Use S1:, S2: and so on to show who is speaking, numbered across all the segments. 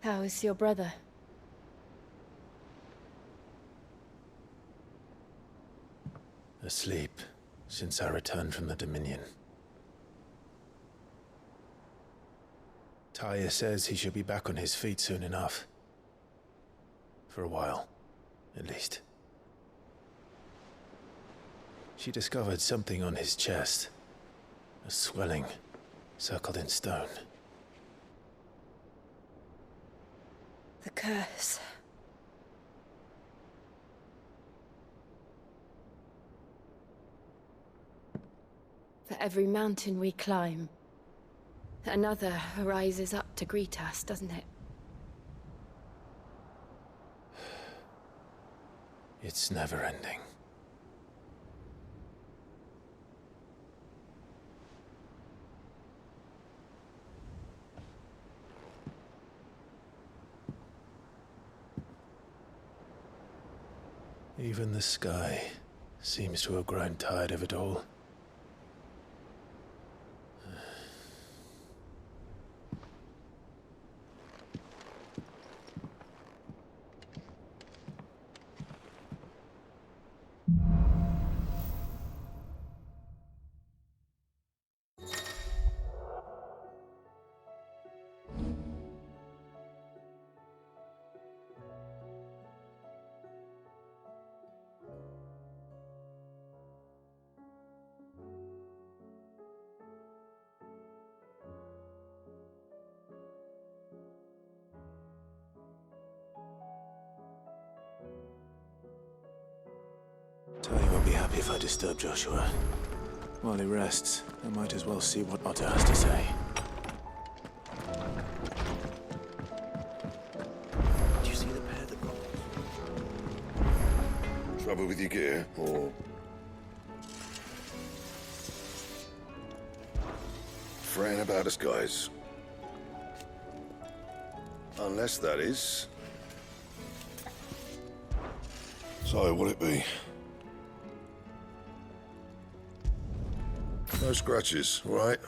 S1: How is your brother?
S2: Asleep since I returned from the Dominion. Taya says he should be back on his feet soon enough. For a while, at least. She discovered something on his chest. A swelling, circled in stone.
S1: The curse. For every mountain we climb, another rises up to greet us, doesn't it?
S2: It's never ending. Even the sky seems to have grown tired of it all. Taya won't be happy if I disturb Joshua. While he rests, I might as well see what Otter has to say.
S3: Did you see the pair that got
S4: Trouble with your gear, or... fretting about us, guys? Unless that is... So, what'll it be? No scratches, all right?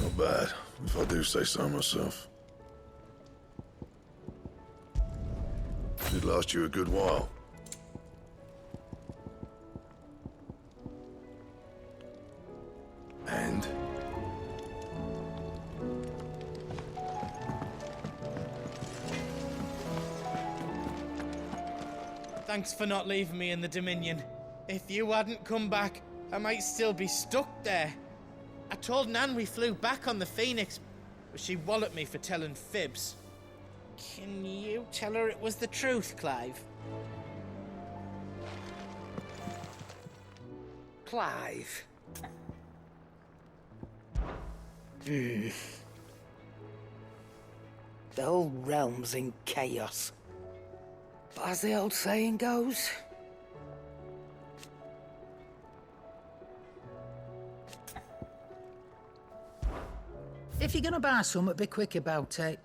S4: Not bad, if I do say so myself. Should last you a good while. And?
S5: Thanks for not leaving me in the Dominion. If you hadn't come back, I might still be stuck there. I told Nan we flew back on the Phoenix, but she walloped me for telling fibs. Can you tell her it was the truth, Clive?
S3: Clive? The whole realm's in chaos. But as the old saying goes...
S6: If you're gonna buy something, be quick about it.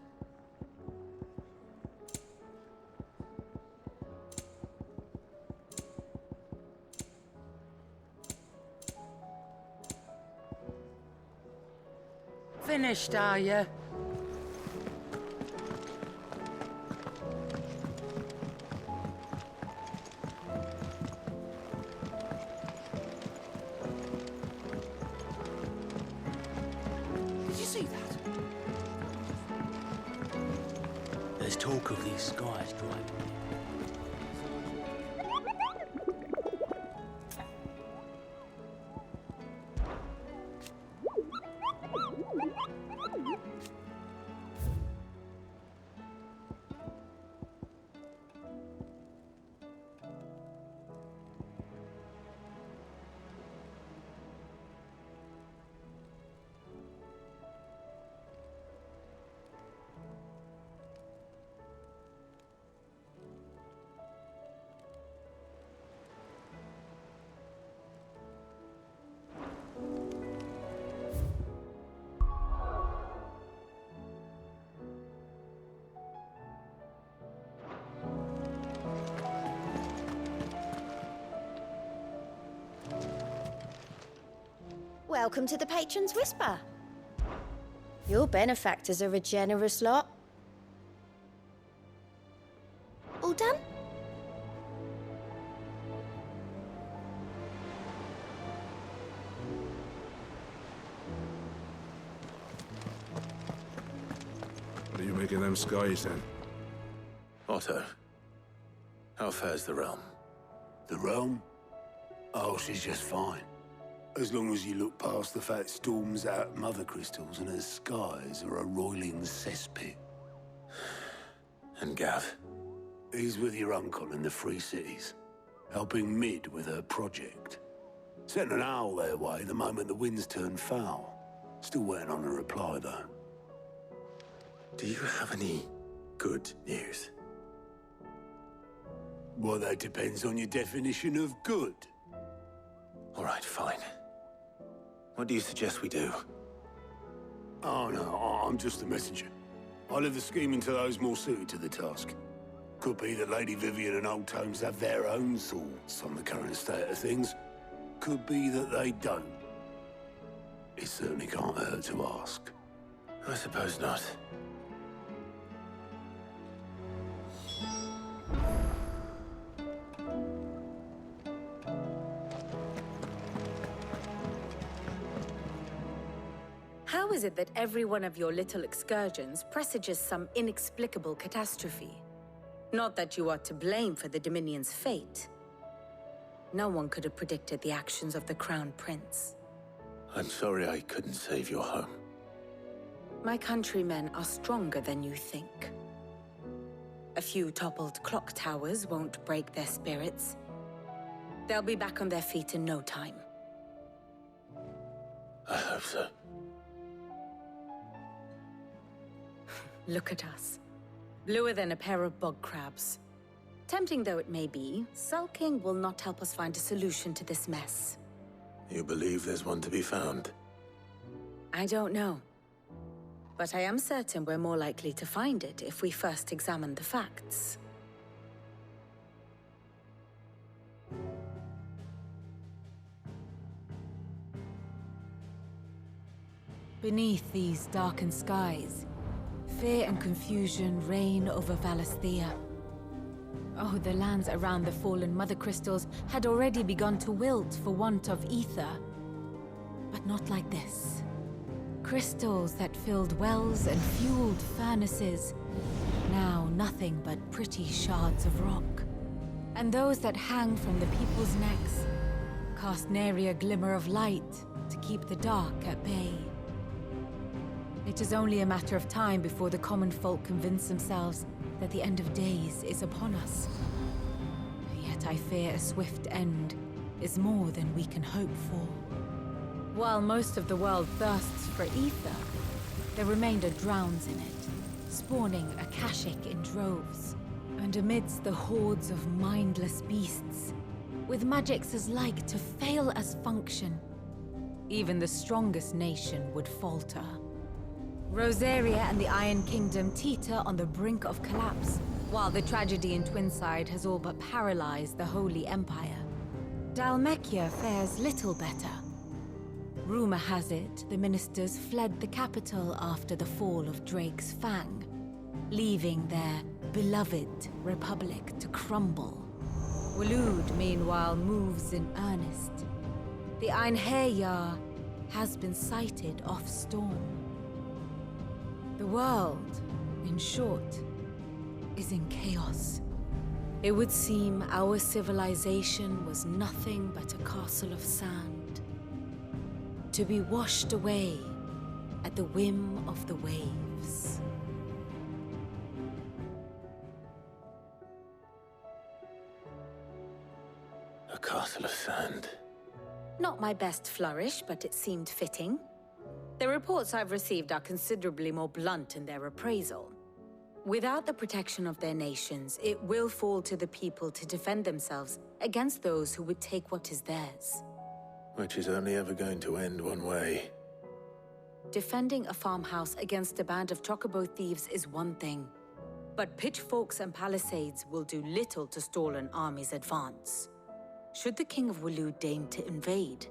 S6: Finished, are you?
S3: Did you see that?
S7: There's talk of these skies driving.
S1: Welcome to the Patron's Whisper. Your benefactors are a generous lot. All done?
S4: What are you making them skies then?
S2: Otto, how fares the realm?
S8: The realm? Oh, she's just fine. As long as you look past the fact storms out mother crystals and her skies are a roiling cesspit.
S2: And Gav?
S8: He's with your uncle in the Free Cities, helping Mid with her project. Sent an owl their way the moment the winds turned foul. Still waiting on a reply, though.
S2: Do you have any good news?
S8: Well, that depends on your definition of good.
S2: All right, fine. What do you suggest we do?
S8: Oh, no, I'm just a messenger. I leave the scheming to those more suited to the task. Could be that Lady Vivian and Old Tomes have their own thoughts on the current state of things. Could be that they don't. It certainly can't hurt to ask.
S2: I suppose not.
S9: How is it that every one of your little excursions presages some inexplicable catastrophe? Not that you are to blame for the Dominion's fate. No one could have predicted the actions of the Crown Prince.
S2: I'm sorry I couldn't save your home.
S9: My countrymen are stronger than you think. A few toppled clock towers won't break their spirits. They'll be back on their feet in no time.
S2: I hope so.
S9: Look at us. Bluer than a pair of bog crabs. Tempting though it may be, sulking will not help us find a solution to this mess.
S2: You believe there's one to be found?
S9: I don't know. But I am certain we're more likely to find it if we first examine the facts.
S10: Beneath these darkened skies, fear and confusion reign over Valisthea. Oh, the lands around the fallen Mother Crystals had already begun to wilt for want of ether. But not like this. Crystals that filled wells and fueled furnaces. Now nothing but pretty shards of rock. And those that hang from the people's necks cast nary a glimmer of light to keep the dark at bay. It is only a matter of time before the common folk convince themselves that the end of days is upon us. Yet I fear a swift end is more than we can hope for. While most of the world thirsts for ether, the remainder drowns in it, spawning Akashic in droves. And amidst the hordes of mindless beasts, with magics as like to fail as function, even the strongest nation would falter. Rosaria and the Iron Kingdom teeter on the brink of collapse, while the tragedy in Twinside has all but paralyzed the Holy Empire. Dhalmekia fares little better. Rumor has it the ministers fled the capital after the fall of Drake's Fang, leaving their beloved republic to crumble. Waloed, meanwhile, moves in earnest. The Einherjar has been sighted off Storm. The world, in short, is in chaos. It would seem our civilization was nothing but a castle of sand, to be washed away at the whim of the waves.
S2: A castle of sand.
S9: Not my best flourish, but it seemed fitting. The reports I've received are considerably more blunt in their appraisal. Without the protection of their nations, it will fall to the people to defend themselves against those who would take what is theirs.
S2: Which is only ever going to end one way.
S9: Defending a farmhouse against a band of chocobo thieves is one thing, but pitchforks and palisades will do little to stall an army's advance. Should the King of Waloed deign to invade,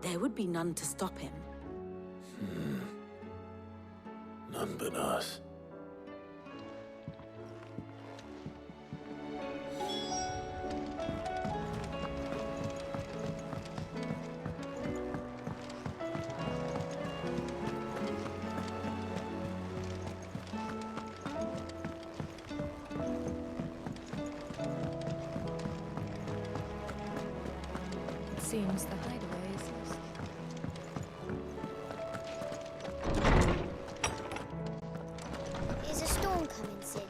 S9: there would be none to stop him.
S2: None but us.
S10: Seems the hideaway is lost.
S11: Is a storm coming, Sid?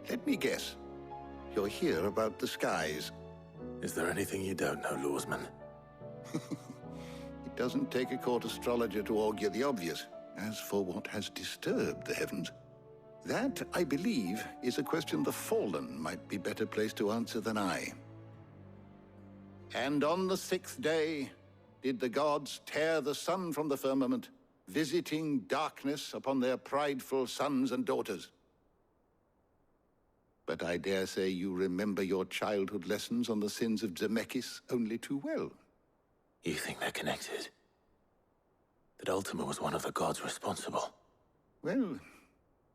S12: Let me guess. You're here about the skies.
S2: Is there anything you don't know, Lawsman?
S12: It doesn't take a court astrologer to augur the obvious. As for what has disturbed the heavens, that, I believe, is a question the Fallen might be better placed to answer than I. And on the 6th day did the gods tear the sun from the firmament, visiting darkness upon their prideful sons and daughters. But I dare say you remember your childhood lessons on the sins of Zemeckis only too well.
S2: You think they're connected? That Ultima was one of the gods responsible?
S12: Well,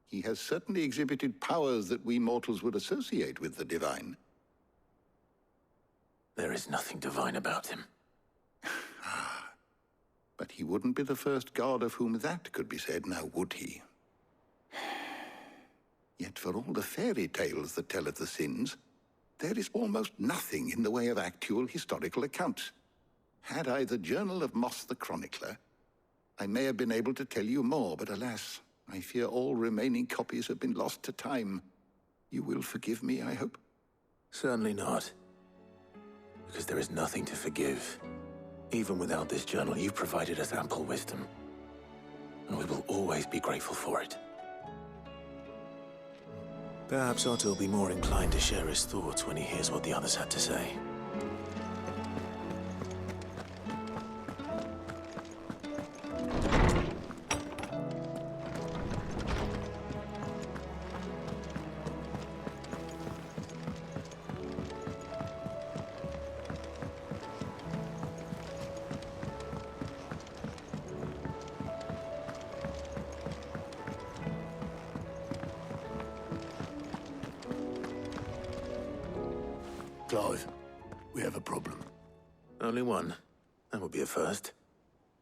S12: he has certainly exhibited powers that we mortals would associate with the divine.
S2: There is nothing divine about him.
S12: But he wouldn't be the first god of whom that could be said, now would he? Yet for all the fairy tales that tell of the sins, there is almost nothing in the way of actual historical accounts. Had I the Journal of Moss the Chronicler, I may have been able to tell you more, but alas, I fear all remaining copies have been lost to time. You will forgive me, I hope?
S2: Certainly not. Because there is nothing to forgive. Even without this journal, you've provided us ample wisdom. And we will always be grateful for it. Perhaps Otto will be more inclined to share his thoughts when he hears what the others had to say.
S8: Clive, we have a problem.
S2: Only one. That would be a first.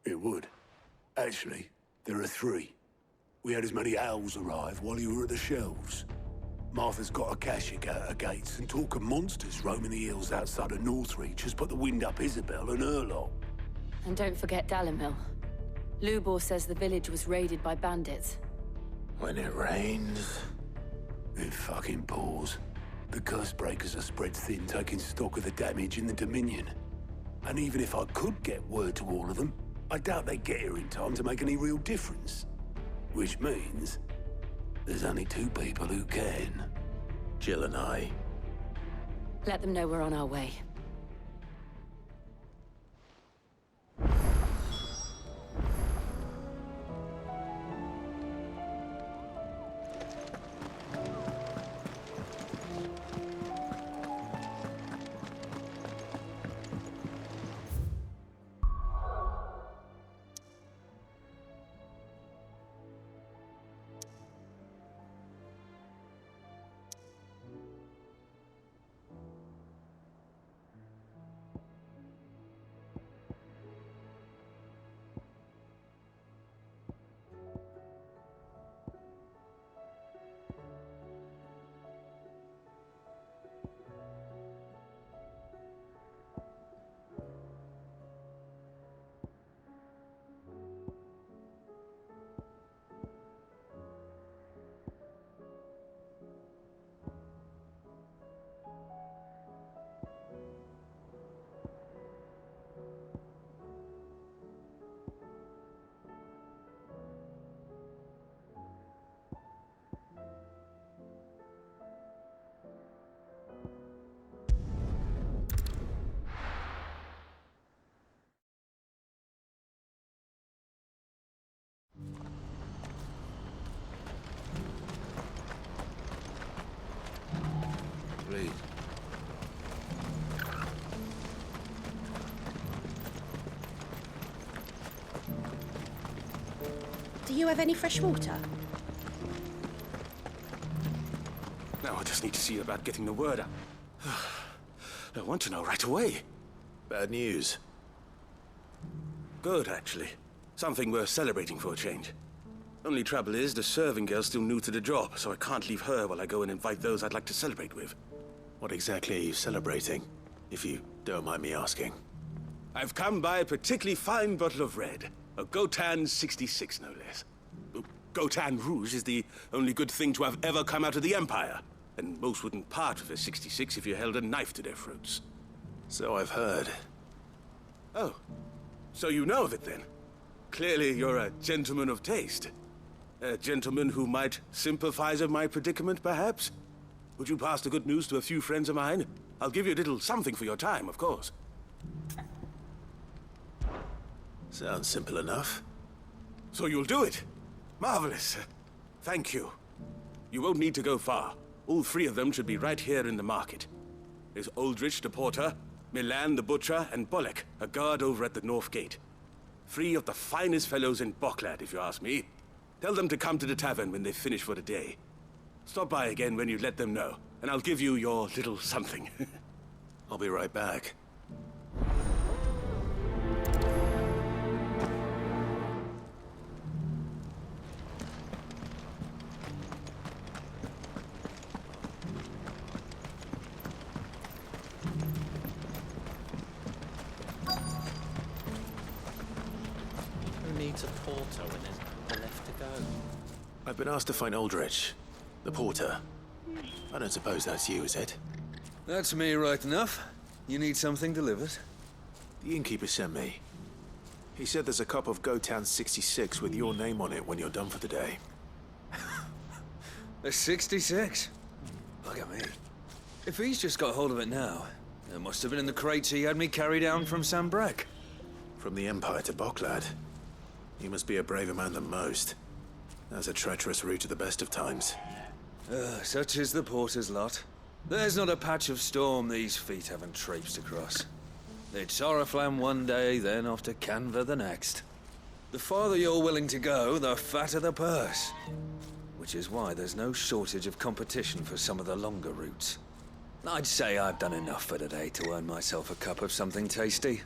S8: It would. Actually, there are 3. We had as many owls arrive while you were at the shelves. Martha's got a Kashik out her gates, and talk of monsters roaming the hills outside of Northreach has put the wind up Isabel and her lot.
S1: And don't forget Dalimil. Lubor says the village was raided by bandits.
S2: When it rains...
S8: It fucking pours. The curse breakers are spread thin, taking stock of the damage in the Dominion. And even if I could get word to all of them, I doubt they'd get here in time to make any real difference. Which means there's only 2 people who can.
S2: Jill and I.
S1: Let them know we're on our way.
S13: Do you have any fresh water?
S7: Now I just need to see about getting the word out. I want to know right away.
S2: Bad news.
S7: Good, actually. Something worth celebrating for a change. Only trouble is, the serving girl's still new to the job, so I can't leave her while I go and invite those I'd like to celebrate with.
S2: What exactly are you celebrating, if you don't mind me asking?
S7: I've come by a particularly fine bottle of red. A Gotan 66, no less. Gotan Rouge is the only good thing to have ever come out of the Empire. And most wouldn't part with a 66 if you held a knife to their throats.
S2: So I've heard.
S7: Oh, so you know of it then? Clearly you're a gentleman of taste. A gentleman who might sympathize with my predicament, perhaps? Would you pass the good news to a few friends of mine? I'll give you a little something for your time, of course.
S2: Sounds simple enough.
S7: So you'll do it? Marvelous. Thank you. You won't need to go far. All three of them should be right here in the market. There's Aldrich the porter, Milan the butcher, and Bolek, a guard over at the north gate. Three of the finest fellows in Boklad, if you ask me. Tell them to come to the tavern when they've finished for the day. Stop by again when you let them know, and I'll give you your little something.
S2: I'll be right back.
S14: Who needs a porter when there's nowhere left to go?
S2: I've been asked to find Aldrich, the porter. I don't suppose that's you, is it?
S15: That's me right enough. You need something delivered?
S2: The innkeeper sent me. He said there's a cup of Gotan 66 with your name on it when you're done for the day.
S15: A 66? Look at me. If he's just got hold of it now, it must have been in the crates he had me carry down from Sanbreque.
S2: From the Empire to Boklad. You must be a braver man than most. That's a treacherous route to the best of times.
S15: Such is the porter's lot. There's not a patch of storm these feet haven't traipsed across. It's Oriflamme one day, then off to Canva the next. The farther you're willing to go, the fatter the purse. Which is why there's no shortage of competition for some of the longer routes. I'd say I've done enough for today to earn myself a cup of something tasty.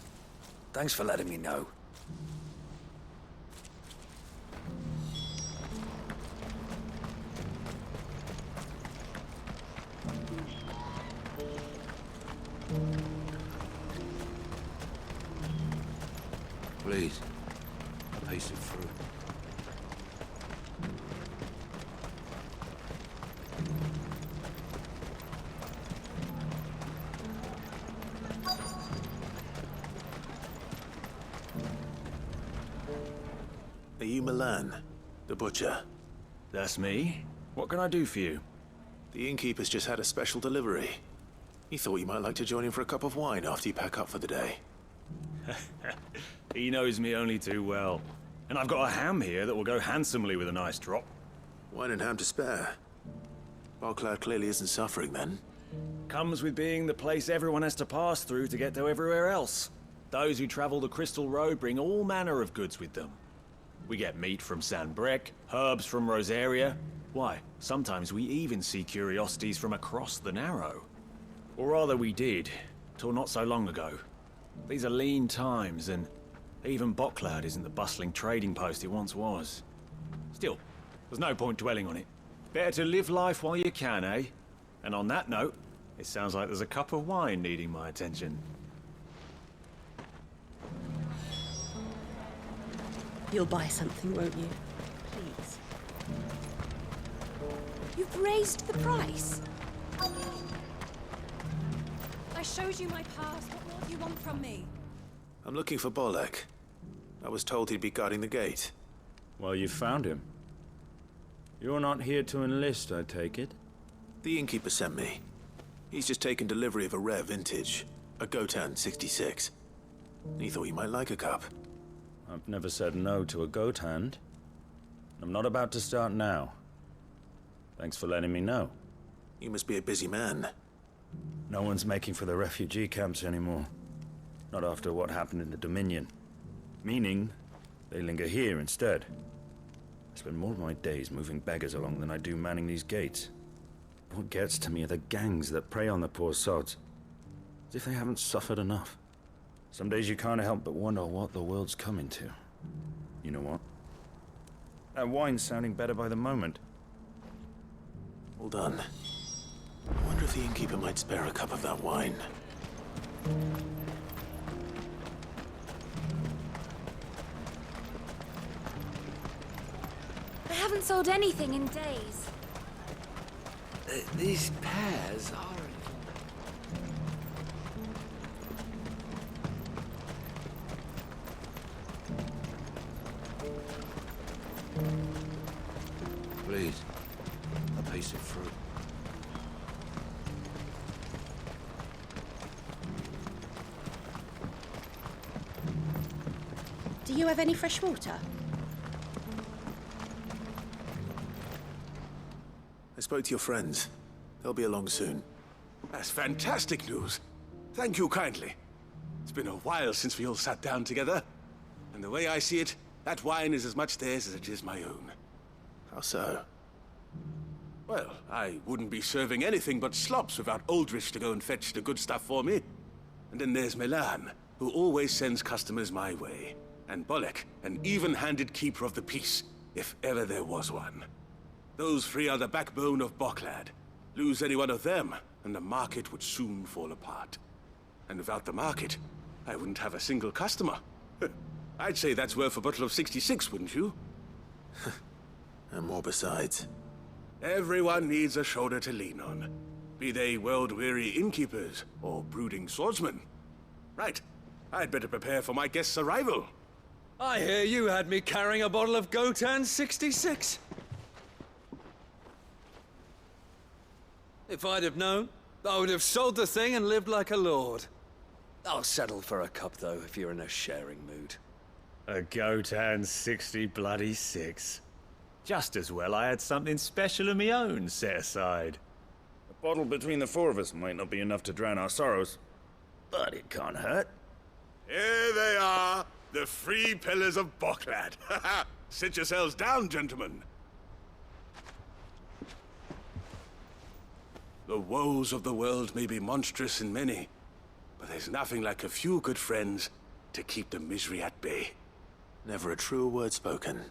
S15: Thanks for letting me know.
S3: Please, pace it through.
S2: Are you Milan, the butcher?
S16: That's me. What can I do for you?
S2: The innkeeper's just had a special delivery. He thought you might like to join him for a cup of wine after you pack up for the day.
S16: He knows me only too well. And I've got a ham here that will go handsomely with a nice drop.
S2: Wine and ham to spare. Boklad clearly isn't suffering then.
S16: Comes with being the place everyone has to pass through to get to everywhere else. Those who travel the Crystal Road bring all manner of goods with them. We get meat from Sanbreque, herbs from Rosaria. Why, sometimes we even see curiosities from across the Narrow. Or rather we did, till not so long ago. These are lean times, and even Boklad isn't the bustling trading post it once was. Still, there's no point dwelling on it. Better to live life while you can, eh? And on that note, it sounds like there's a cup of wine needing my attention.
S13: You'll buy something, won't you? Please.
S17: You've raised the price. I showed you my past. What more do you want from me?
S2: I'm looking for Bolek. I was told he'd be guarding the gate.
S18: Well, you found him. You're not here to enlist, I take it?
S2: The innkeeper sent me. He's just taken delivery of a rare vintage, a Gotan 66. He thought you might like a cup.
S18: I've never said no to a goat hand. I'm not about to start now. Thanks for letting me know.
S2: You must be a busy man.
S18: No one's making for the refugee camps anymore. Not after what happened in the Dominion. Meaning, they linger here instead. I spend more of my days moving beggars along than I do manning these gates. What gets to me are the gangs that prey on the poor sods. As if they haven't suffered enough. Some days you can't help but wonder what the world's coming to. You know what? That wine's sounding better by the moment.
S2: Hold on. I wonder if the innkeeper might spare a cup of that wine.
S17: I haven't sold anything in days.
S3: These pears are...
S8: Please, a piece of fruit.
S13: Do you have any fresh water?
S2: I spoke to your friends. They'll be along soon.
S7: That's fantastic news. Thank you kindly. It's been a while since we all sat down together. And the way I see it, that wine is as much theirs as it is my own.
S2: How so?
S7: Well, I wouldn't be serving anything but slops without Aldrich to go and fetch the good stuff for me. And then there's Milan, who always sends customers my way. And Bolek, an even-handed keeper of the peace, if ever there was one. Those three are the backbone of Boklad. Lose any one of them, and the market would soon fall apart. And without the market, I wouldn't have a single customer. I'd say that's worth a bottle of 66, wouldn't you?
S2: And more besides.
S7: Everyone needs a shoulder to lean on. Be they world-weary innkeepers or brooding swordsmen. Right. I'd better prepare for my guest's arrival.
S15: I hear you had me carrying a bottle of Gotan 66. If I'd have known, I would have sold the thing and lived like a lord. I'll settle for a cup, though, if you're in a sharing mood.
S16: A Gotan 66. Just as well I had something special of my own set aside.
S18: A bottle between the four of us might not be enough to drown our sorrows, but it can't hurt.
S7: Here they are, the three pillars of Boklad. Sit yourselves down, gentlemen. The woes of the world may be monstrous in many, but there's nothing like a few good friends to keep the misery at bay.
S2: Never a truer word spoken.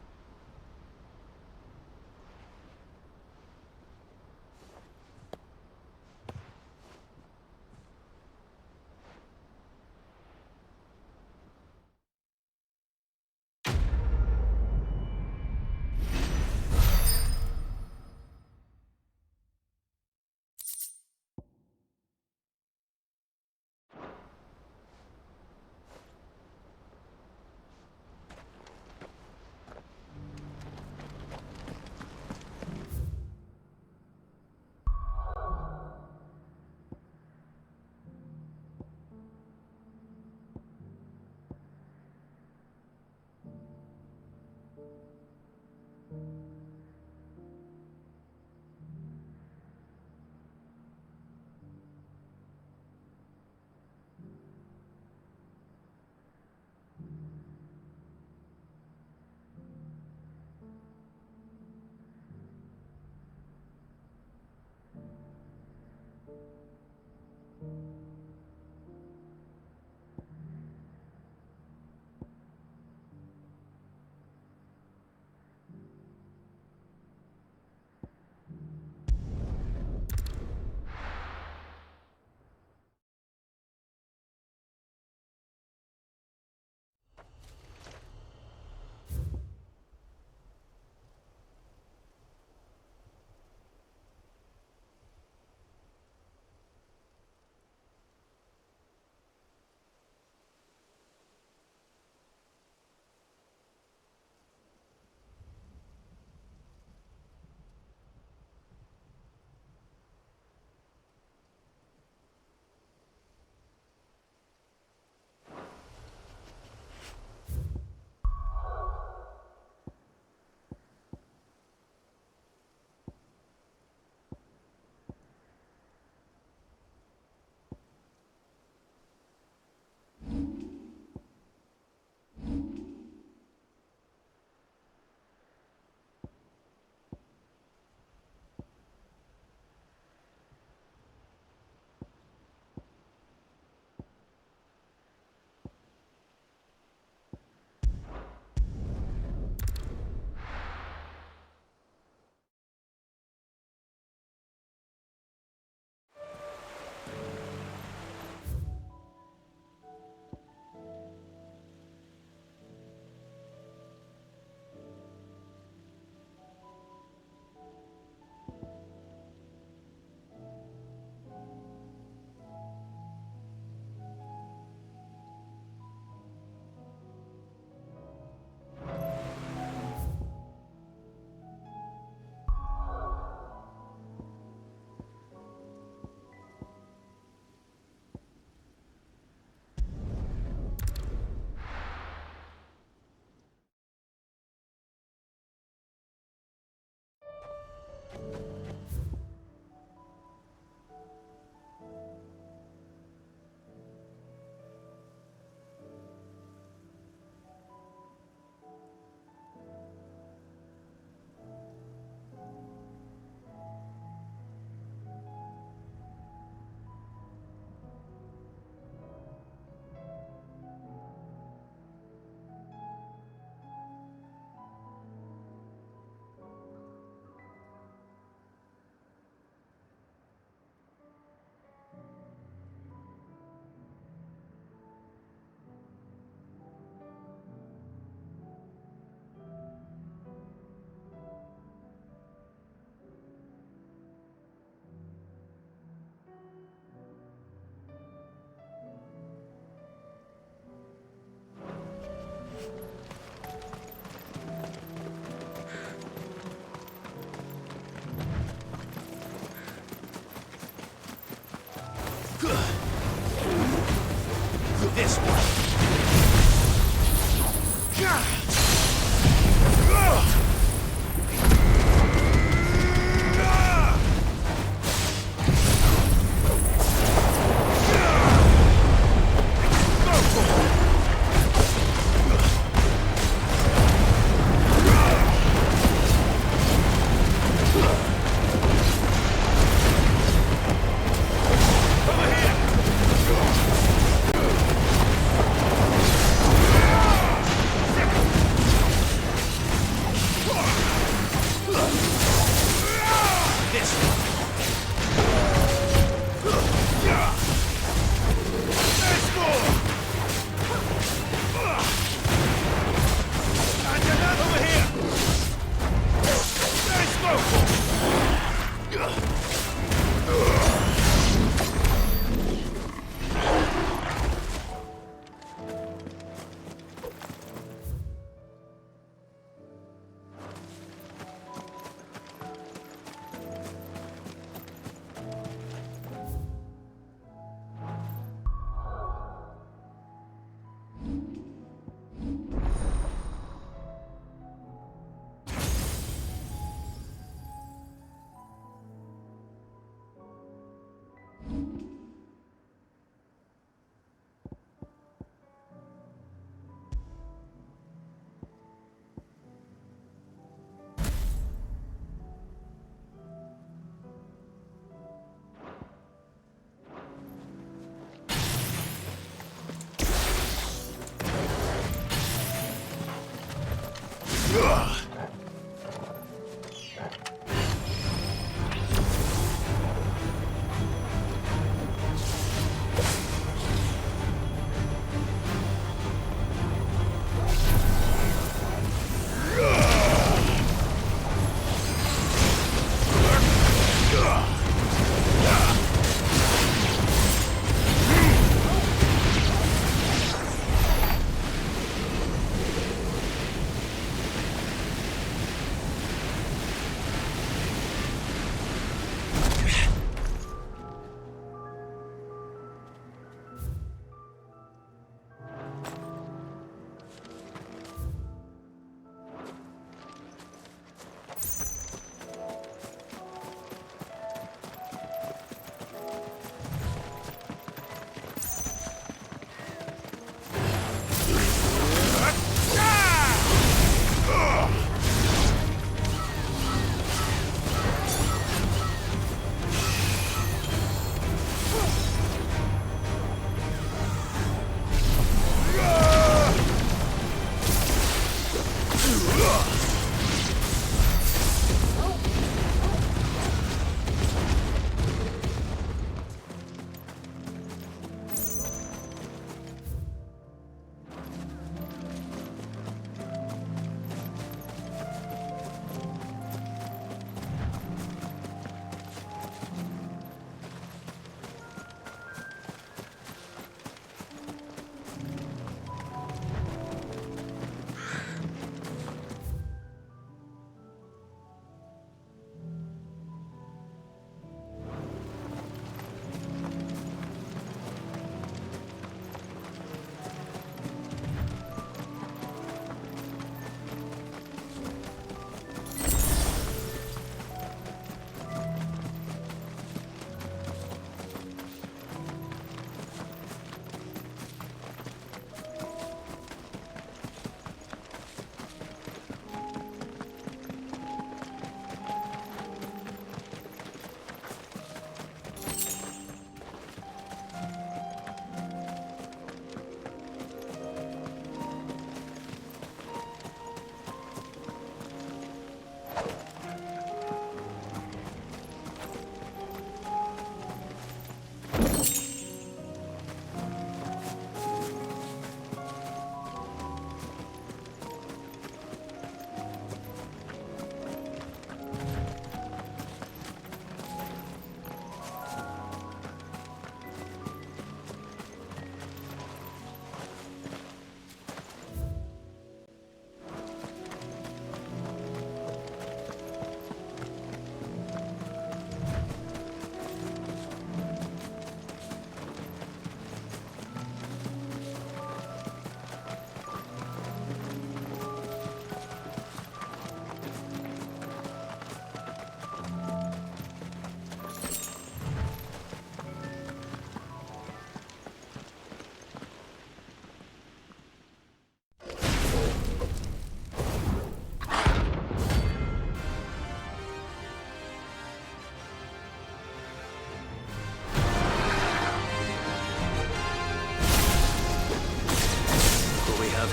S7: this one.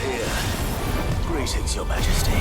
S2: Here. Greetings, Your Majesty.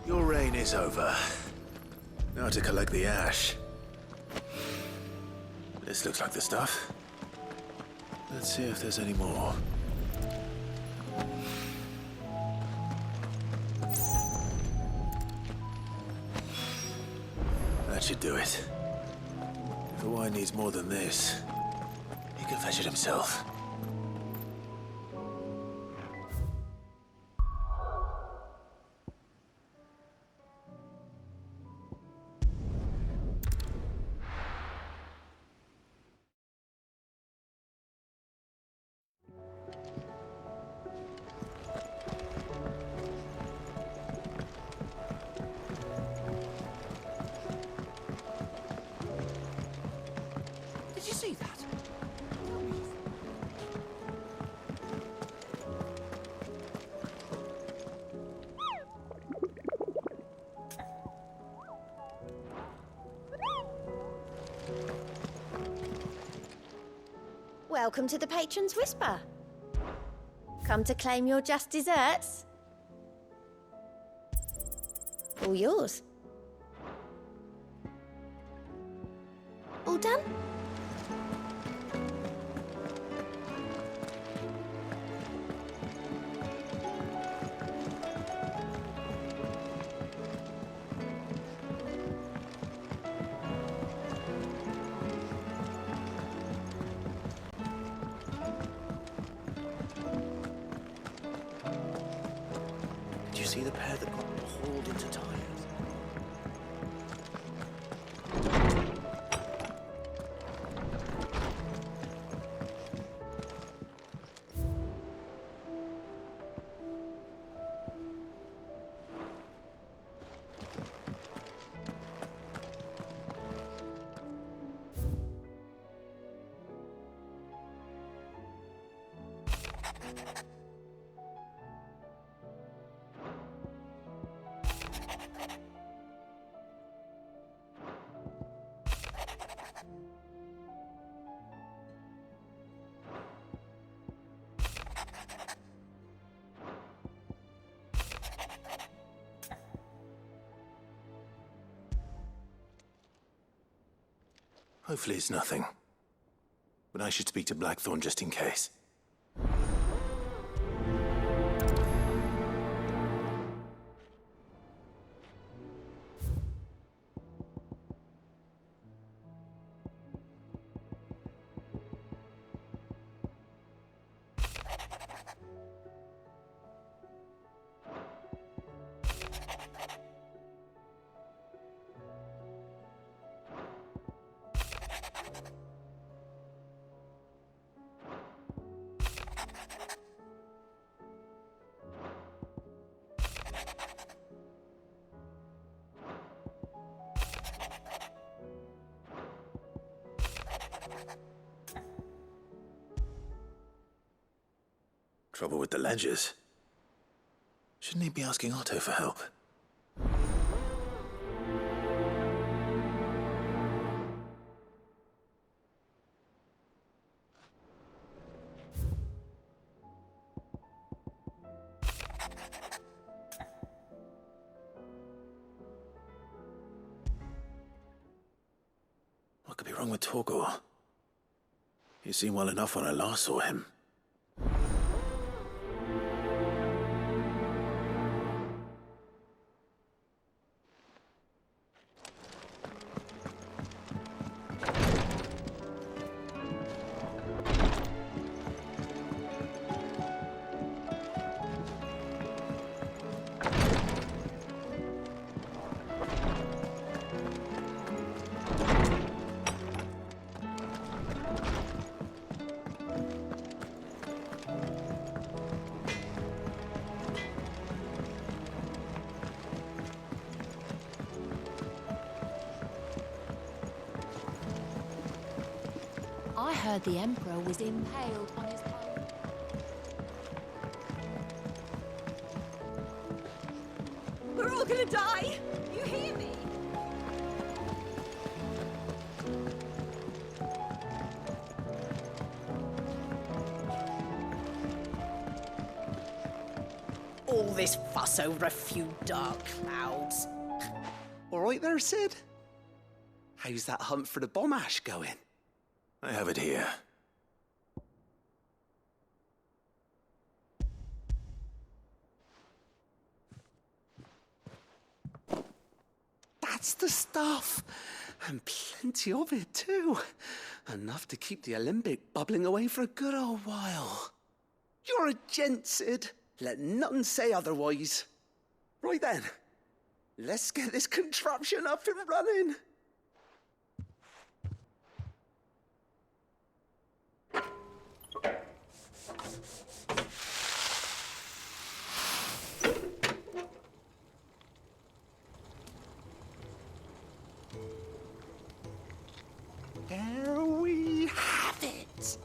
S2: Your reign is over. Now to collect the ash. This looks like the stuff. Let's see if there's any more. That should do it. If the wine needs more than this, he can fetch it himself.
S3: Did you see that?
S11: Welcome to the Patron's Whisper. Come to claim your just desserts? All yours. All done?
S2: Did you see the pair that got hauled into tires? Hopefully it's nothing. But I should speak to Blackthorn just in case. Trouble with the ledgers. Shouldn't he be asking Otto for help? What could be wrong with Torgor? He seemed well enough when I last saw him.
S10: I heard the Emperor was impaled on his pole.
S17: We're all gonna die! You hear me?
S3: All this fuss over a few dark clouds. All right there, Sid? How's that hunt for the bomb ash going?
S2: I have it here.
S3: That's the stuff. And plenty of it, too. Enough to keep the Alembic bubbling away for a good old while. You're a gent, Sid. Let none say otherwise. Right then, let's get this contraption up and running. There we have it.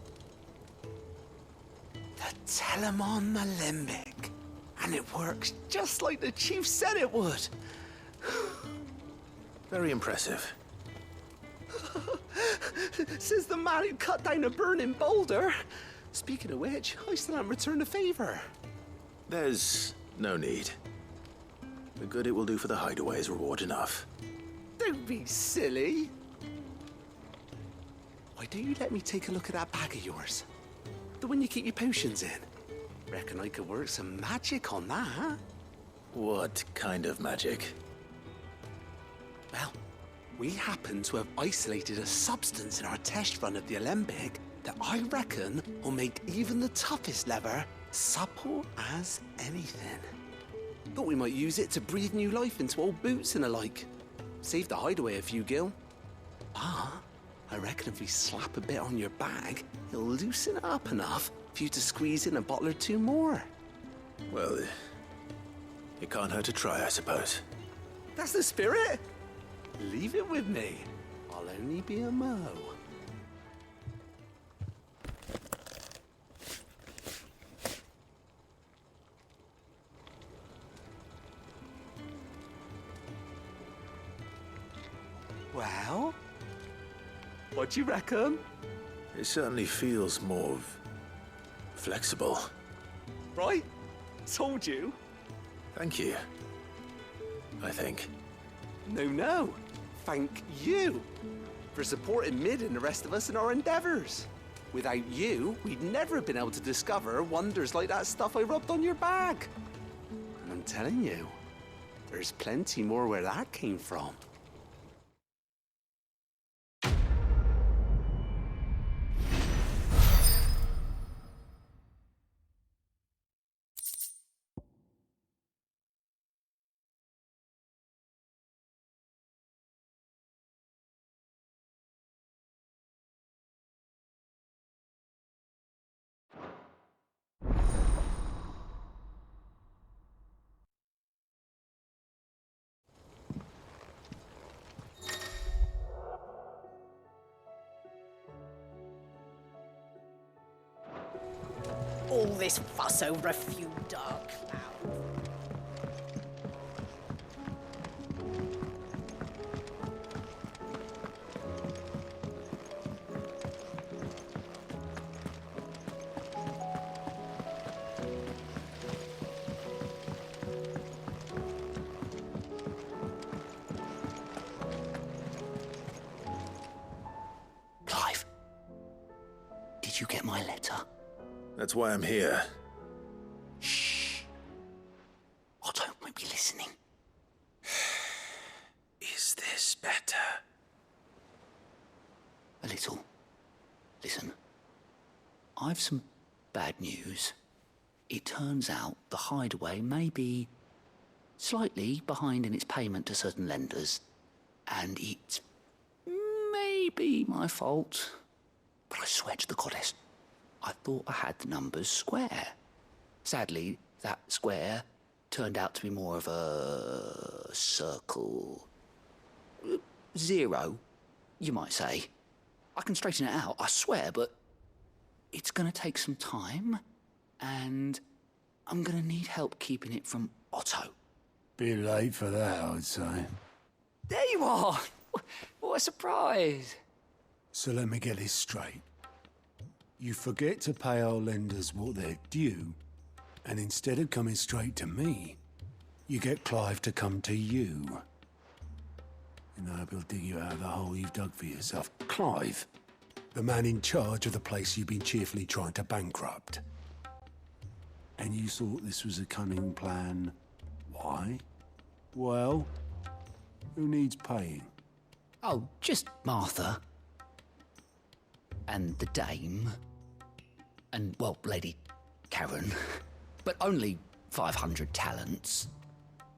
S3: The Telemon Alembic. And it works just like the chief said it would.
S2: Very impressive.
S3: Says the man who cut down a burning boulder. Speaking of which, I still haven't returned the favor.
S2: There's no need. The good it will do for the hideaway is reward enough.
S3: Don't be silly. Why don't you let me take a look at that bag of yours? The one you keep your potions in. Reckon I could work some magic on that, huh?
S2: What kind of magic?
S3: Well, we happen to have isolated a substance in our test run of the Alembic that I reckon will make even the toughest leather supple as anything. Thought we might use it to breathe new life into old boots and the like. Save the hideaway a few gil. Ah, I reckon if we slap a bit on your bag, it'll loosen it up enough for you to squeeze in a bottle or two more.
S2: Well, it can't hurt to try, I suppose.
S3: That's the spirit. Leave it with me. I'll only be a mo. Well, what do you reckon?
S2: It certainly feels more flexible.
S3: Right? Told you.
S2: Thank you. I think.
S3: No. Thank you for supporting Mid and the rest of us in our endeavors. Without you, we'd never have been able to discover wonders like that stuff I rubbed on your bag. And I'm telling you, there's plenty more where that came from.
S13: All this fuss over a few dark clouds.
S19: Clive, did you get my letter?
S2: That's why I'm here.
S19: Shh. Otto might be listening.
S2: Is this better?
S19: A little. Listen. I've some bad news. It turns out the Hideaway may be slightly behind in its payment to certain lenders, and it may be my fault. But I swear to the goddess, I thought I had the numbers square. Sadly, that square turned out to be more of a circle. 0, you might say. I can straighten it out, I swear, but it's gonna take some time, and I'm gonna need help keeping it from Otto.
S8: Bit late for that, I'd say.
S19: There you are! What a surprise!
S8: So let me get this straight. You forget to pay our lenders what they're due, and instead of coming straight to me, you get Clive to come to you. And I hope he'll dig you out of the hole you've dug for yourself. Clive, the man in charge of the place you've been cheerfully trying to bankrupt. And you thought this was a cunning plan. Why? Well, who needs paying?
S19: Oh, just Martha. And the Dame. And, well, Lady Karen. But only 500 talents.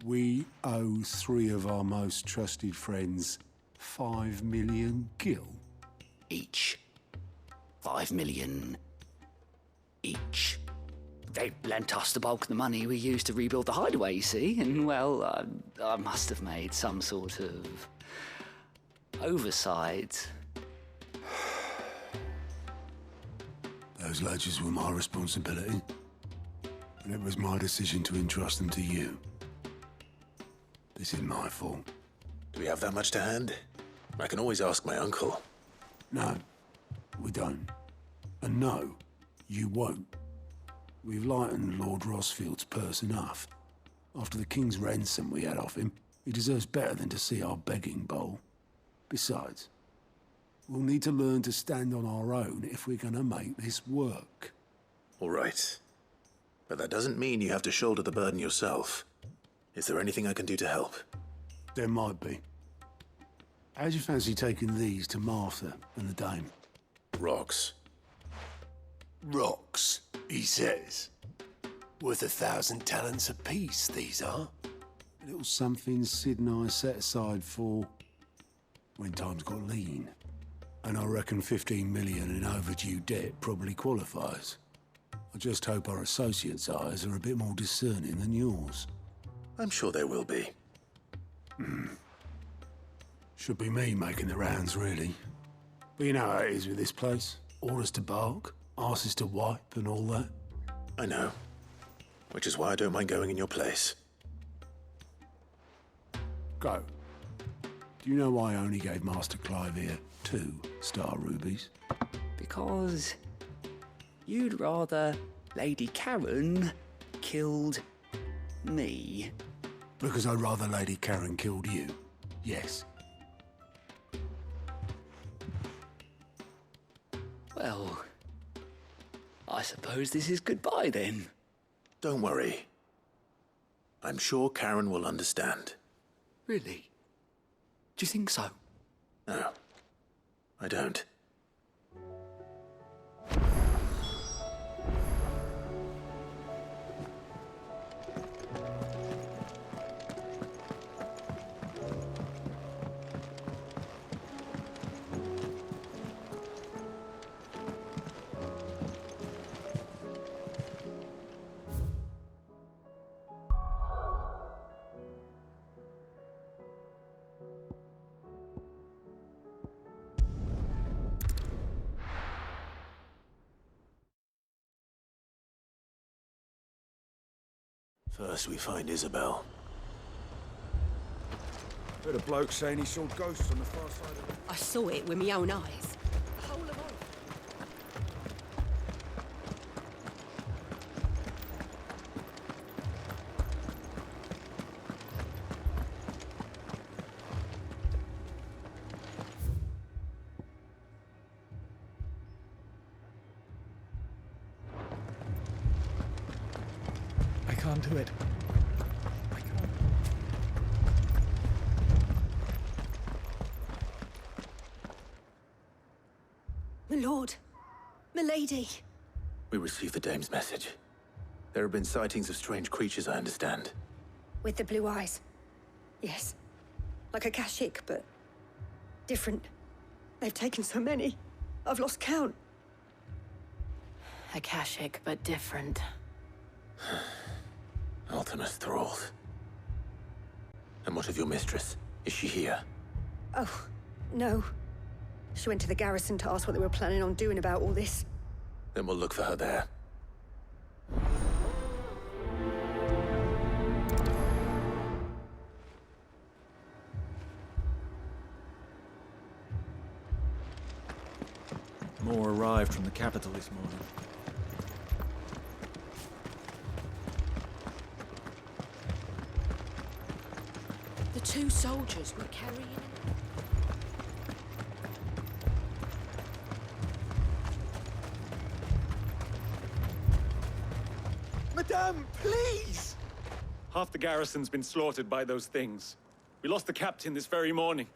S8: We owe 3 of our most trusted friends 5 million gil.
S19: Each. 5 million each. They lent us the bulk of the money we used to rebuild the Hideaway, you see, and, well, I must have made some sort of oversight.
S8: Those ledgers were my responsibility, and it was my decision to entrust them to you. This is my fault.
S2: Do we have that much to hand? I can always ask my uncle.
S8: No, we don't. And no, you won't. We've lightened Lord Rosfield's purse enough. After the king's ransom we had off him, he deserves better than to see our begging bowl. Besides, we'll need to learn to stand on our own if we're gonna make this work.
S2: All right. But that doesn't mean you have to shoulder the burden yourself. Is there anything I can do to help?
S8: There might be. How'd you fancy taking these to Martha and the Dame?
S2: Rocks.
S8: Rocks, he says. Worth 1,000 talents apiece, these are. A little something Sid and I set aside for when times got lean. And I reckon 15 million in overdue debt probably qualifies. I just hope our associates' eyes are a bit more discerning than yours.
S2: I'm sure there will be.
S8: Should be me making the rounds, really. But you know how it is with this place. Orders to bark, arses to wipe, and all that.
S2: I know. Which is why I don't mind going in your place.
S8: Go. Do you know why I only gave Master Clive here 2 star rubies?
S19: Because you'd rather Lady Karen killed me.
S8: Because I'd rather Lady Karen killed you. Yes.
S19: Well, I suppose this is goodbye then.
S2: Don't worry. I'm sure Karen will understand.
S19: Really? Do you think so?
S2: No, I don't. First we find Isabel.
S18: Heard a bloke saying he saw ghosts on the far side of it.
S13: I saw it with my own eyes. The whole of all.
S5: I can't do it.
S13: My lord. Milady.
S2: We received the dame's message. There have been sightings of strange creatures, I understand.
S13: With the blue eyes. Yes. Like a Kashyyyk, but different. They've taken so many. I've lost count.
S1: Akashic, but different.
S2: Ultimus thralls. And what of your mistress? Is she here?
S13: Oh, no. She went to the garrison to ask what they were planning on doing about all this.
S2: Then we'll look for her there.
S16: More arrived from the capital this morning.
S13: The two soldiers were carrying...
S16: Madame, please! Half the garrison's been slaughtered by those things. We lost the captain this very morning.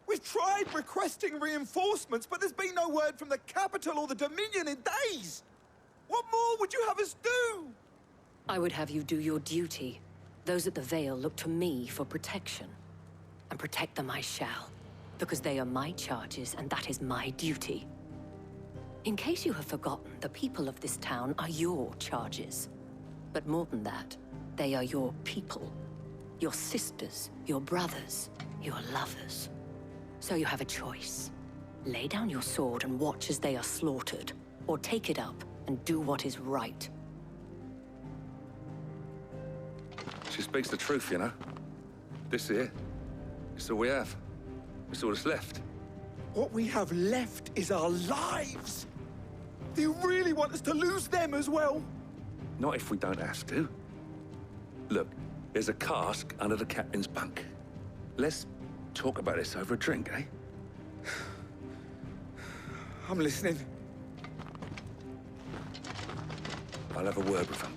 S20: We've tried requesting reinforcements, but there's been no word from the capital or the Dominion in days! What more would you have us do?
S21: I would have you do your duty. Those at the Vale look to me for protection. And protect them I shall, because they are my charges and that is my duty. In case you have forgotten, the people of this town are your charges. But more than that, they are your people. Your sisters, your brothers, your lovers. So you have a choice. Lay down your sword and watch as they are slaughtered, or take it up and do what is right.
S22: She speaks the truth, you know. This here, it's all we have. It's all that's left.
S20: What we have left is our lives! Do you really want us to lose them as well?
S22: Not if we don't have to. Look, there's a cask under the captain's bunk. Let's talk about this over a drink, eh?
S20: I'm listening.
S22: I'll have a word with him.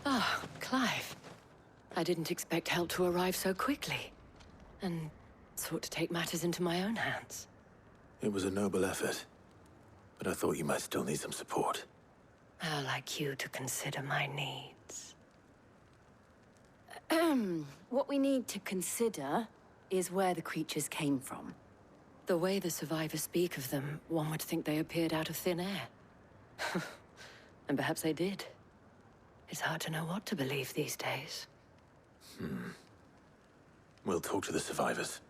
S1: Ah, Clive. I didn't expect help to arrive so quickly. And sought to take matters into my own hands.
S2: It was a noble effort. But I thought you might still need some support.
S1: I'd like you to consider my needs. What we need to consider is where the creatures came from. The way the survivors speak of them, one would think they appeared out of thin air. And perhaps they did. It's hard to know what to believe these days.
S2: We'll talk to the survivors.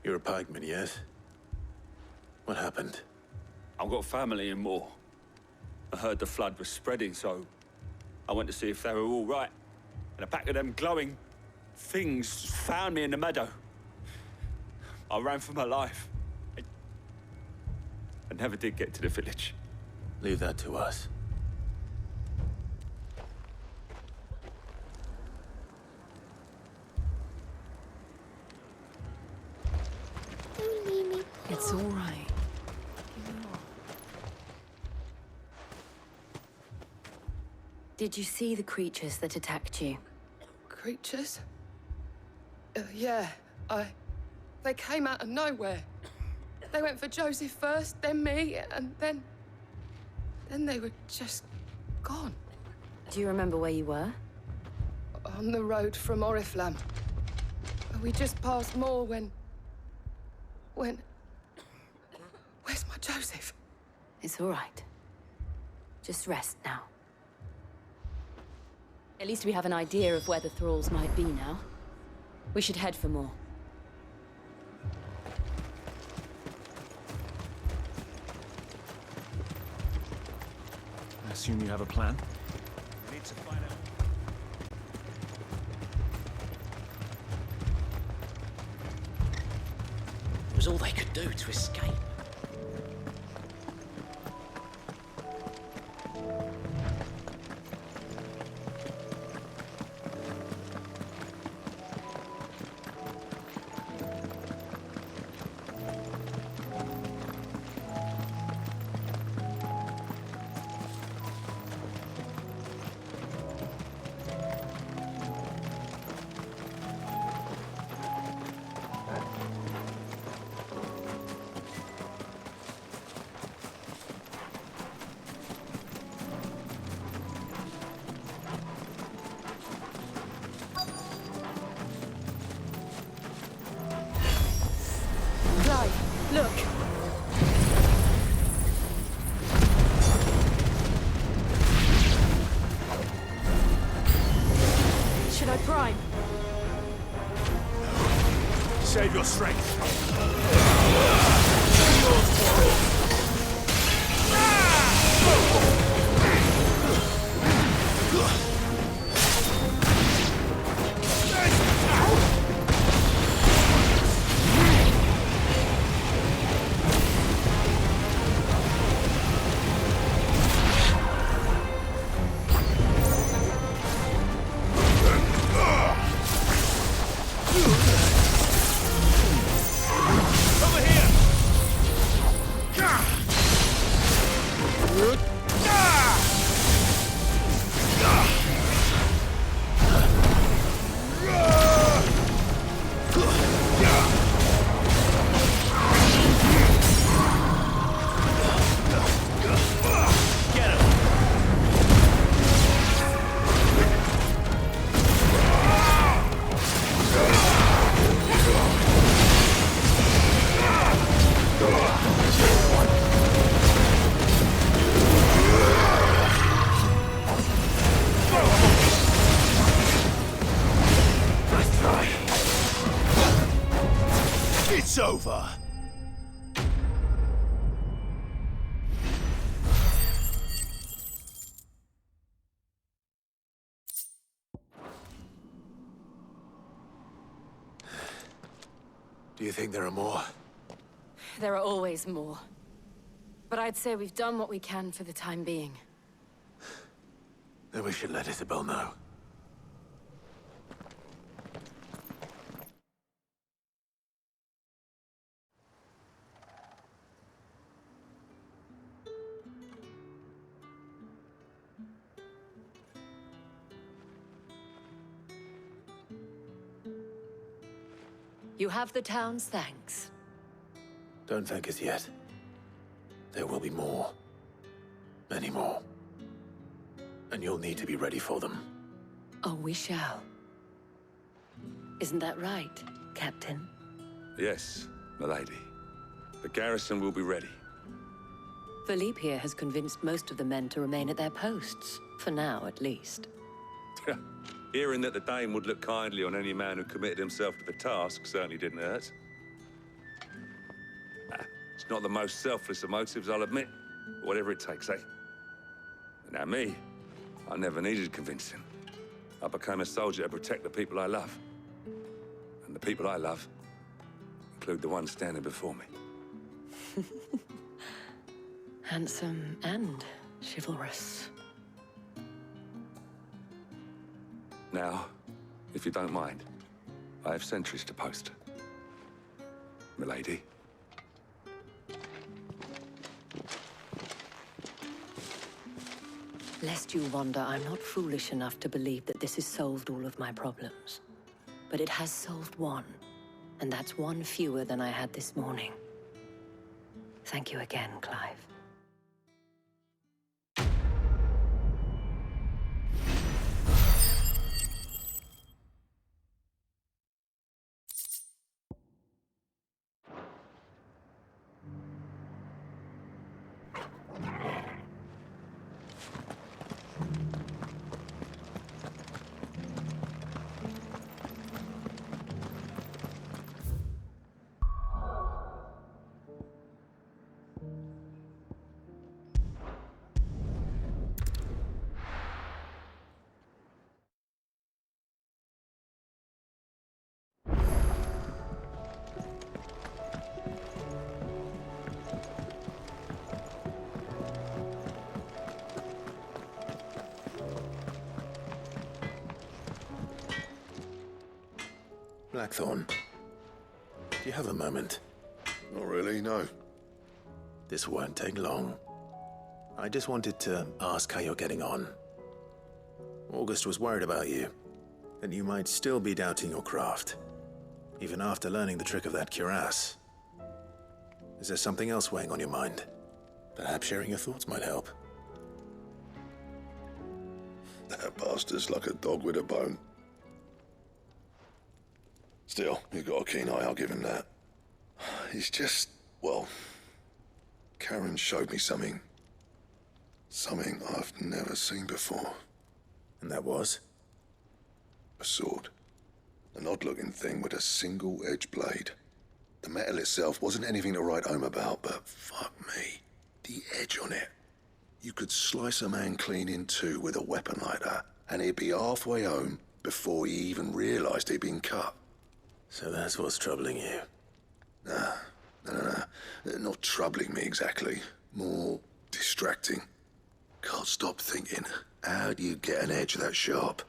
S2: You're a pikeman, yes? What happened?
S22: I've got family in Moor. I heard the flood was spreading, so I went to see if they were all right. And a pack of them glowing things found me in the meadow. I ran for my life. I never did get to the village.
S2: Leave that to us.
S1: It's all right. Did you see the creatures that attacked you?
S23: Creatures? Yeah, They came out of nowhere. They went for Joseph first, then me, and then they were just gone.
S1: Do you remember where you were?
S23: On the road from Oriflamme. We just passed Moor when... Where's my Joseph?
S1: It's all right. Just rest now.
S4: At least we have an idea of where the thralls might be now. We should head for more.
S16: I assume you have a plan?
S15: We need to find out.
S14: It was all they could do to escape.
S10: Clive, look! Should I prime?
S8: Save your strength. It's over.
S2: Do you think there are more?
S10: There are always more. But I'd say we've done what we can for the time being.
S2: Then we should let Isabel know.
S1: You have the town's thanks.
S2: Don't thank us yet. There will be more. Many more. And you'll need to be ready for them.
S1: Oh, we shall. Isn't that right, Captain?
S22: Yes, milady. The garrison will be ready.
S1: Philippe here has convinced most of the men to remain at their posts. For now, at least.
S22: Hearing that the Dane would look kindly on any man who committed himself to the task certainly didn't hurt. It's not the most selfless of motives, I'll admit. Whatever it takes, eh? Now me, I never needed convincing. I became a soldier to protect the people I love. And the people I love include the ones standing before me.
S1: Handsome and chivalrous.
S22: Now, if you don't mind, I have sentries to post. Milady.
S1: Lest you wonder, I'm not foolish enough to believe that this has solved all of my problems. But it has solved one, and that's one fewer than I had this morning. Thank you again, Clive.
S2: Blackthorn, do you have a moment?
S6: Not really, no.
S2: This won't take long. I just wanted to ask how you're getting on. August was worried about you, that you might still be doubting your craft, even after learning the trick of that cuirass. Is there something else weighing on your mind? Perhaps sharing your thoughts might help.
S6: That bastard's like a dog with a bone. Still, he's got a keen eye, I'll give him that. He's just, well, Karen showed me something. Something I've never seen before.
S2: And that was?
S6: A sword. An odd-looking thing with a single-edged blade. The metal itself wasn't anything to write home about, but fuck me, the edge on it. You could slice a man clean in two with a weapon like that, and he'd be halfway home before he even realized he'd been cut.
S2: So that's what's troubling you?
S6: Nah, no. Not troubling me exactly. More distracting. Can't stop thinking, how do you get an edge that sharp?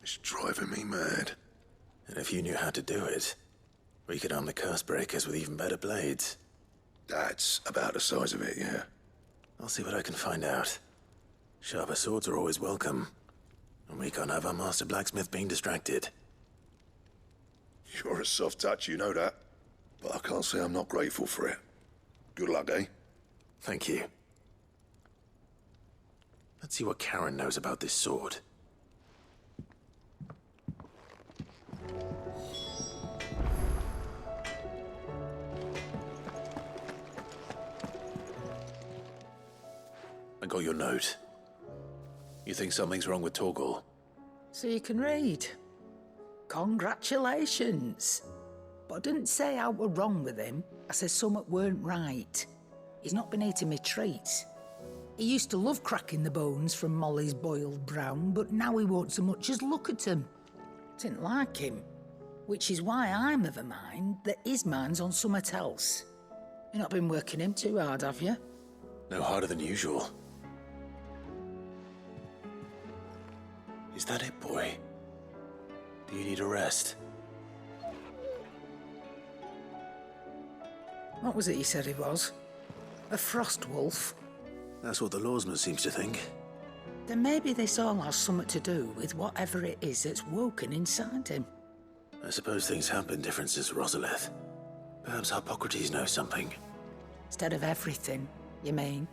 S6: It's driving me mad.
S2: And if you knew how to do it, we could arm the curse breakers with even better blades.
S6: That's about the size of it, yeah.
S2: I'll see what I can find out. Sharper swords are always welcome. And we can't have our master blacksmith being distracted.
S6: You're a soft touch, you know that. But I can't say I'm not grateful for it. Good luck, eh?
S2: Thank you. Let's see what Karen knows about this sword. I got your note. You think something's wrong with Torgal?
S9: So you can read. Congratulations. But I didn't say I were wrong with him. I said something weren't right. He's not been eating me treats. He used to love cracking the bones from Molly's boiled brown, but now he won't so much as look at 'em. Didn't like him. Which is why I'm of a mind that his mind's on something else. You've not been working him too hard, have you?
S2: No harder than usual. Is that it, boy? Do you need a rest?
S9: What was it you said he was? A frost wolf?
S2: That's what the lawsman seems to think.
S9: Then maybe this all has something to do with whatever it is that's woken inside him.
S2: I suppose things have been different since Rosalith. Perhaps Hippocrates knows something.
S9: Instead of everything, you mean?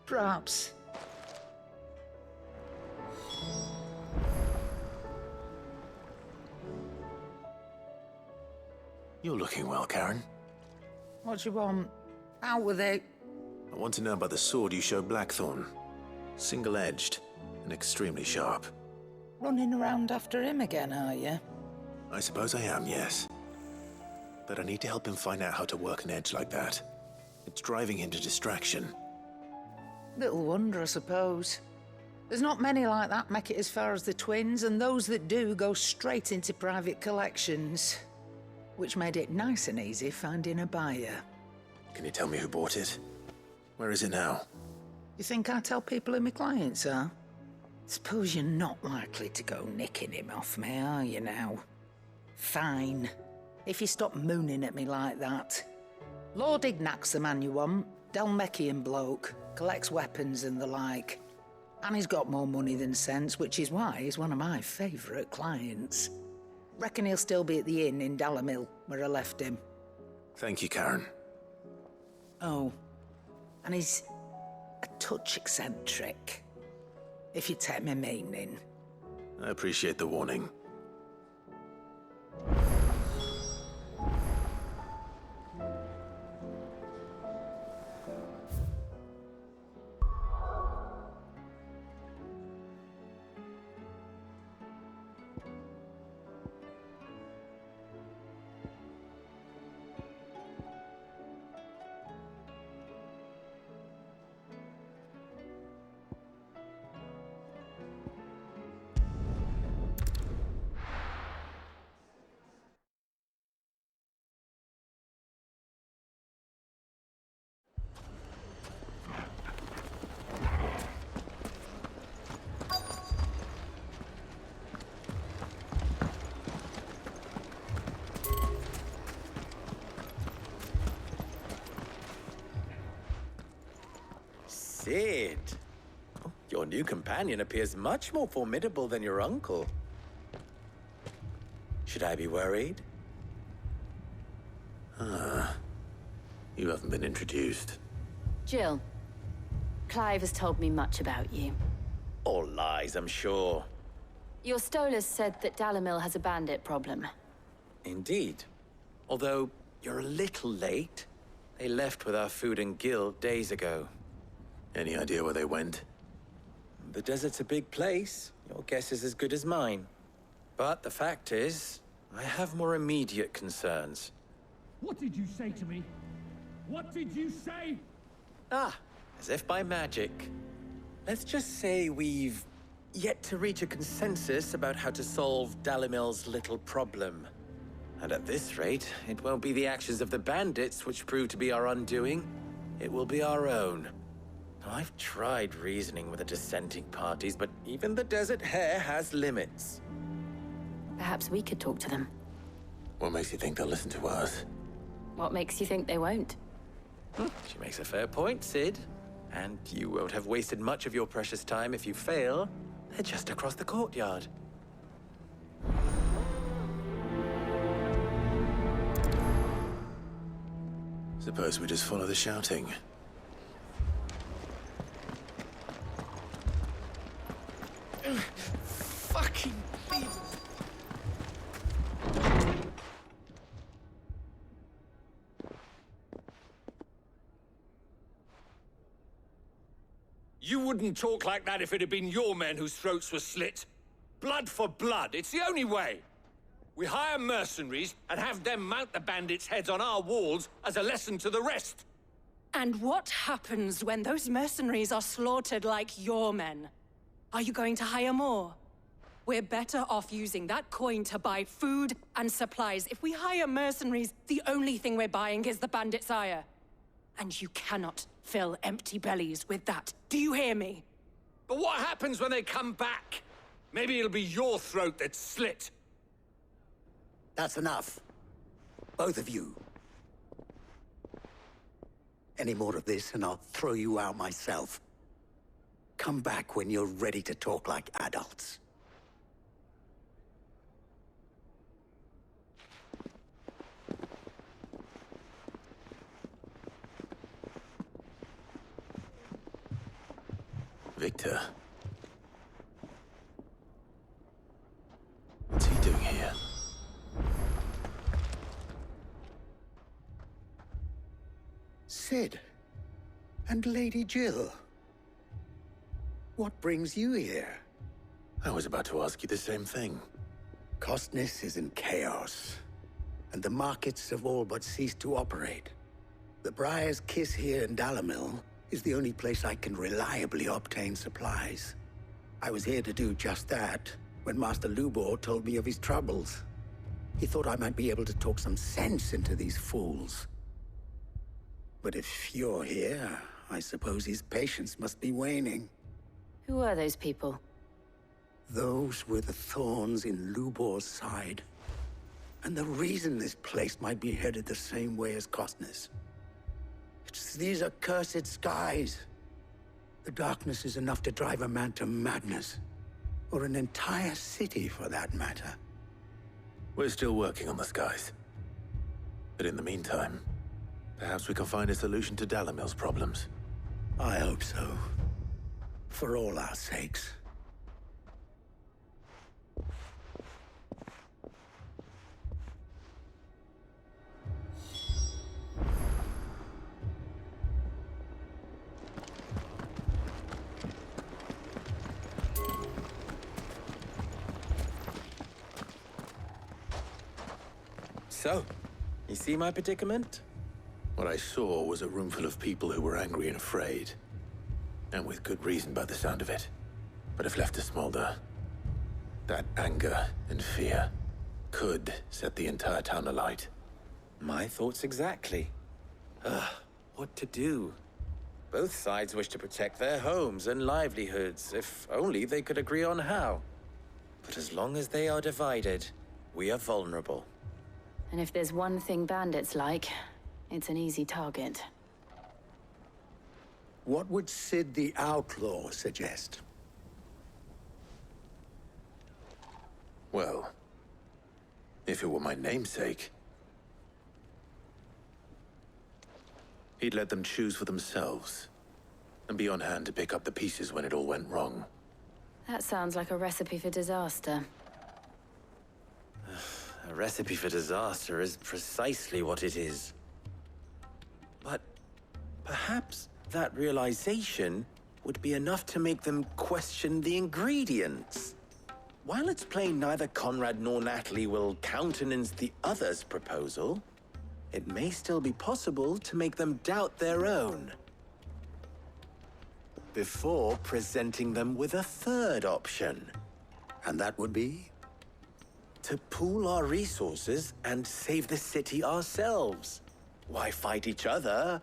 S9: Perhaps.
S2: You're looking well, Karen.
S9: What do you want? Out with it.
S2: I want to know about the sword you showed Blackthorn. Single-edged and extremely sharp.
S9: Running around after him again, are you?
S2: I suppose I am, yes. But I need to help him find out how to work an edge like that. It's driving him to distraction.
S9: Little wonder, I suppose. There's not many like that make it as far as the twins, and those that do go straight into private collections. Which made it nice and easy finding a buyer.
S2: Can you tell me who bought it? Where is it now?
S9: You think I tell people who my clients are? Suppose you're not likely to go nicking him off me, are you now? Fine. If you stop mooning at me like that. Lord Ignac's the man you want. Dalmekian bloke. Collects weapons and the like. And he's got more money than sense, which is why he's one of my favourite clients. Reckon he'll still be at the inn in Dalamil, where I left him.
S2: Thank you, Karen.
S9: Oh, and he's a touch eccentric, if you take my meaning.
S2: I appreciate the warning.
S7: Cid. Oh, your new companion appears much more formidable than your uncle. Should I be worried?
S2: Ah. You haven't been introduced.
S4: Jill, Clive has told me much about you.
S7: All lies, I'm sure.
S4: Your Stolas said that Dalimil has a bandit problem.
S7: Indeed. Although, you're a little late. They left with our food and guild days ago.
S2: Any idea where they went?
S7: The desert's a big place. Your guess is as good as mine. But the fact is, I have more immediate concerns.
S11: What did you say to me? What did you say?
S7: Ah, as if by magic. Let's just say we've yet to reach a consensus about how to solve Dalimil's little problem. And at this rate, it won't be the actions of the bandits which prove to be our undoing. It will be our own. Now, I've tried reasoning with the dissenting parties, but even the Desert Hare has limits.
S4: Perhaps we could talk to them.
S2: What makes you think they'll listen to us?
S4: What makes you think they won't?
S7: She makes a fair point, Cid. And you won't have wasted much of your precious time if you fail. They're just across the courtyard.
S2: Suppose we just follow the shouting.
S5: Fucking beavers!
S15: You wouldn't talk like that if it had been your men whose throats were slit. Blood for blood, it's the only way. We hire mercenaries and have them mount the bandits' heads on our walls as a lesson to the rest.
S17: And what happens when those mercenaries are slaughtered like your men? Are you going to hire more? We're better off using that coin to buy food and supplies. If we hire mercenaries, the only thing we're buying is the bandits' ire. And you cannot fill empty bellies with that. Do you hear me?
S15: But what happens when they come back? Maybe it'll be your throat that's slit.
S12: That's enough. Both of you. Any more of this and I'll throw you out myself. Come back when you're ready to talk like adults.
S2: Victor. What's he doing here?
S12: Cid. And Lady Jill. What brings you here?
S2: I was about to ask you the same thing.
S12: Costness is in chaos, and the markets have all but ceased to operate. The Briar's Kiss here in Dalimil is the only place I can reliably obtain supplies. I was here to do just that when Master Lubor told me of his troubles. He thought I might be able to talk some sense into these fools. But if you're here, I suppose his patience must be waning.
S4: Who are those people?
S12: Those were the thorns in Lubor's side. And the reason this place might be headed the same way as Costness. It's these accursed skies. The darkness is enough to drive a man to madness. Or an entire city, for that matter.
S2: We're still working on the skies. But in the meantime, perhaps we can find a solution to Dalimil's problems.
S12: I hope so. For all our sakes.
S7: So, you see my predicament?
S2: What I saw was a room full of people who were angry and afraid. And with good reason by the sound of it. But if left to smolder, that anger and fear could set the entire town alight.
S7: My thoughts exactly. What to do? Both sides wish to protect their homes and livelihoods, if only they could agree on how. But as long as they are divided, we are vulnerable.
S4: And if there's one thing bandits like, it's an easy target.
S12: What would Sid the Outlaw suggest?
S2: Well, if it were my namesake, he'd let them choose for themselves and be on hand to pick up the pieces when it all went wrong.
S4: That sounds like a recipe for disaster.
S7: A recipe for disaster is precisely what it is. But perhaps that realization would be enough to make them question the ingredients. While it's plain neither Conrad nor Natalie will countenance the other's proposal, it may still be possible to make them doubt their own before presenting them with a third option.
S12: And that would be?
S7: To pool our resources and save the city ourselves. Why fight each other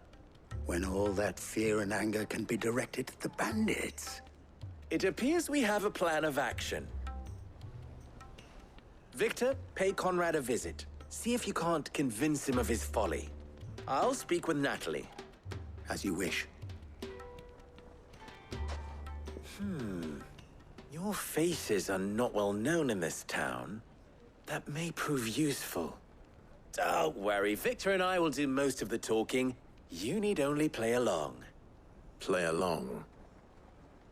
S12: when all that fear and anger can be directed at the bandits?
S7: It appears we have a plan of action. Victor, pay Conrad a visit. See if you can't convince him of his folly. I'll speak with Natalie.
S12: As you wish.
S7: Your faces are not well known in this town. That may prove useful. Don't worry, Victor and I will do most of the talking. You need only play along.
S2: Play along?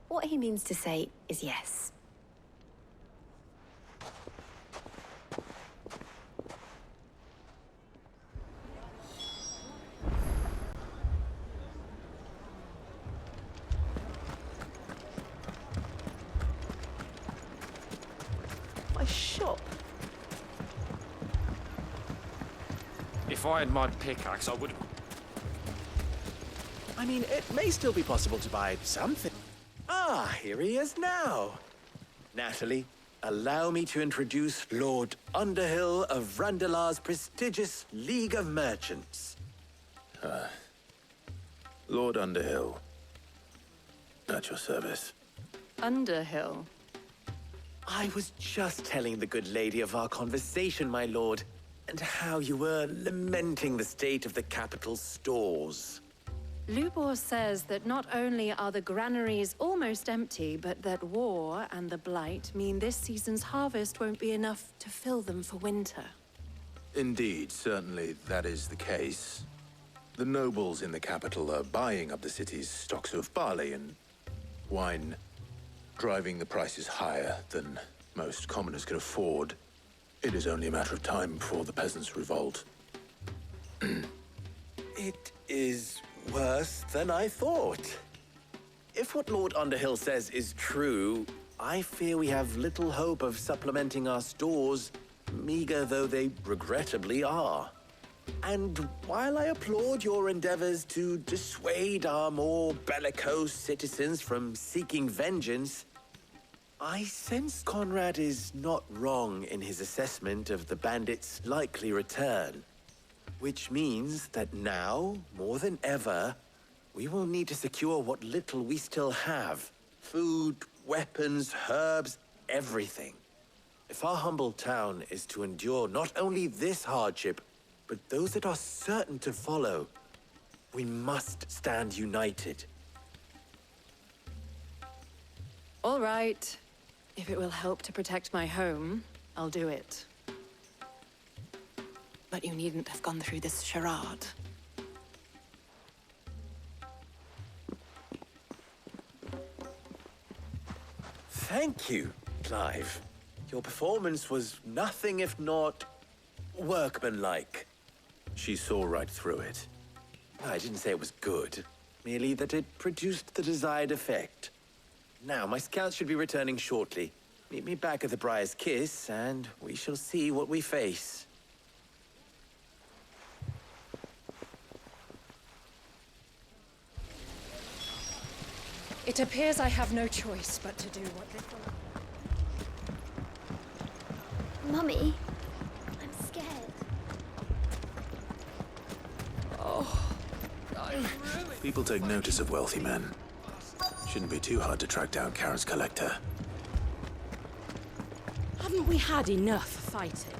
S4: What he means to say is yes.
S3: My shop.
S14: If I had my pickaxe, I would...
S7: I mean, it may still be possible to buy something. Ah, here he is now. Natalie, allow me to introduce Lord Underhill of Randalar's prestigious League of Merchants.
S2: Lord Underhill. At your service.
S17: Underhill?
S7: I was just telling the good lady of our conversation, my lord, and how you were lamenting the state of the capital's stores.
S17: Lubor says that not only are the granaries almost empty, but that war and the Blight mean this season's harvest won't be enough to fill them for winter.
S2: Indeed, certainly that is the case. The nobles in the capital are buying up the city's stocks of barley and wine, driving the prices higher than most commoners can afford. It is only a matter of time before the peasants revolt.
S7: It is worse than I thought. If what Lord Underhill says is true, I fear we have little hope of supplementing our stores, meager though they regrettably are. And while I applaud your endeavors to dissuade our more bellicose citizens from seeking vengeance, I sense Conrad is not wrong in his assessment of the bandits' likely return. Which means that now, more than ever, we will need to secure what little we still have. Food, weapons, herbs, everything. If our humble town is to endure not only this hardship, but those that are certain to follow, we must stand united.
S17: All right. If it will help to protect my home, I'll do it. But you needn't have gone through this charade.
S7: Thank you, Clive. Your performance was nothing if not workmanlike.
S2: She saw right through it.
S7: I didn't say it was good, merely that it produced the desired effect. Now, my scouts should be returning shortly. Meet me back at the Briar's Kiss, and we shall see what we face.
S17: It appears I have no choice but to do what little...
S18: Mummy, I'm scared.
S17: Oh, I'm really...
S2: People take notice of wealthy men. Shouldn't be too hard to track down Karen's collector.
S3: Haven't we had enough fighting?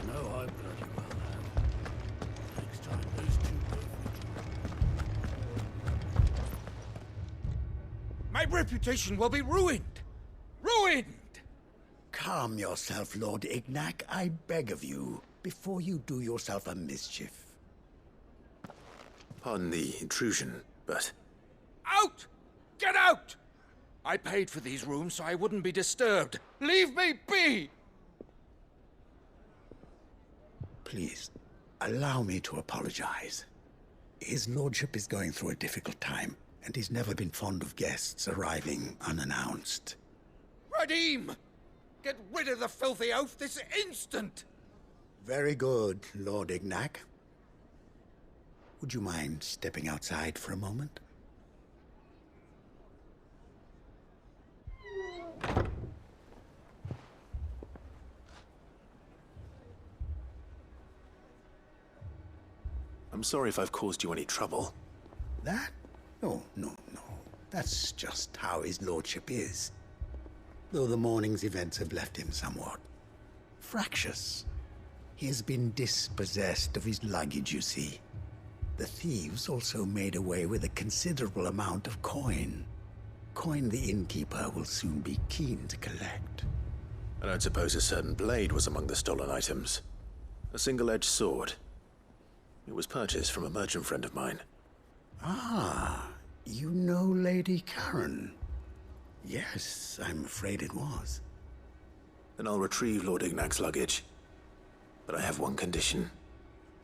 S8: I know I bloody well have. Next time those two
S13: My reputation will be ruined! Ruined!
S12: Calm yourself, Lord Ignac, I beg of you, before you do yourself a mischief.
S2: Pardon the intrusion, but...
S13: Out! Get out! I paid for these rooms so I wouldn't be disturbed. Leave me be!
S12: Please, allow me to apologize. His lordship is going through a difficult time, and he's never been fond of guests arriving unannounced.
S13: Radim! Get rid of the filthy oaf this instant!
S12: Very good, Lord Ignac. Would you mind stepping outside for a moment?
S2: I'm sorry if I've caused you any trouble.
S12: That? No. That's just how his lordship is. Though the morning's events have left him somewhat fractious. He has been dispossessed of his luggage, you see. The thieves also made away with a considerable amount of coin. Coin the innkeeper will soon be keen to collect.
S2: I don't suppose a certain blade was among the stolen items. A single-edged sword. It was purchased from a merchant friend of mine.
S12: Ah, you know Lady Karen. Yes, I'm afraid it was.
S2: Then I'll retrieve Lord Ignac's luggage. But I have one condition.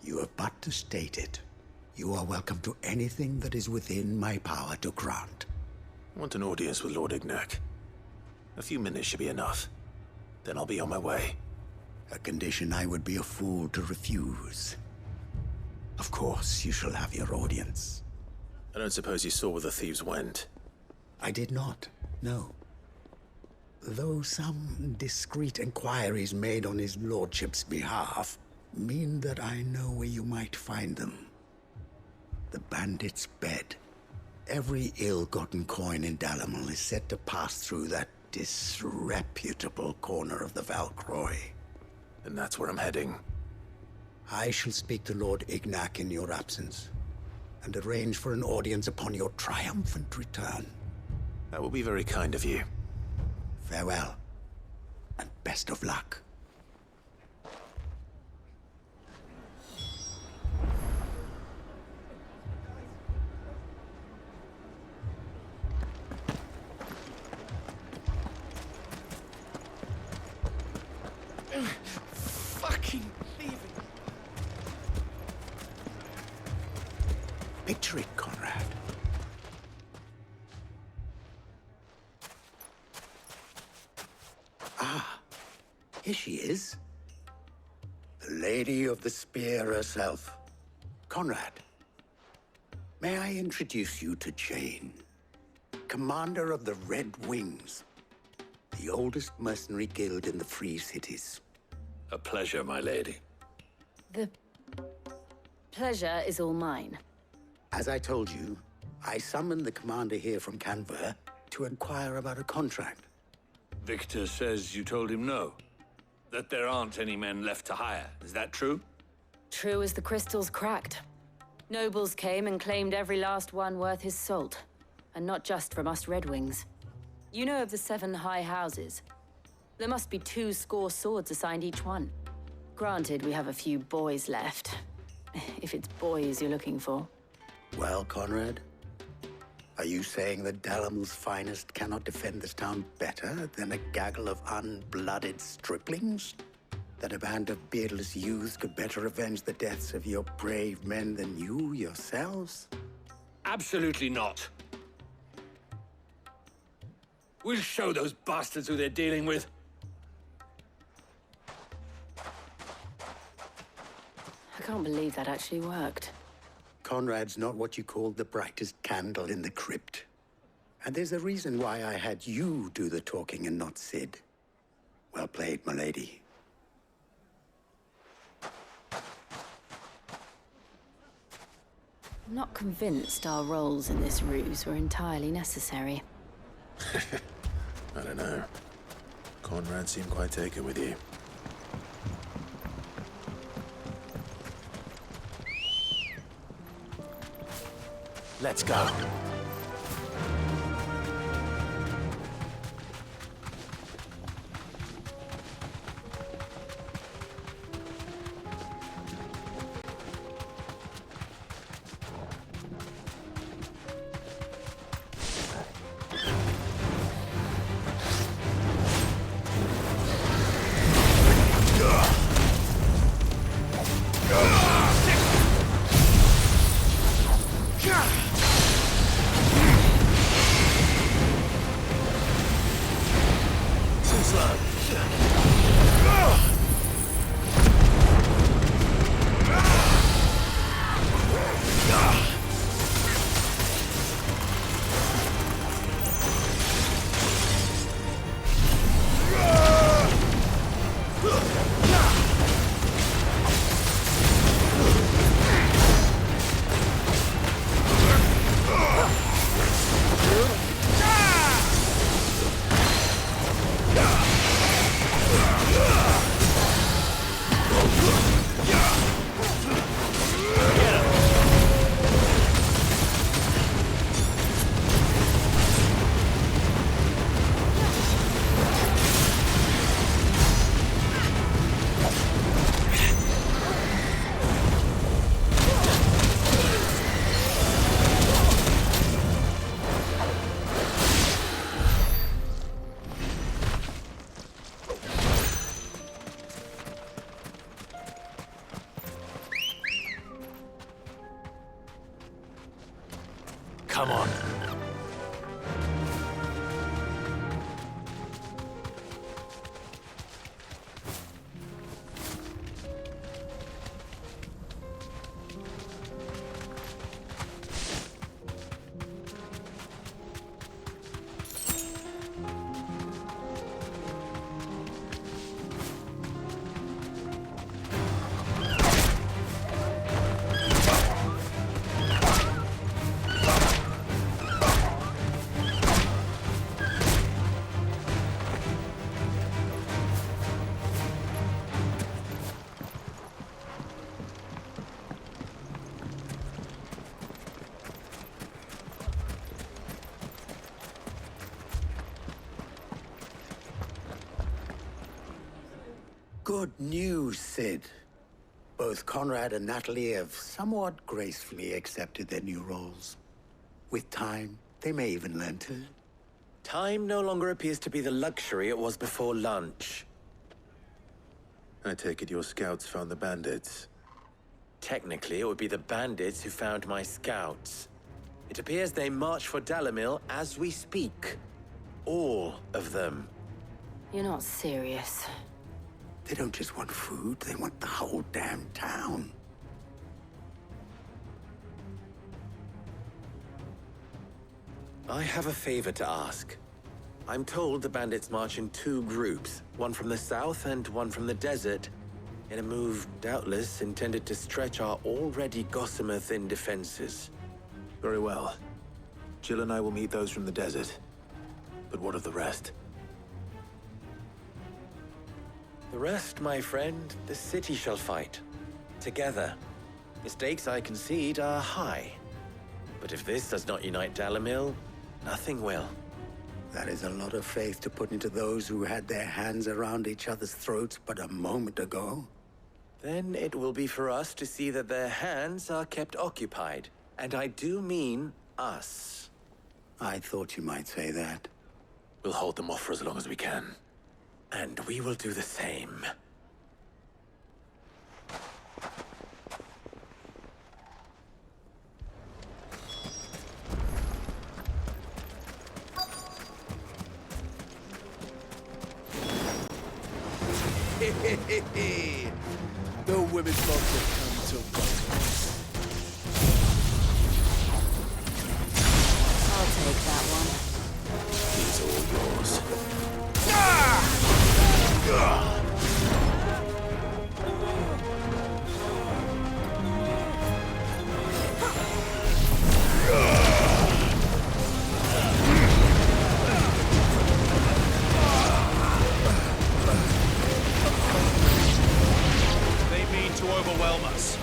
S12: You have but to state it. You are welcome to anything that is within my power to grant.
S2: I want an audience with Lord Ignac. A few minutes should be enough. Then I'll be on my way.
S12: A condition I would be a fool to refuse. Of course, you shall have your audience.
S2: I don't suppose you saw where the thieves went?
S12: I did not, no. Though some discreet inquiries made on his lordship's behalf mean that I know where you might find them. The bandit's bed. Every ill-gotten coin in Dalimil is said to pass through that disreputable corner of the Valcroy.
S2: And that's where I'm heading.
S12: I shall speak to Lord Ignac in your absence, and arrange for an audience upon your triumphant return.
S2: That will be very kind of you.
S12: Farewell, and best of luck.
S13: Fucking leaving.
S12: Picture it, Conrad. Ah, here she is. The Lady of the Spear herself. Conrad, may I introduce you to Jane, commander of the Red Wings, the oldest mercenary guild in the Free Cities.
S15: A pleasure, my lady.
S4: The pleasure is all mine.
S12: As I told you, I summoned the commander here from Canver to inquire about a contract.
S15: Victor says you told him no. That there aren't any men left to hire. Is that true?
S4: True as the crystals cracked. Nobles came and claimed every last one worth his salt. And not just from us Red Wings. You know of the 7 high houses. There must be 2 swords assigned each one. Granted, we have a few boys left. If it's boys you're looking for.
S12: Well, Conrad, are you saying that Dalimil's finest cannot defend this town better than a gaggle of unblooded striplings? That a band of beardless youths could better avenge the deaths of your brave men than you yourselves?
S15: Absolutely not. We'll show those bastards who they're dealing with.
S4: I can't believe that actually worked.
S12: Conrad's not what you called the brightest candle in the crypt. And there's a reason why I had you do the talking and not Sid. Well played, my lady.
S4: I'm not convinced our roles in this ruse were entirely necessary.
S2: I don't know. Conrad seemed quite taken with you. Let's go. Come on.
S12: Good news, Sid. Both Conrad and Natalie have somewhat gracefully accepted their new roles. With time, they may even learn to.
S7: Time no longer appears to be the luxury it was before lunch.
S2: I take it your scouts found the bandits.
S7: Technically, it would be the bandits who found my scouts. It appears they march for Dalimil as we speak. All of them.
S4: You're not serious.
S12: They don't just want food, they want the whole damn town.
S7: I have a favor to ask. I'm told the bandits march in two groups, one from the south and one from the desert, in a move doubtless intended to stretch our already gossamer-thin defenses.
S2: Very well. Jill and I will meet those from the desert. But what of the rest?
S7: The rest, my friend, the city shall fight. Together. The stakes, I concede, are high. But if this does not unite Dalimil, nothing will.
S12: That is a lot of faith to put into those who had their hands around each other's throats but a moment ago.
S7: Then it will be for us to see that their hands are kept occupied. And I do mean us.
S12: I thought you might say that.
S2: We'll hold them off for as long as we can.
S7: And we will do the same.
S19: The women's love will come to bite.
S4: I'll take that one.
S2: He's all yours.
S16: They mean to overwhelm us.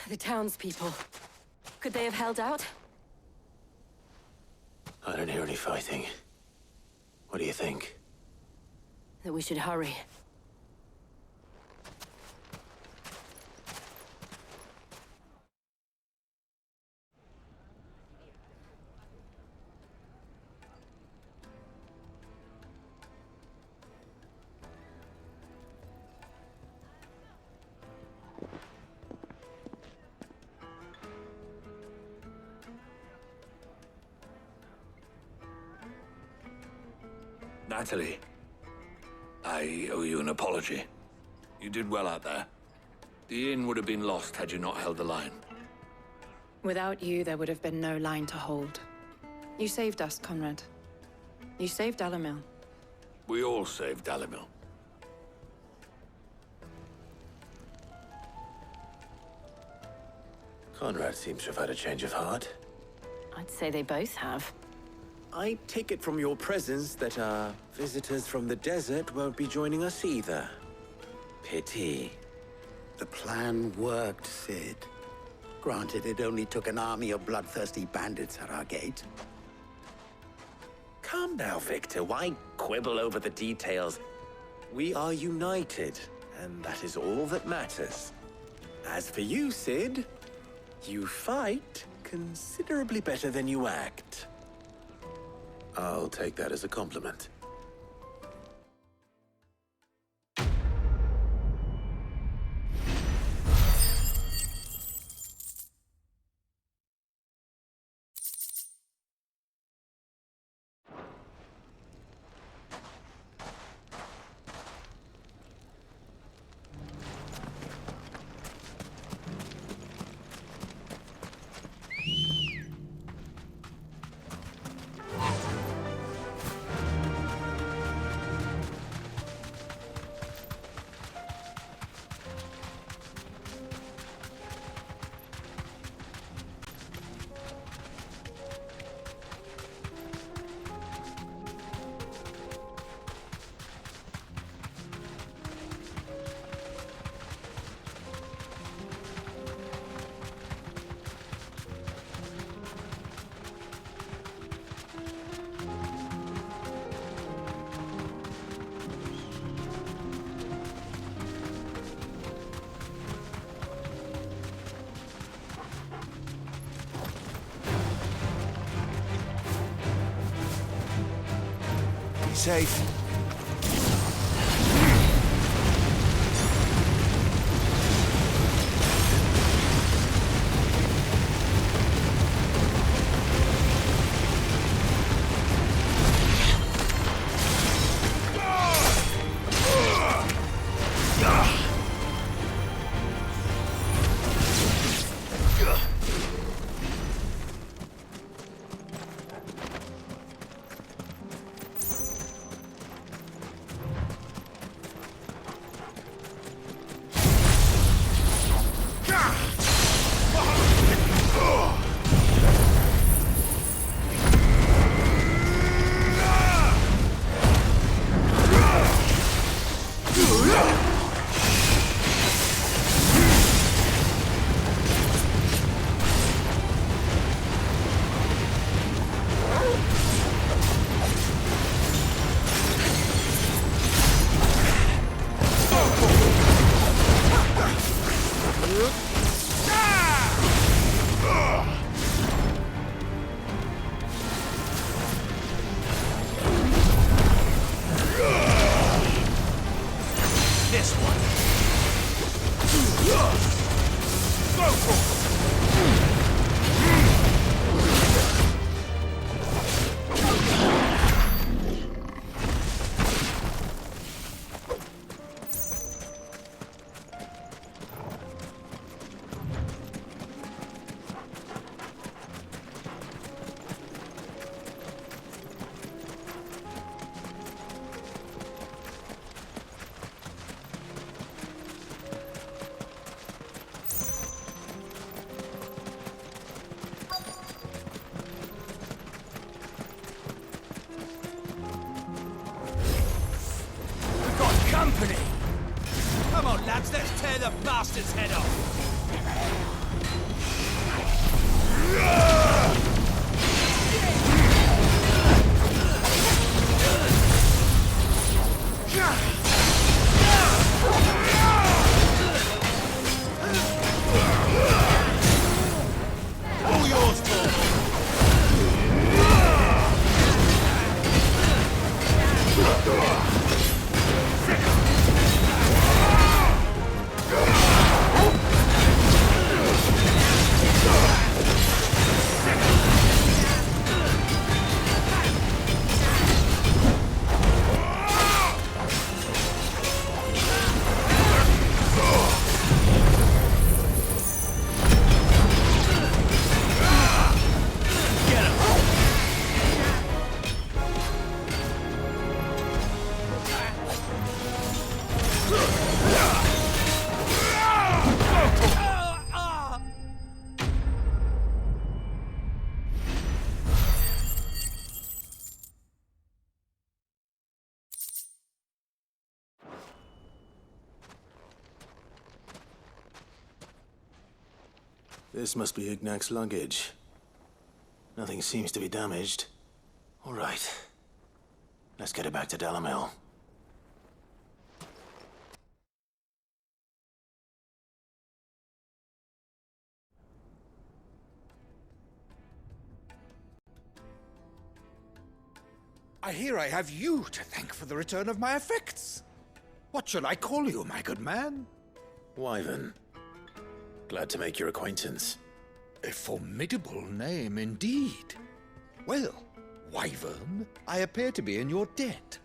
S4: The townspeople. Could they have held out?
S2: I don't hear any fighting. What do you think?
S4: That we should hurry.
S8: Natalie, I owe you an apology. You did well out there. The inn would have been lost had you not held the line.
S3: Without you, there would have been no line to hold. You saved us, Conrad. You saved Dalimil.
S8: We all saved Dalimil.
S2: Conrad seems to have had a change of heart.
S4: I'd say they both have.
S7: I take it from your presence that our visitors from the desert won't be joining us either. Pity.
S12: The plan worked, Sid. Granted, it only took an army of bloodthirsty bandits at our gate.
S7: Calm now, Victor. Why quibble over the details? We are united, and that is all that matters. As for you, Sid, you fight considerably better than you act.
S2: I'll take that as a compliment.
S20: Safe.
S13: Company! Come on, lads, let's tear the bastard's head off!
S20: All yours, Tom!
S2: This must be Ignac's luggage. Nothing seems to be damaged. All right. Let's get it back to Dalimil.
S13: I hear I have you to thank for the return of my effects. What should I call you, my good man?
S2: Wyvern. Glad to make your acquaintance.
S13: A formidable name indeed. Well, Wyvern, I appear to be in your debt.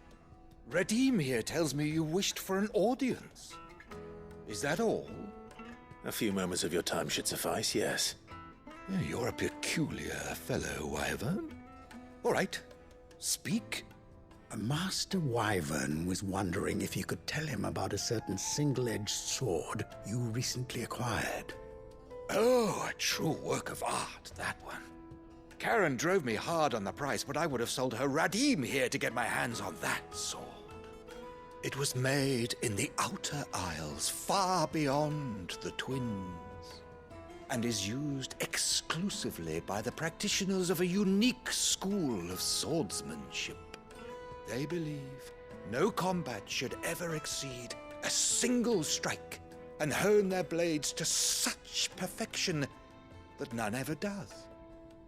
S13: Redeem here tells me you wished for an audience. Is that all?
S2: A few moments of your time should suffice, yes.
S13: You're a peculiar fellow, Wyvern. All right, speak.
S12: Master Wyvern was wondering if you could tell him about a certain single-edged sword you recently acquired.
S13: Oh, a true work of art, that one. Karen drove me hard on the price, but I would have sold her Radim here to get my hands on that sword. It was made in the Outer Isles, far beyond the Twins, and is used exclusively by the practitioners of a unique school of swordsmanship. They believe no combat should ever exceed a single strike, and hone their blades to such perfection that none ever does.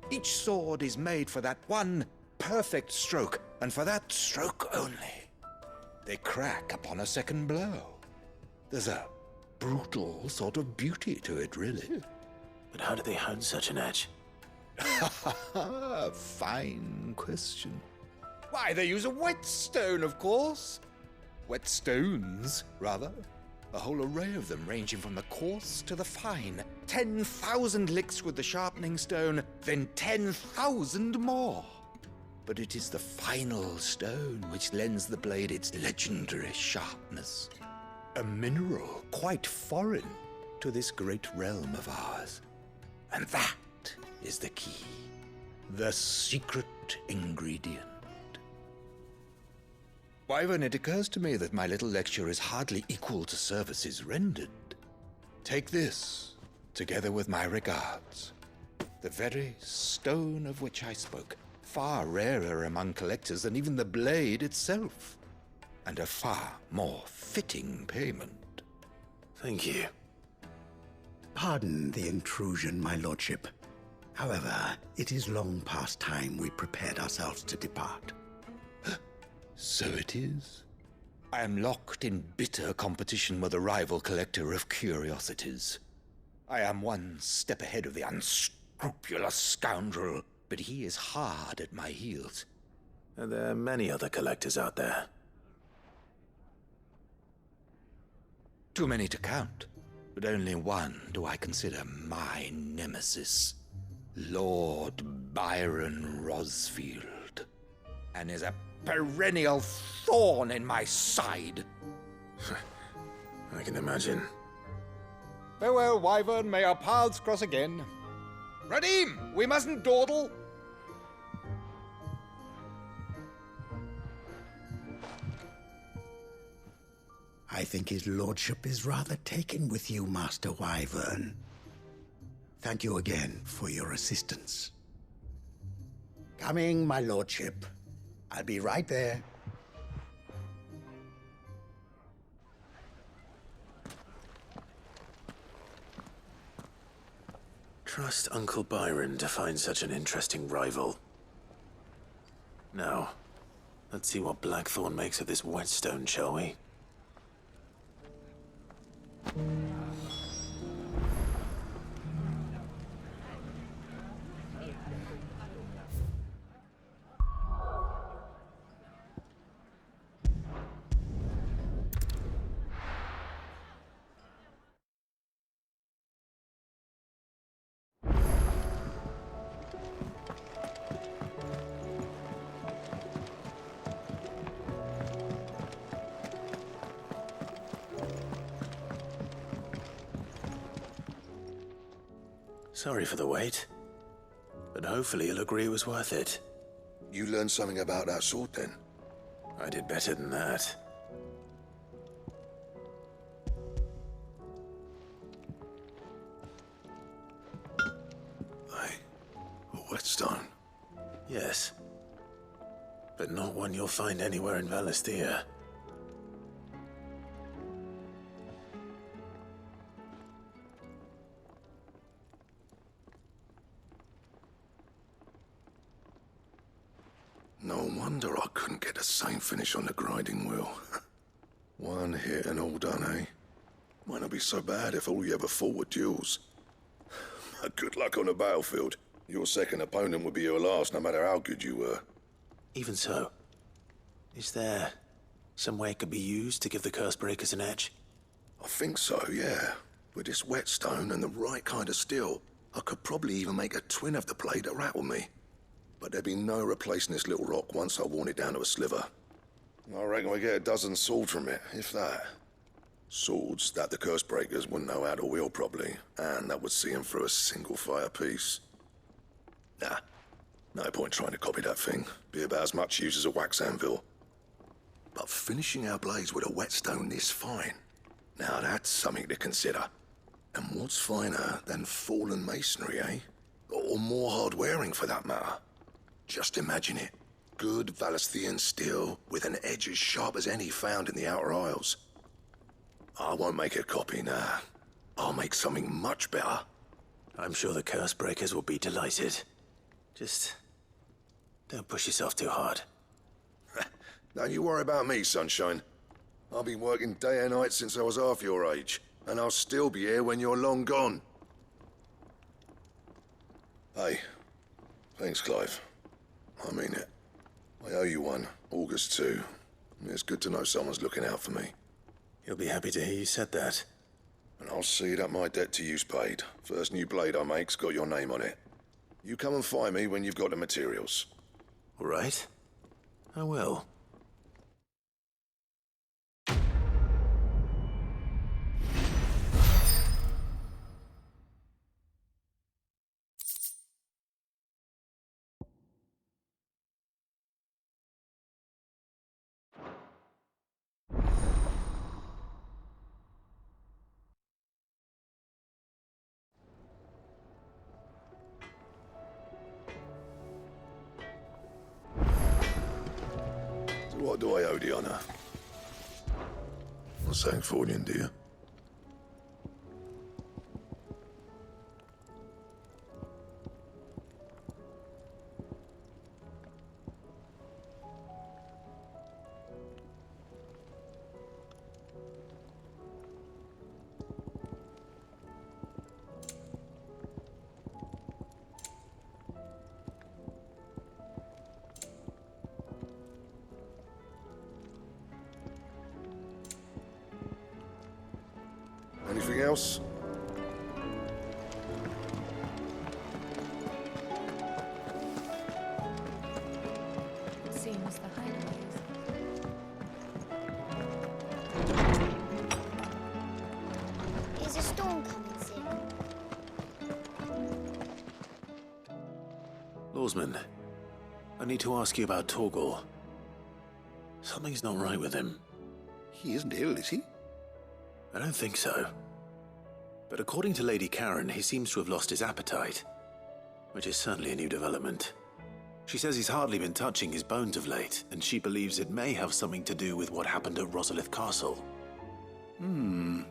S13: Each sword is made for that one perfect stroke, and for that stroke only. They crack upon a second blow. There's a brutal sort of beauty to it, really.
S2: But how do they hone such an edge?
S13: Fine question. Why, they use a whetstone, of course. Whetstones, rather. A whole array of them, ranging from the coarse to the fine. 10,000 licks with the sharpening stone, then 10,000 more. But it is the final stone which lends the blade its legendary sharpness. A mineral quite foreign to this great realm of ours. And that is the key. The secret ingredient. Wyvern, it occurs to me that my little lecture is hardly equal to services rendered. Take this, together with my regards. The very stone of which I spoke, far rarer among collectors than even the blade itself, and a far more fitting payment.
S2: Thank you.
S12: Pardon the intrusion, my lordship. However, it is long past time we prepared ourselves to depart.
S13: So it is. I am locked in bitter competition with a rival collector of curiosities. I am one step ahead of the unscrupulous scoundrel, but he is hard at my heels.
S2: Are there many other collectors out there?
S13: Too many to count, but only one do I consider my nemesis. Lord Byron Rosfield. And is a perennial thorn in my side.
S2: I can imagine.
S13: Farewell, Wyvern. May our paths cross again. Radim, we mustn't dawdle.
S12: I think his lordship is rather taken with you, Master Wyvern. Thank you again for your assistance. Coming, my lordship. I'll be right there.
S2: Trust Uncle Byron to find such an interesting rival. Now, let's see what Blackthorn makes of this whetstone, shall we? Sorry for the wait, but hopefully you'll agree it was worth it.
S6: You learned something about that sword, then?
S2: I did better than that. Yes. But not one you'll find anywhere in Valisthea.
S6: No wonder I couldn't get the same finish on the grinding wheel. One hit and all done, eh? Might not be so bad if all you ever fought were duels. Good luck on the battlefield. Your second opponent would be your last, no matter how good you were.
S2: Even so, is there some way it could be used to give the Cursebreakers an edge?
S6: I think so, yeah. With this whetstone and the right kind of steel, I could probably even make a twin of the blade that rattled me. But there'd be no replacing this little rock once I worn it down to a sliver. I reckon we get a dozen swords from it, if that. Swords that the Cursebreakers wouldn't know how to wield properly, and that would see them through a single fire piece. Nah, no point trying to copy that thing. Be about as much use as a wax anvil. But finishing our blades with a whetstone this fine, now that's something to consider. And what's finer than fallen masonry, eh? Or more hard-wearing, for that matter. Just imagine it. Good Valisthean steel with an edge as sharp as any found in the Outer Isles. I won't make a copy, nah. I'll make something much better.
S2: I'm sure the Cursebreakers will be delighted. Just don't push yourself too hard.
S6: Don't you worry about me, Sunshine. I've been working day and night since I was half your age, and I'll still be here when you're long gone. Hey, thanks, Clive. I mean it. I owe you one, August too. It's good to know someone's looking out for me.
S2: He'll be happy to hear you said that.
S6: And I'll see that my debt to you's paid. First new blade I make's got your name on it. You come and find me when you've got the materials.
S2: All right. I will.
S6: What do I owe the honor? Not saying Fordian, do you? Anything else?
S3: Seems the highways.
S18: Is a storm coming soon?
S2: Lawsman, I need to ask you about Torgal. Something's not right with him.
S6: He isn't ill, is he?
S2: I don't think so. But according to Lady Karen, he seems to have lost his appetite, which is certainly a new development. She says he's hardly been touching his bones of late, and she believes it may have something to do with what happened at Rosalith Castle.
S10: I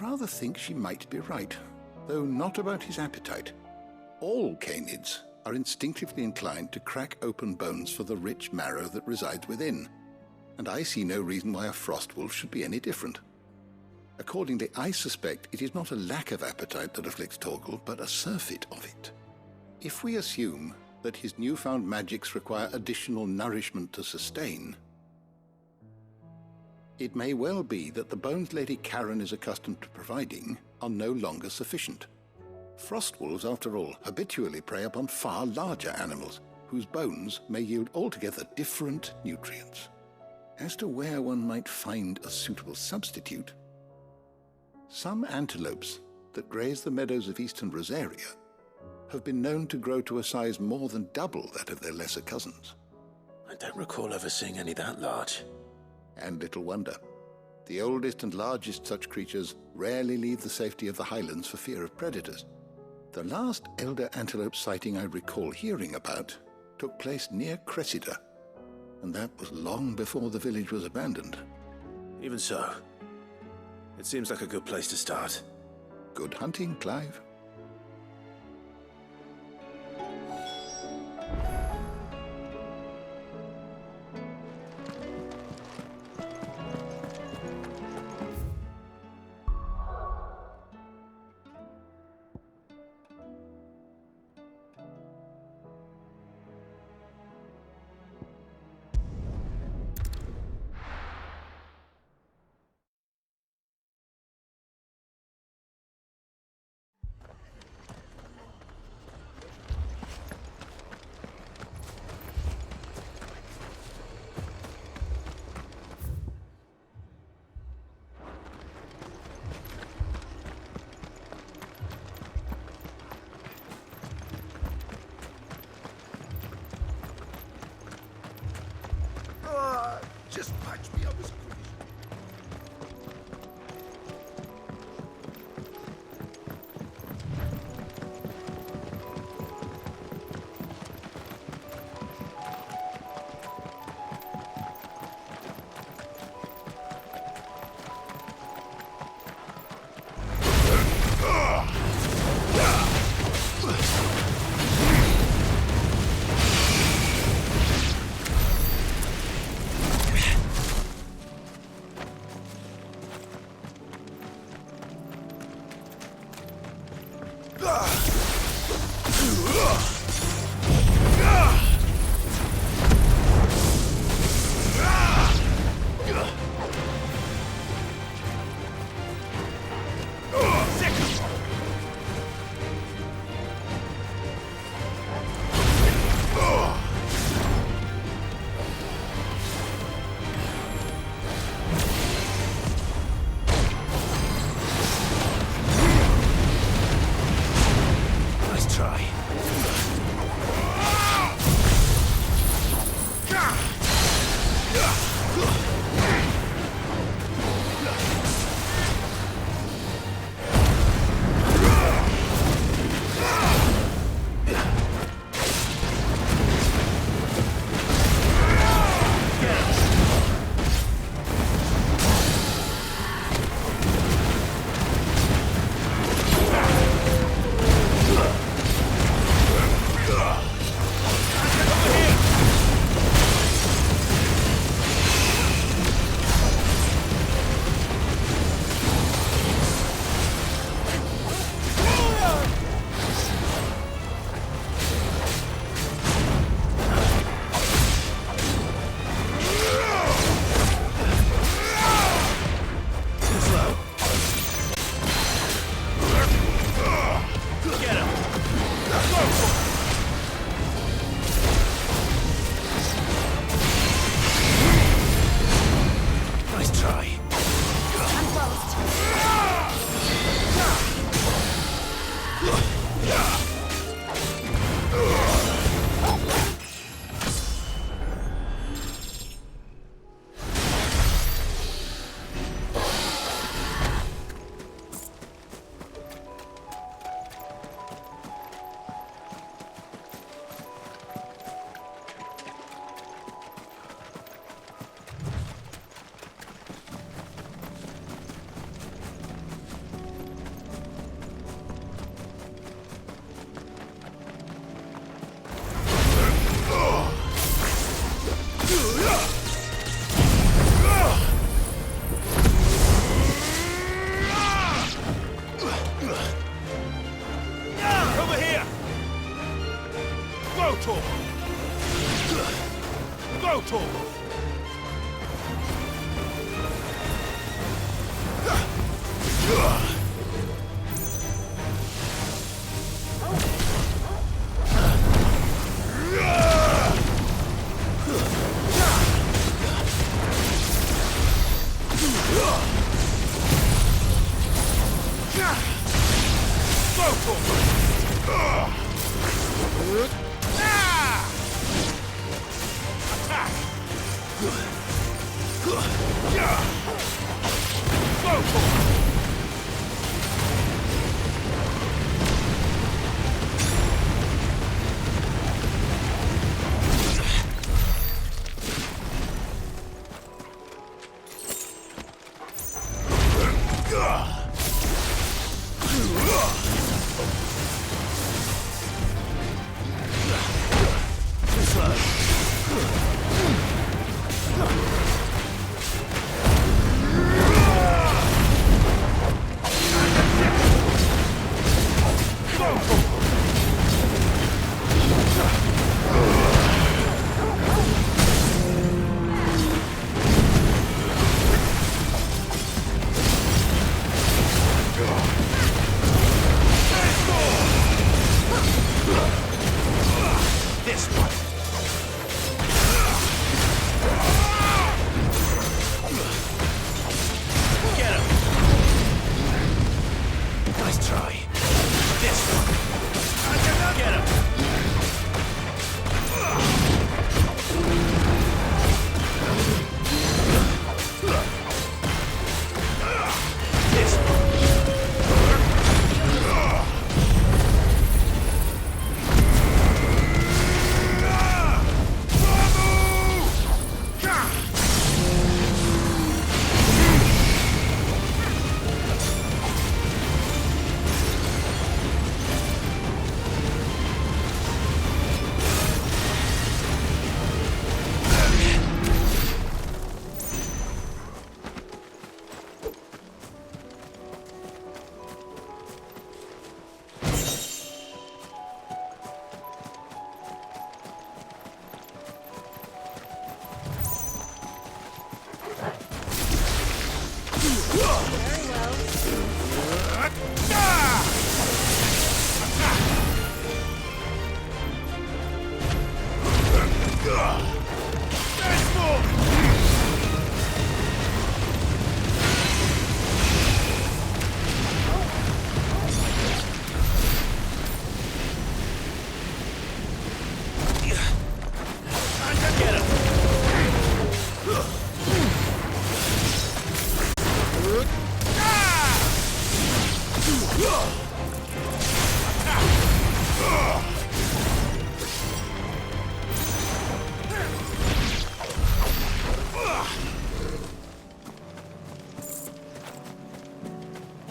S10: rather think she might be right, though not about his appetite. All canids are instinctively inclined to crack open bones for the rich marrow that resides within, and I see no reason why a Frostwolf should be any different. Accordingly, I suspect it is not a lack of appetite that afflicts Torgal, but a surfeit of it. If we assume that his newfound magics require additional nourishment to sustain, it may well be that the bones Lady Karen is accustomed to providing are no longer sufficient. Frostwolves, after all, habitually prey upon far larger animals, whose bones may yield altogether different nutrients. As to where one might find a suitable substitute, some antelopes that graze the meadows of eastern Rosaria have been known to grow to a size more than double that of their lesser cousins.
S2: I don't recall ever seeing any that large.
S10: And little wonder. The oldest and largest such creatures rarely leave the safety of the highlands for fear of predators. The last elder antelope sighting I recall hearing about took place near Cressida, and that was long before the village was abandoned.
S2: Even so, it seems like a good place to start.
S10: Good hunting, Clive.
S6: Just patch me up as quick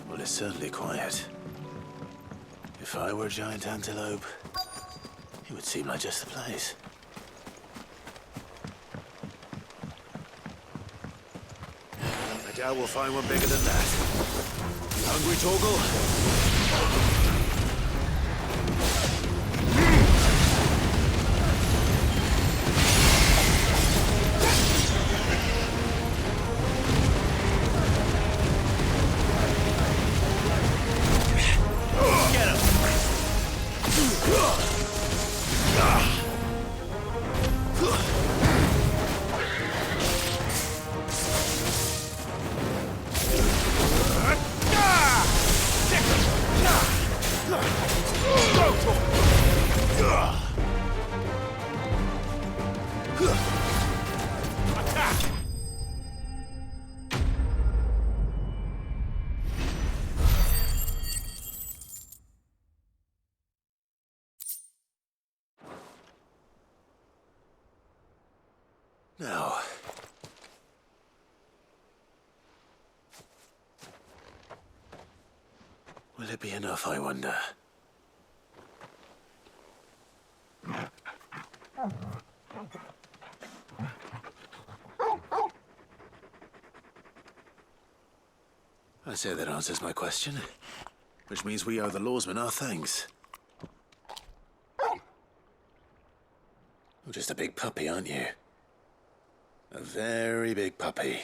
S2: Well, it's certainly quiet. If I were a giant antelope, it would seem like just the place. I doubt we'll find one bigger than that. You hungry, Torgal? Now, will it be enough, I wonder? I say that answers my question, which means we owe the lawsmen our thanks. You're just a big puppy, aren't you? A very big puppy.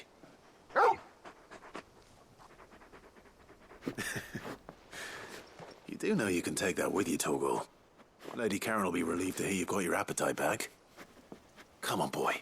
S2: You do know you can take that with you, Torgal. Lady Karen will be relieved to hear you've got your appetite back. Come on, boy.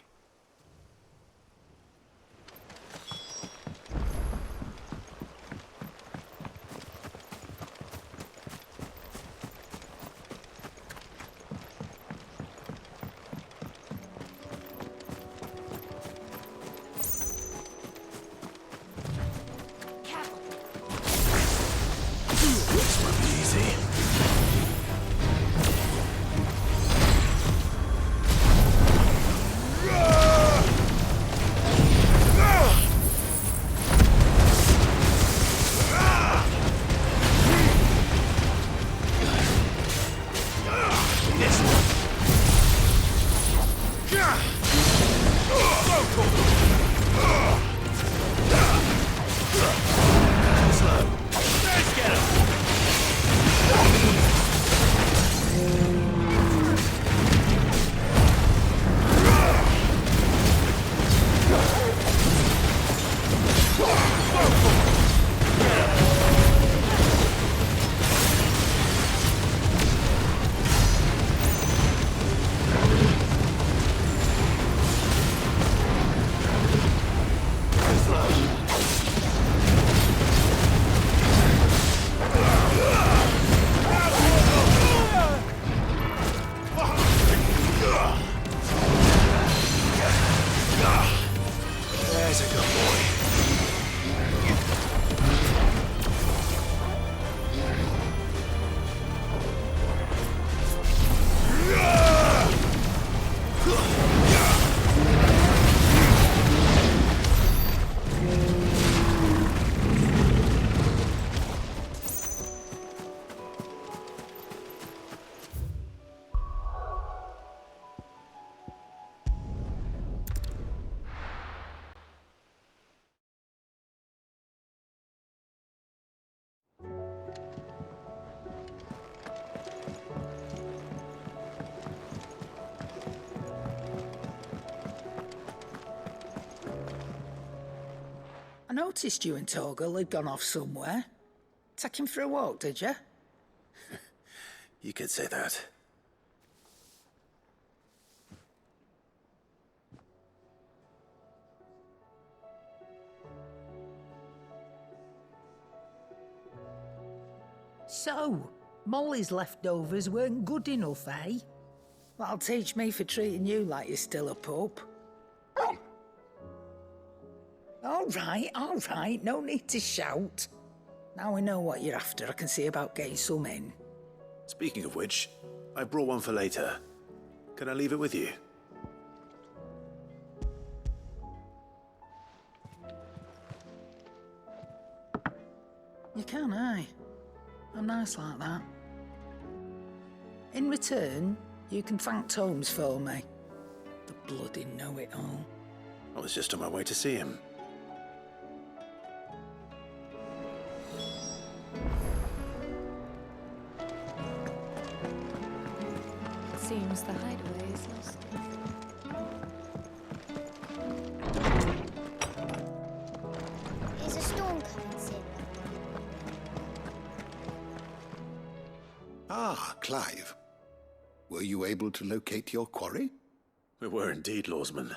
S9: noticed you and Torgal had gone off somewhere. Take him for a walk, did you?
S2: You could say that.
S9: So, Molly's leftovers weren't good enough, eh? That'll teach me for treating you like you're still a pup. All right, no need to shout. Now we know what you're after, I can see about getting some in.
S2: Speaking of which, I brought one for later. Can I leave it with you?
S9: You can, aye. I'm nice like that. In return, you can thank Tomes for me. The bloody know-it-all.
S2: I was just on my way to see him.
S21: Seems the hideaway is lost.
S18: Is a storm coming soon?
S10: Ah, Clive. Were you able to locate your quarry?
S2: We were indeed, Lawsman.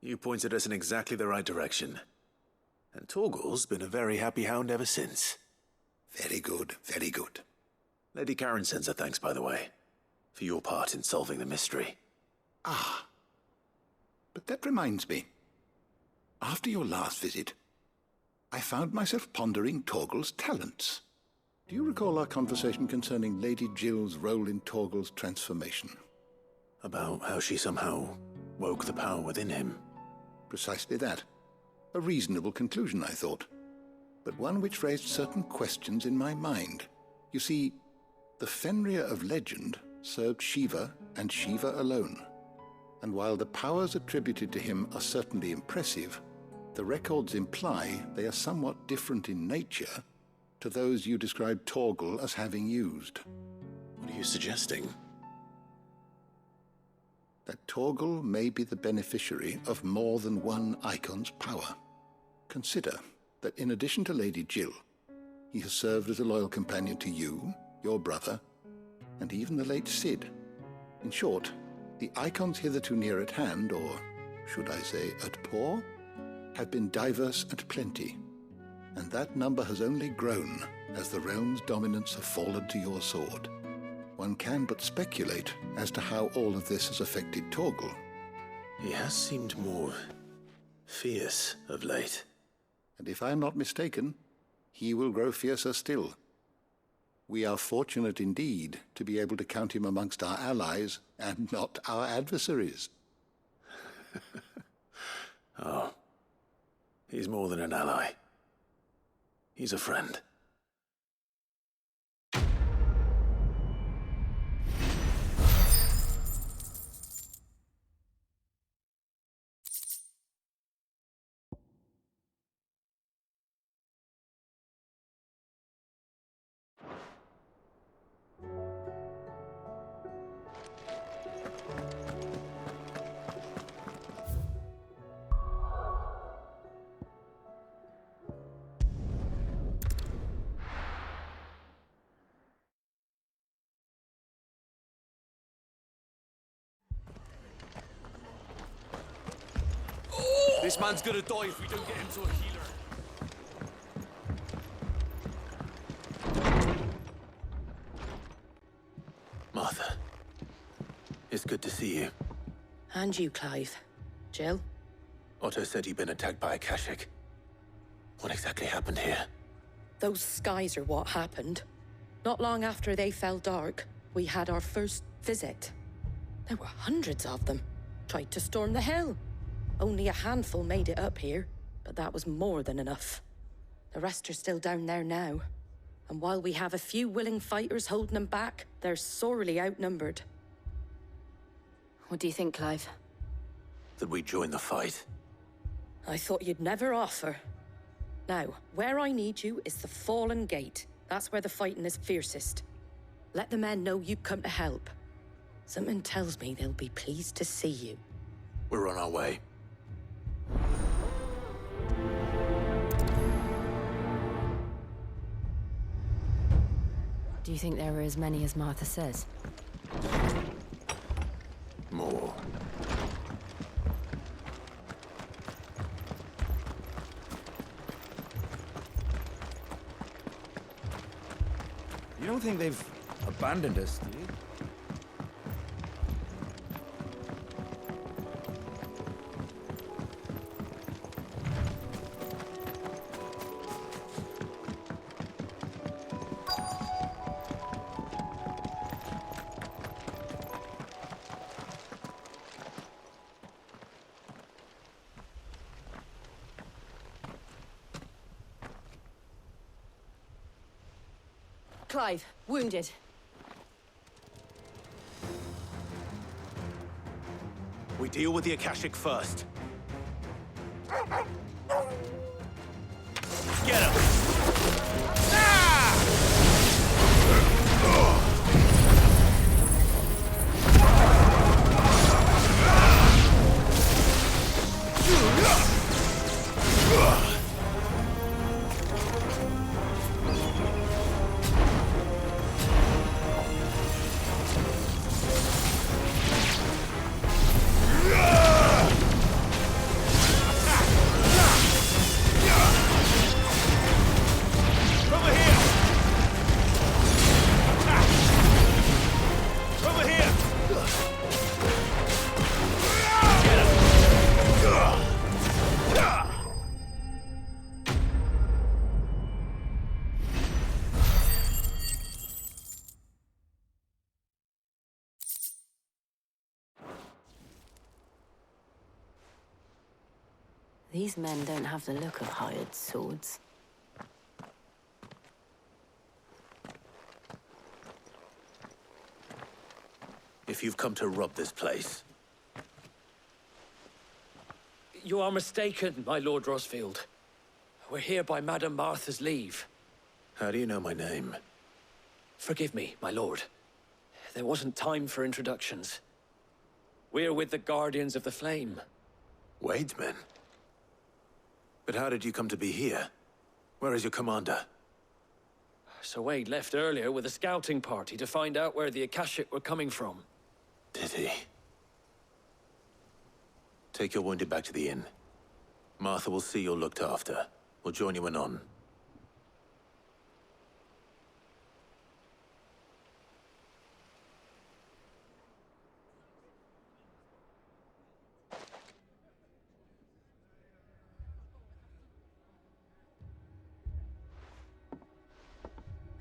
S2: You pointed us in exactly the right direction. And Torgal's been a very happy hound ever since.
S10: Very good, very good.
S2: Lady Karen sends her thanks, by the way, for your part in solving the mystery.
S10: Ah. But that reminds me. After your last visit, I found myself pondering Torgal's talents. Do you recall our conversation concerning Lady Jill's role in Torgal's transformation?
S2: About how she somehow woke the power within him.
S10: Precisely that. A reasonable conclusion, I thought. But one which raised certain questions in my mind. You see, the Fenrir of legend served Shiva and Shiva alone. And while the powers attributed to him are certainly impressive, the records imply they are somewhat different in nature to those you described Torgal as having used.
S2: What are you suggesting?
S10: That Torgal may be the beneficiary of more than one Icon's power. Consider that in addition to Lady Jill, he has served as a loyal companion to you, your brother, and even the late Cid. In short, the Icons hitherto near at hand, or should I say at paw, have been diverse and plenty, and that number has only grown as the realm's dominance have fallen to your sword. One can but speculate as to how all of this has affected Torgal.
S2: He has seemed more fierce of late.
S10: And if I am not mistaken, he will grow fiercer still. We are fortunate indeed to be able to count him amongst our allies and not our adversaries.
S2: Oh, he's more than an ally. He's a friend.
S22: This man's gonna die if we don't get him to a healer.
S2: Martha, it's good to see you.
S1: And you, Clive. Jill?
S2: Otto said you'd been attacked by a Kashik. What exactly happened here?
S17: Those skies are what happened. Not long after they fell dark, we had our first visit. There were hundreds of them. Tried to storm the hill. Only a handful made it up here, but that was more than enough. The rest are still down there now. And while we have a few willing fighters holding them back, they're sorely outnumbered.
S1: What do you think, Clive?
S2: That we join the fight?
S17: I thought you'd never offer. Now, where I need you is the Fallen Gate. That's where the fighting is fiercest. Let the men know you've come to help. Something tells me they'll be pleased to see you.
S2: We're on our way.
S4: Do you think there are as many as Martha says?
S2: More.
S20: You don't think they've abandoned us, do you?
S1: Clive, wounded.
S22: We deal with the Akashic first. Get him!
S4: These men don't have the look of hired swords.
S22: If you've come to rob this place,
S14: You are mistaken, my Lord Rosfield. We're here by Madame Martha's leave.
S2: how do you know my name?
S14: Forgive me, my lord. There wasn't time for introductions. We're with the Guardians of the Flame.
S2: Wade's men? But how did you come to be here? Where is your commander?
S14: Sir Wade left earlier with a scouting party to find out where the Akashic were coming from.
S2: Did he? Take your wounded back to the inn. Martha will see you're looked after. We'll join you anon.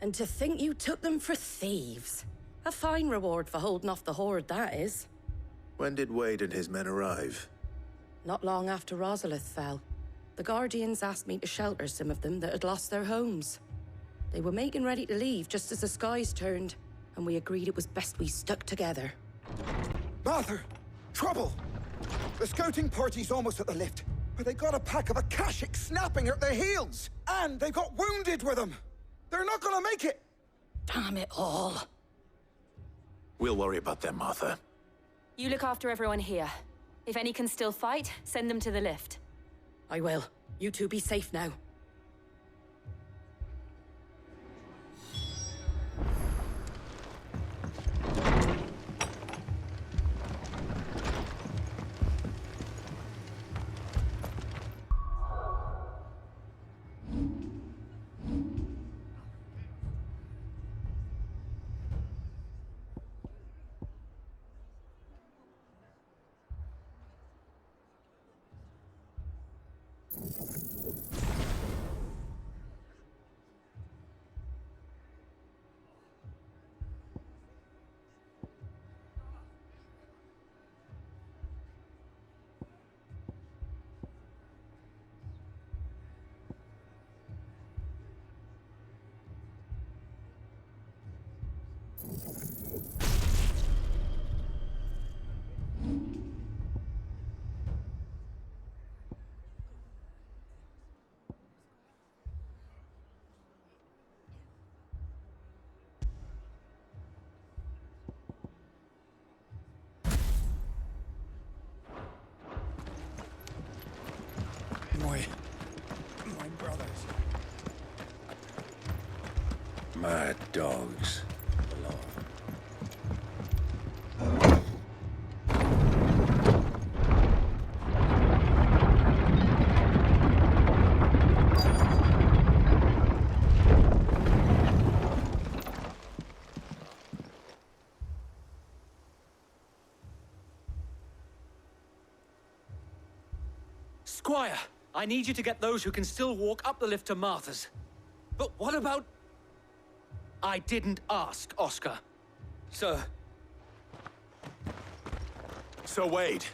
S17: And to think you took them for thieves. A fine reward for holding off the horde, that is.
S2: When did Wade and his men arrive?
S17: Not long after Rosalith fell. The Guardians asked me to shelter some of them that had lost their homes. They were making ready to leave just as the skies turned, and we agreed it was best we stuck together.
S5: Martha! Trouble! The scouting party's almost at the lift, but they got a pack of Akashic snapping at their heels! And they got wounded with them! They're not gonna make it!
S17: Damn it all.
S2: We'll worry about them, Martha.
S4: You look after everyone here. If any can still fight, send them to the lift.
S17: I will. You two be safe now.
S13: My dogs.
S14: Squire, I need you to get those who can still walk up the lift to Martha's. But what about... I didn't ask, Oscar. Sir.
S22: Sir Wade.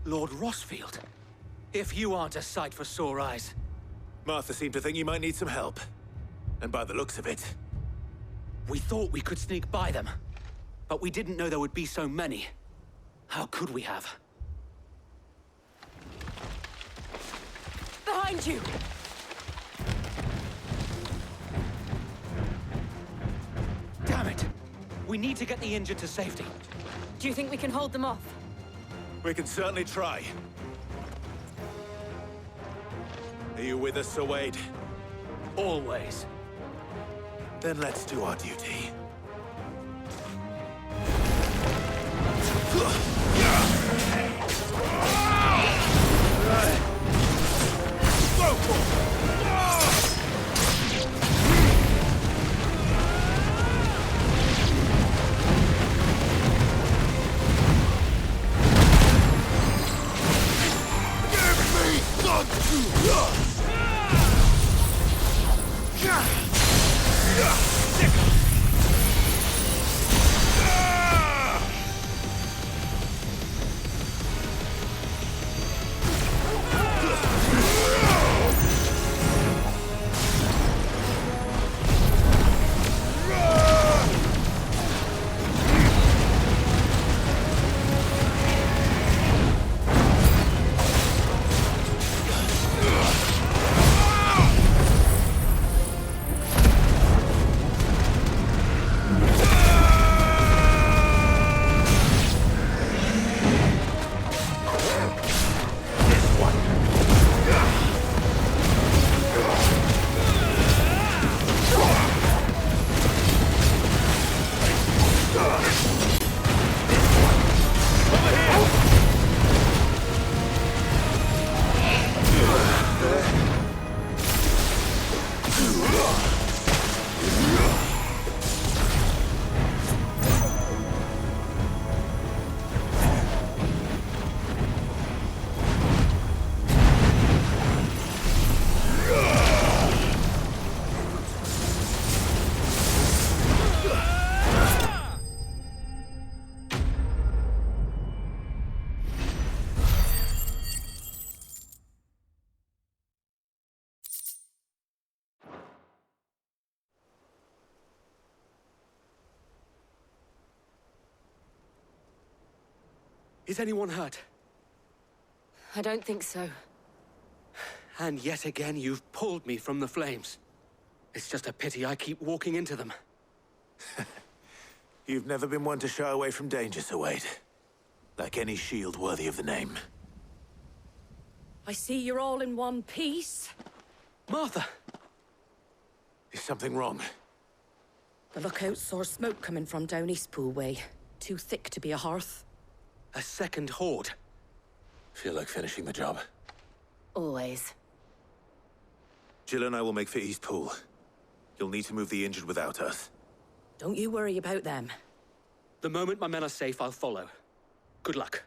S14: Lord Rossfield. If you aren't a sight for sore eyes.
S22: Martha seemed to think you might need some help. And by the looks of it...
S14: We thought we could sneak by them. But we didn't know there would be so many. How could we have?
S17: Behind you!
S14: Damn it! We need to get the injured to safety.
S4: Do you think we can hold them off?
S22: We can certainly try. Are you with us, Sir Wade?
S14: Always.
S22: Then let's do our duty.
S14: Is anyone hurt?
S4: I don't think so.
S14: And yet again, you've pulled me from the flames. It's just a pity I keep walking into them.
S22: You've never been one to shy away from danger, Sir Wade. Like any shield worthy of the name.
S17: I see you're all in one piece.
S14: Martha!
S22: Is something wrong?
S17: The lookout saw smoke coming from down Eastpool way. Too thick to be a hearth.
S14: A second horde.
S22: Feel like finishing the job.
S4: Always.
S22: Jill and I will make for Eastpool. You'll need to move the injured without us.
S17: Don't you worry about them.
S14: The moment my men are safe, I'll follow. Good luck.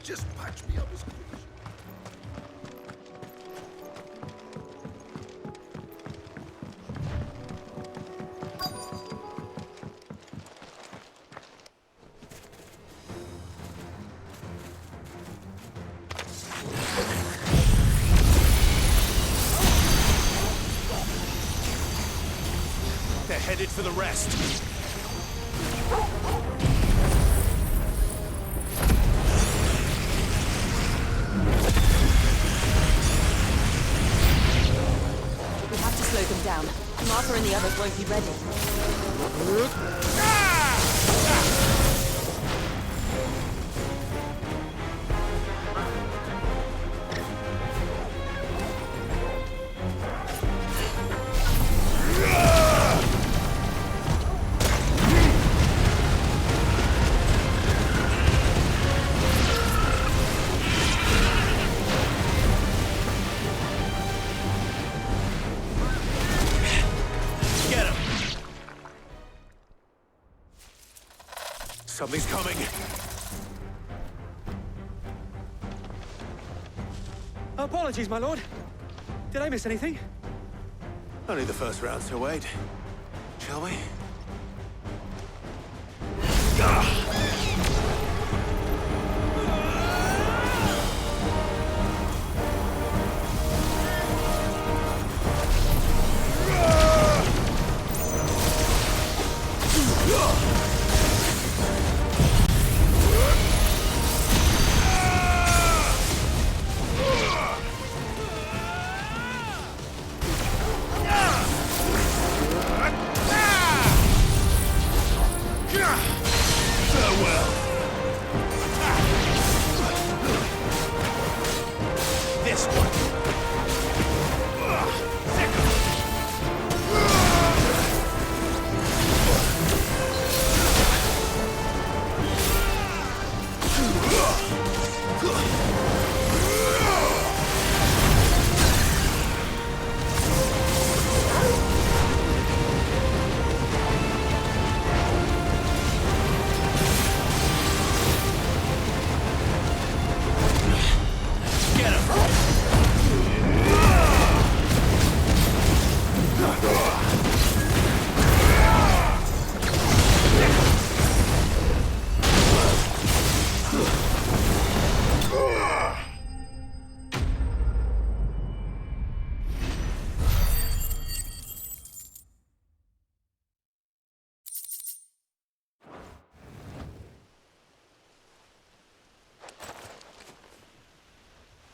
S6: Just patch me up as quick as
S22: They're headed for the rest.
S4: We have to slow them down. Martha and the others won't be ready.
S22: Something's coming.
S14: Apologies, my lord. Did I miss anything?
S2: Only the first round, Sir Wade. Shall we?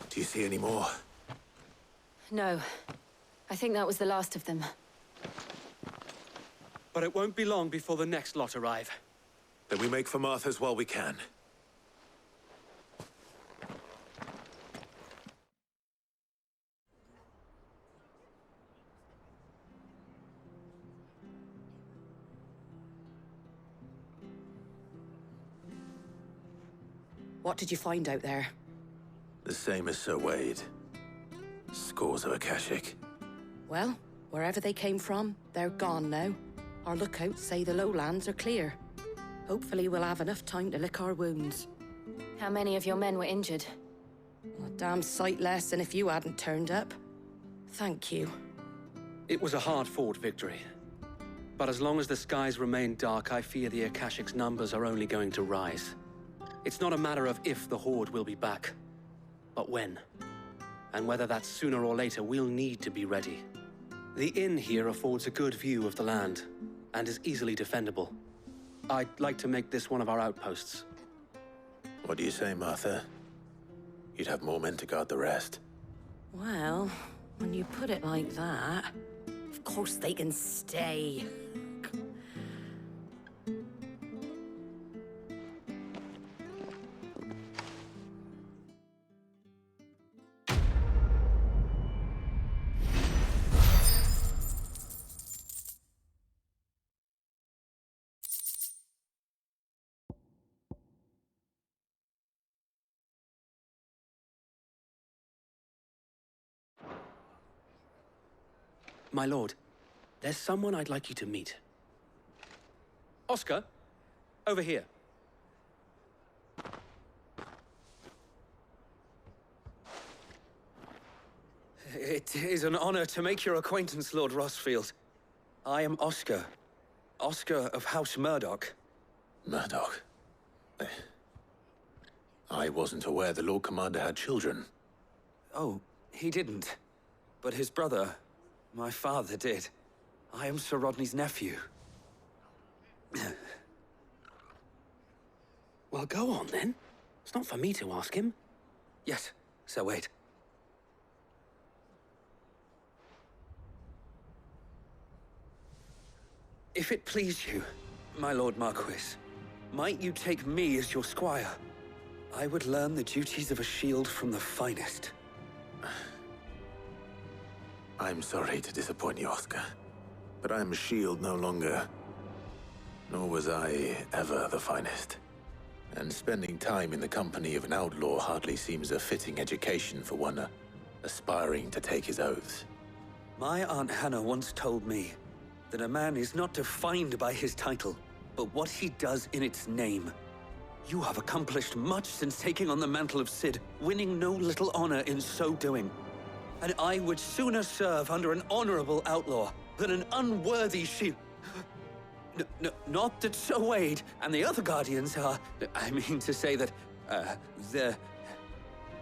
S2: Do you see any more?
S4: No. I think that was the last of them.
S14: But it won't be long before the next lot arrive.
S2: Then we make for Martha's while we can.
S3: What did you find out there?
S2: The same as Sir Wade. Scores of Akashic.
S3: Well, wherever they came from, they're gone now. Our lookouts say the lowlands are clear. Hopefully we'll have enough time to lick our wounds.
S4: How many of your men were injured?
S3: A damn sight less than if you hadn't turned up. Thank you.
S14: It was a hard-fought victory. But as long as the skies remain dark, I fear the Akashic's numbers are only going to rise. It's not a matter of if the Horde will be back, but when. And whether that's sooner or later, we'll need to be ready. The inn here affords a good view of the land, and is easily defendable. I'd like to make this one of our outposts.
S2: What do you say, Martha? You'd have more men to guard the rest.
S3: Well, when you put it like that, of course they can stay.
S14: My lord, there's someone I'd like you to meet. Oscar, over here. It is an honor to make your acquaintance, Lord Rossfield. I am Oscar. Oscar of House Murdoch.
S2: Murdoch? I wasn't aware the Lord Commander had children.
S14: Oh, he didn't. But his brother, my father, did. I am Sir Rodney's nephew. Well, go on then. It's not for me to ask him. Yes, Sir Wade. If it please you, my Lord Marquis, might you take me as your squire? I would learn the duties of a shield from the finest.
S2: I'm sorry to disappoint you, Oscar, but I'm a shield no longer. Nor was I ever the finest. And spending time in the company of an outlaw hardly seems a fitting education for one aspiring to take his oaths.
S14: My Aunt Hannah once told me that a man is not defined by his title, but what he does in its name. You have accomplished much since taking on the mantle of Cid, winning no little honor in so doing. And I would sooner serve under an honorable outlaw than an unworthy shield. Not that Sir Wade and the other Guardians are... I mean to say that, they're...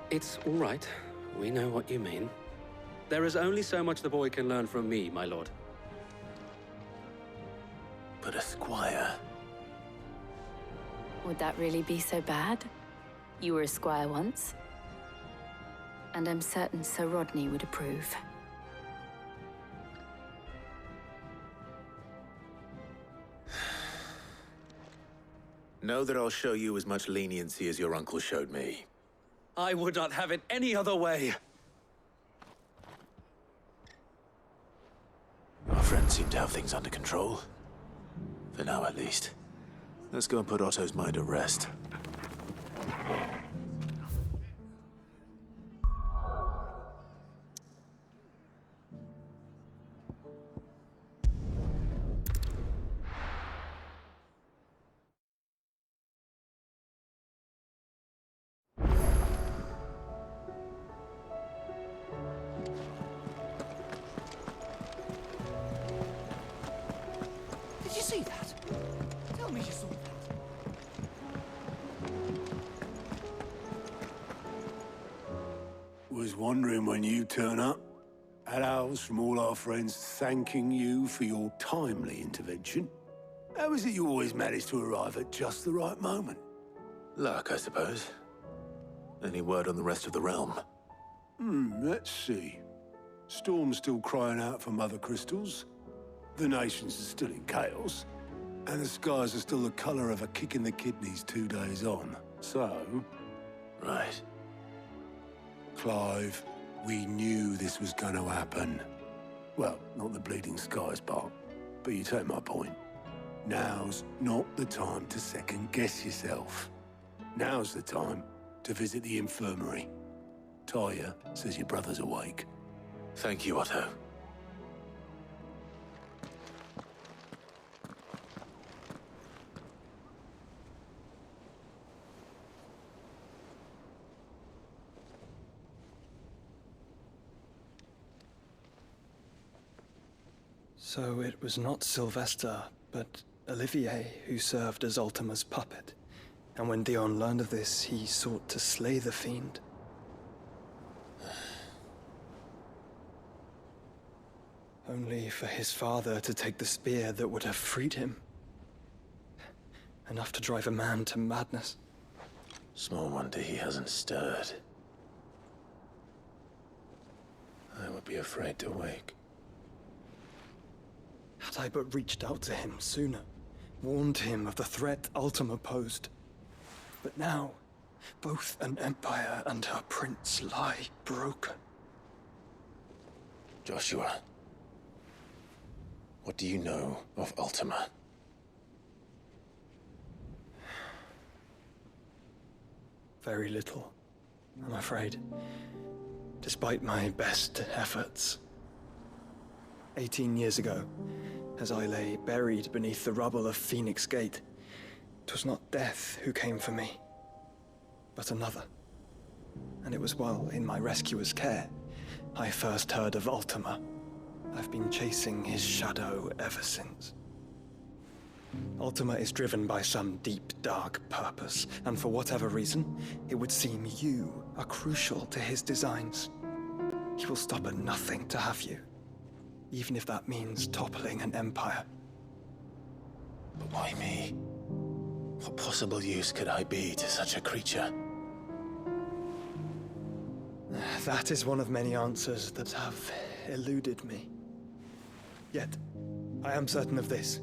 S14: It's all right. We know what you mean. There is only so much the boy can learn from me, my lord.
S2: But a squire...
S4: Would that really be so bad? You were a squire once. And I'm certain Sir Rodney would approve.
S2: Know that I'll show you as much leniency as your uncle showed me.
S14: I would not have it any other way.
S2: Our friends seem to have things under control. For now, at least. Let's go and put Otto's mind at rest.
S19: Did you see that? Tell me you saw that.
S8: Was wondering when you'd turn up. Had owls from all our friends thanking you for your timely intervention. How is it you always manage to arrive at just the right moment?
S2: Luck, I suppose. Any word on the rest of the realm?
S8: Let's see. Storm's still crying out for Mother Crystals. The nations are still in chaos. And the skies are still the color of a kick in the kidneys 2 days on. So...
S2: Right.
S8: Clive, we knew this was going to happen. Well, not the bleeding skies part, but you take my point. Now's not the time to second-guess yourself. Now's the time to visit the infirmary. Talia says your brother's awake.
S2: Thank you, Otto.
S11: So it was not Sylvester, but Olivier who served as Ultima's puppet. And when Dion learned of this, he sought to slay the fiend. Only for his father to take the spear that would have freed him. Enough to drive a man to madness.
S2: Small wonder he hasn't stirred. I would be afraid to wake.
S11: Had I but reached out to him sooner, warned him of the threat Ultima posed. But now, both an empire and her prince lie broken.
S2: Joshua, what do you know of Ultima?
S11: Very little, I'm afraid. Despite my best efforts. 18 years ago, as I lay buried beneath the rubble of Phoenix Gate, 'twas not death who came for me, but another. And it was while in my rescuer's care, I first heard of Ultima. I've been chasing his shadow ever since. Ultima is driven by some deep, dark purpose, and for whatever reason, it would seem you are crucial to his designs. He will stop at nothing to have you, even if that means toppling an empire.
S2: But why me? What possible use could I be to such a creature?
S11: That is one of many answers that have eluded me. Yet, I am certain of this.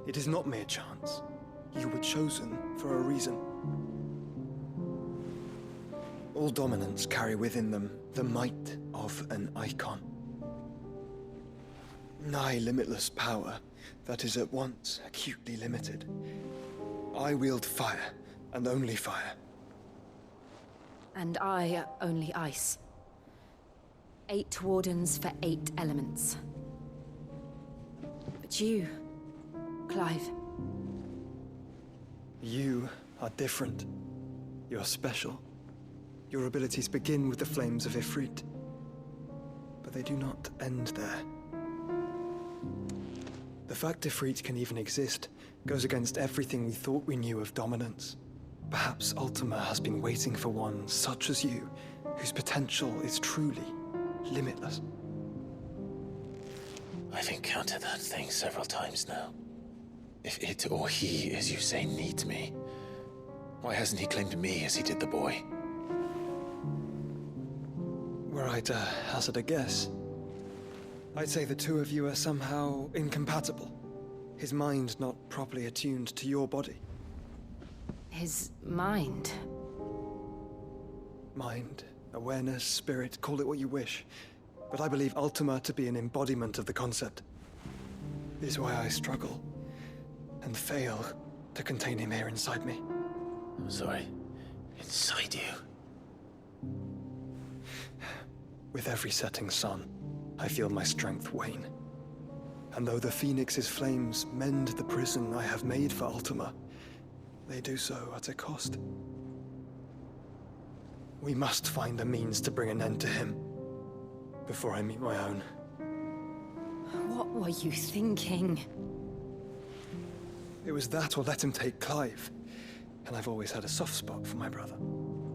S11: It is not mere chance. You were chosen for a reason. All dominants carry within them the might of an icon. Nigh limitless power that is at once acutely limited. I wield fire, and only fire.
S4: And I only ice. 8 wardens for 8 elements. But you, Clive.
S11: You are different. You're special. Your abilities begin with the flames of Ifrit. But they do not end there. The fact Ifrit can even exist goes against everything we thought we knew of dominance. Perhaps Ultima has been waiting for one such as you, whose potential is truly limitless.
S2: I've encountered that thing several times now. If it or he, as you say, needs me, why hasn't he claimed me as he did the boy?
S11: Were I to hazard a guess, I'd say the two of you are somehow incompatible. His mind not properly attuned to your body.
S4: His mind?
S11: Mind, awareness, spirit, call it what you wish. But I believe Ultima to be an embodiment of the concept. It is why I struggle and fail to contain him here inside me.
S2: I'm sorry. Inside you?
S11: With every setting sun, I feel my strength wane. And though the Phoenix's flames mend the prison I have made for Ultima, they do so at a cost. We must find a means to bring an end to him before I meet my own.
S4: What were you thinking?
S11: It was that or let him take Clive. And I've always had a soft spot for my brother.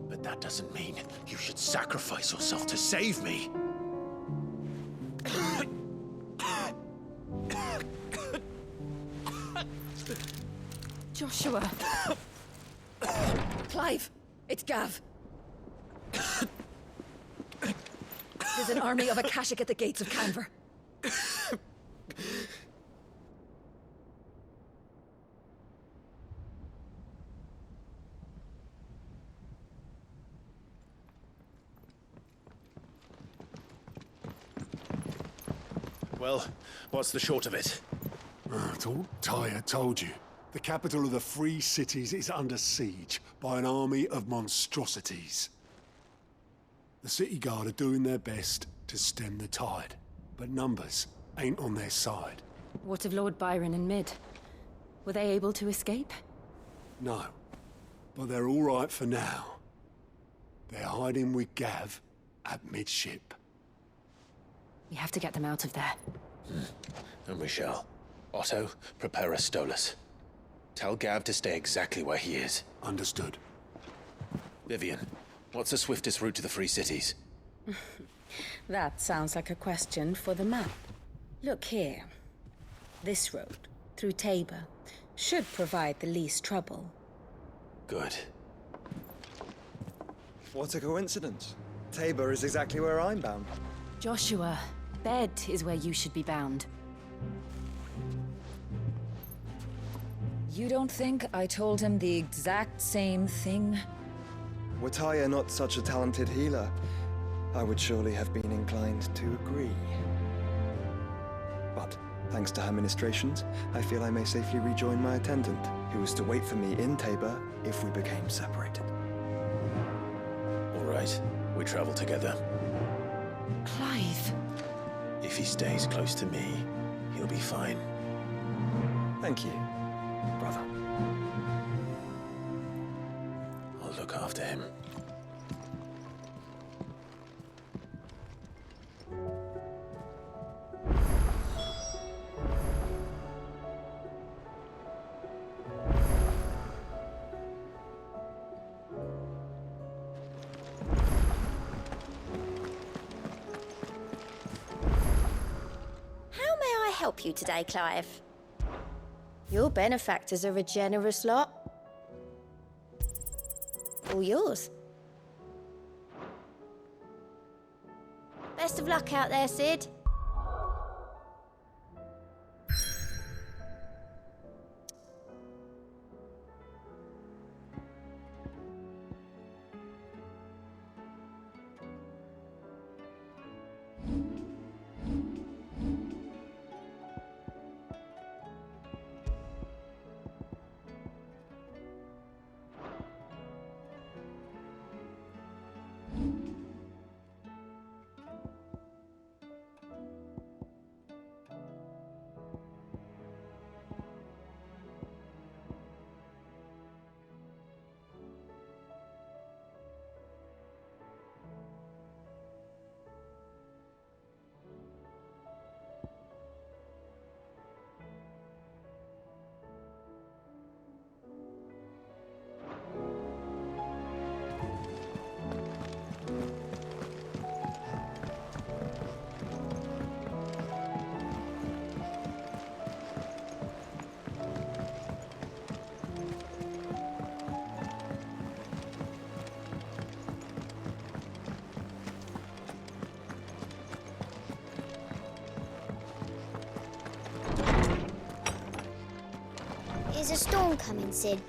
S2: But that doesn't mean you should sacrifice yourself to save me.
S3: Joshua! Clive! It's Gav! There's an army of Akashic at the gates of Canver.
S2: Well, what's the short of it?
S8: Tyre told you. The capital of the Free Cities is under siege by an army of monstrosities. The City Guard are doing their best to stem the tide, but numbers ain't on their side.
S4: What of Lord Byron and Mid? Were they able to escape?
S8: No, but they're all right for now. They're hiding with Gav at midship.
S4: We have to get them out of there.
S2: And we shall. Otto, prepare a Stolas. Tell Gav to stay exactly where he is.
S8: Understood.
S2: Vivian, what's the swiftest route to the Free Cities?
S21: That sounds like a question for the map. Look here. This road, through Tabor, should provide the least trouble.
S2: Good.
S11: What a coincidence. Tabor is exactly where I'm bound.
S4: Joshua, bed is where you should be bound.
S21: You don't think I told him the exact same thing?
S11: Were Tyre not such a talented healer, I would surely have been inclined to agree. But, thanks to her ministrations, I feel I may safely rejoin my attendant, who was to wait for me in Tabor if we became separated.
S2: All right, we travel together.
S4: Clive!
S2: If he stays close to me, he'll be fine.
S11: Thank you, brother.
S2: I'll look after him.
S18: help you today, Clive?
S21: Your benefactors are a generous lot. All yours.
S18: Best of luck out there, Sid. Is a storm coming, Sid?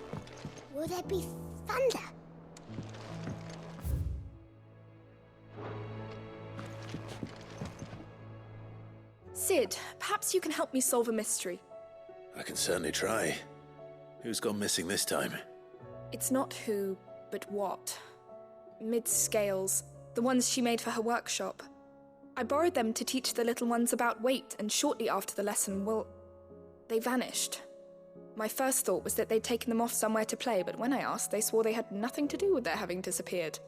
S18: Will there be thunder?
S15: Sid, perhaps you can help me solve a mystery.
S2: I can certainly try. Who's gone missing this time?
S15: It's not who, but what. Mid's scales, the ones she made for her workshop. I borrowed them to teach the little ones about weight, and shortly after the lesson, well, they vanished. My first thought was that they'd taken them off somewhere to play, but when I asked, they swore they had nothing to do with their having disappeared.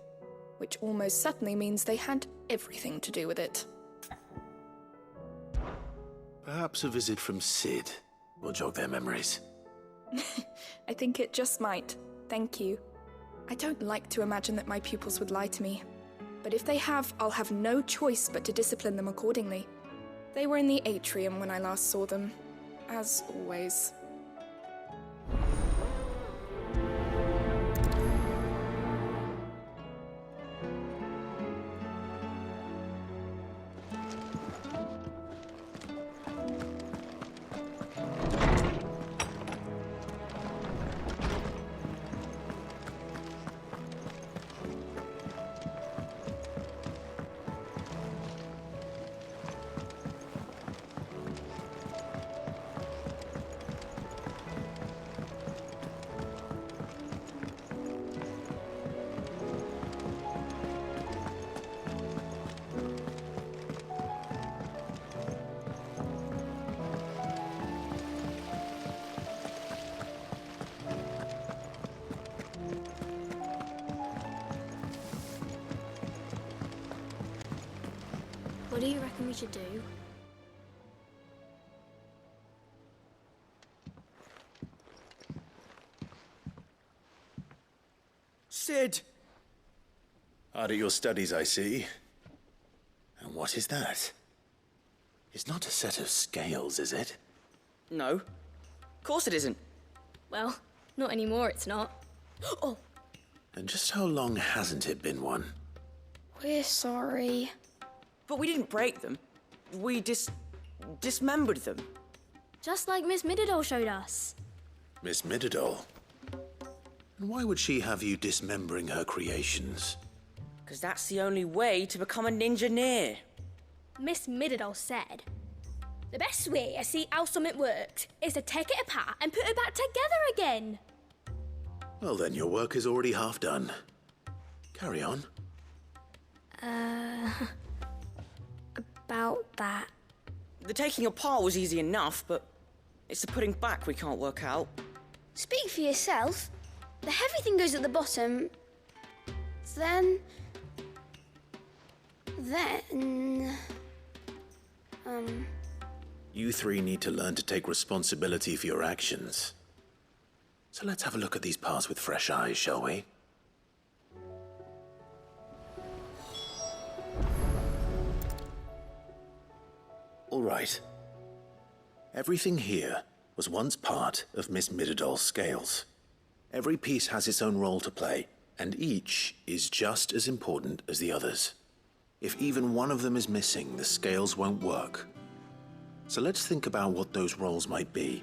S15: Which almost certainly means they had everything to do with it.
S2: Perhaps a visit from Sid will jog their memories.
S15: I think it just might. Thank you. I don't like to imagine that my pupils would lie to me. But if they have, I'll have no choice but to discipline them accordingly. They were in the atrium when I last saw them. As always.
S18: What do you reckon we should do?
S2: Sid! Hard at your studies, I see. And what is that? It's not a set of scales, is it?
S16: No. Of course it isn't.
S18: Well, not anymore, it's not. Oh!
S2: And just how long hasn't it been one?
S18: We're sorry.
S16: But we didn't break them. We dismembered them.
S18: Just like Miss Mididol showed us.
S2: Miss Mididol? And why would she have you dismembering her creations?
S16: Because that's the only way to become a ninja-neer.
S18: Miss Mididol said, the best way to see how something works is to take it apart and put it back together again.
S2: Well then, your work is already half done. Carry on.
S18: About that.
S16: The taking apart was easy enough, but it's the putting back we can't work out.
S18: Speak for yourself. The heavy thing goes at the bottom. Then...
S2: You three need to learn to take responsibility for your actions. So let's have a look at these parts with fresh eyes, shall we? All right. Everything here was once part of Miss Midadol's scales. Every piece has its own role to play, and each is just as important as the others. If even one of them is missing, the scales won't work. So let's think about what those roles might be.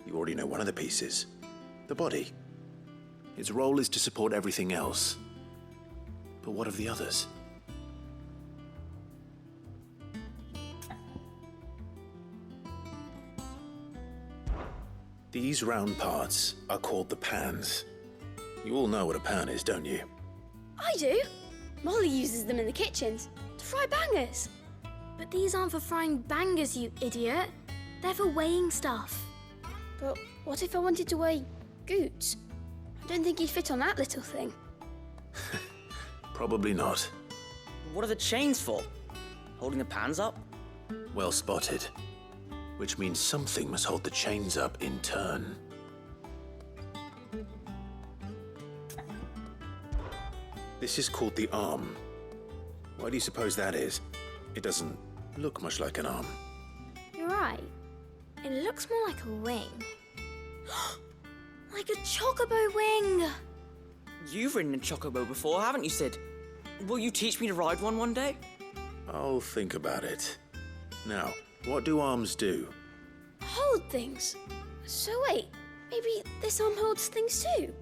S2: You already know one of the pieces, the body. Its role is to support everything else. But what of the others? These round parts are called the pans. You all know what a pan is, don't you?
S18: I do. Molly uses them in the kitchens to fry bangers. But these aren't for frying bangers, you idiot. They're for weighing stuff. But what if I wanted to weigh Goots? I don't think he'd fit on that little thing.
S2: Probably not.
S16: What are the chains for? Holding the pans up?
S2: Well spotted. Which means something must hold the chains up in turn. This is called the arm. Why do you suppose that is? It doesn't look much like an arm.
S18: You're right. It looks more like a wing. Like a chocobo wing!
S16: You've ridden a chocobo before, haven't you, Sid? Will you teach me to ride one day?
S2: I'll think about it. Now, what do arms do?
S18: Hold things. So wait, maybe this arm holds things too?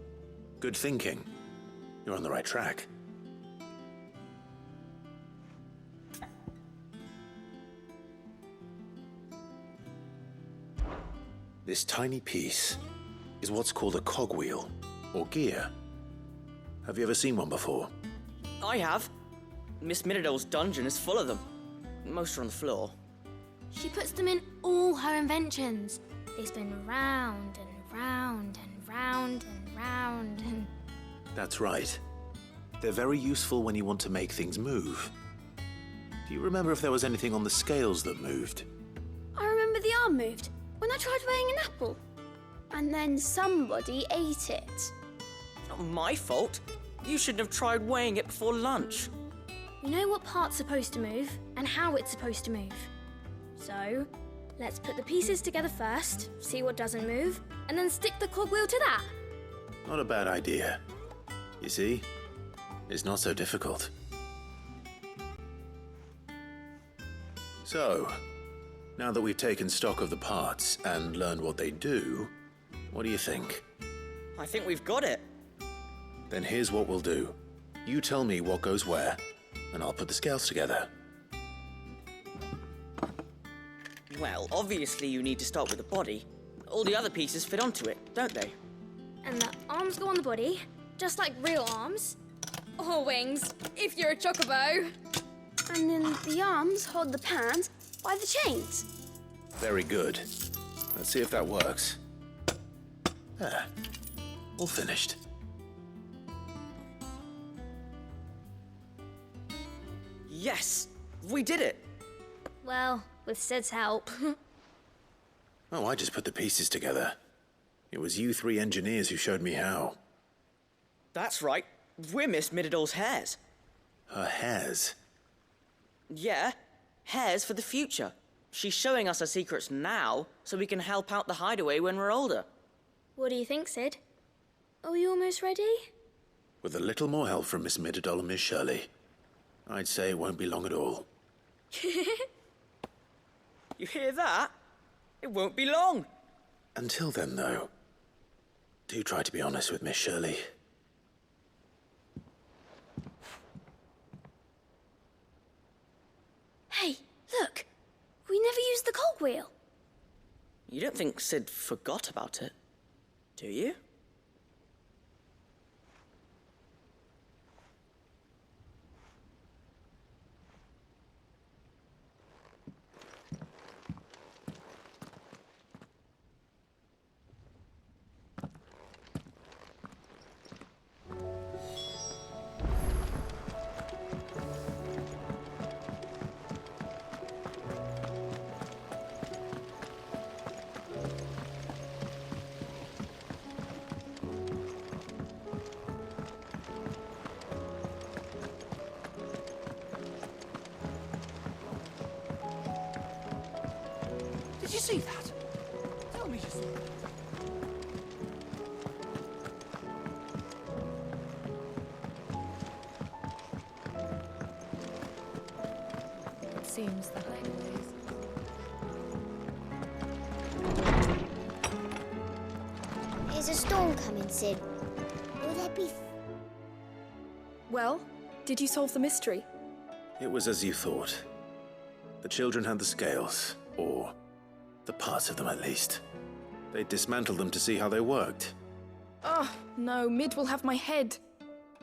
S2: Good thinking. You're on the right track. This tiny piece is what's called a cogwheel, or gear. Have you ever seen one before?
S16: I have. Miss Midadol's dungeon is full of them. Most are on the floor.
S18: She puts them in all her inventions. They spin round and round and round and round and...
S2: That's right. They're very useful when you want to make things move. Do you remember if there was anything on the scales that moved?
S18: I remember the arm moved when I tried weighing an apple. And then somebody ate it.
S16: Not my fault. You shouldn't have tried weighing it before lunch.
S18: You know what part's supposed to move and how it's supposed to move. So, let's put the pieces together first, see what doesn't move, and then stick the cogwheel to that.
S2: Not a bad idea. You see? It's not so difficult. So, now that we've taken stock of the parts and learned what they do, what do you think?
S16: I think we've got it.
S2: Then here's what we'll do. You tell me what goes where, and I'll put the scales together.
S16: Well, obviously you need to start with the body. All the other pieces fit onto it, don't they?
S18: And the arms go on the body, just like real arms. Or wings, if you're a chocobo. And then the arms hold the pans by the chains.
S2: Very good. Let's see if that works. There. All finished.
S16: Yes! We did it!
S18: Well, with Sid's help.
S2: Oh, I just put the pieces together. It was you three engineers who showed me how.
S16: That's right. We're Miss Midadol's hares.
S2: Her hairs?
S16: Yeah, hares for the future. She's showing us her secrets now, so we can help out the hideaway when we're older.
S18: What do you think, Sid? Are we almost ready?
S2: With a little more help from Miss Midadol and Miss Shirley, I'd say it won't be long at all.
S16: You hear that? It won't be long.
S2: Until then, though, do try to be honest with Miss Shirley.
S18: Hey, look! We never used the cogwheel.
S16: You don't think Sid forgot about it, do you?
S7: Did you see that?
S21: Seems the hideaways.
S18: Is a storm coming, Sid? Will there be...
S15: Well, did you solve the mystery?
S2: It was as you thought. The children had the scales, or the parts of them at least. They dismantled them to see how they worked.
S15: Oh, no, Mid will have my head.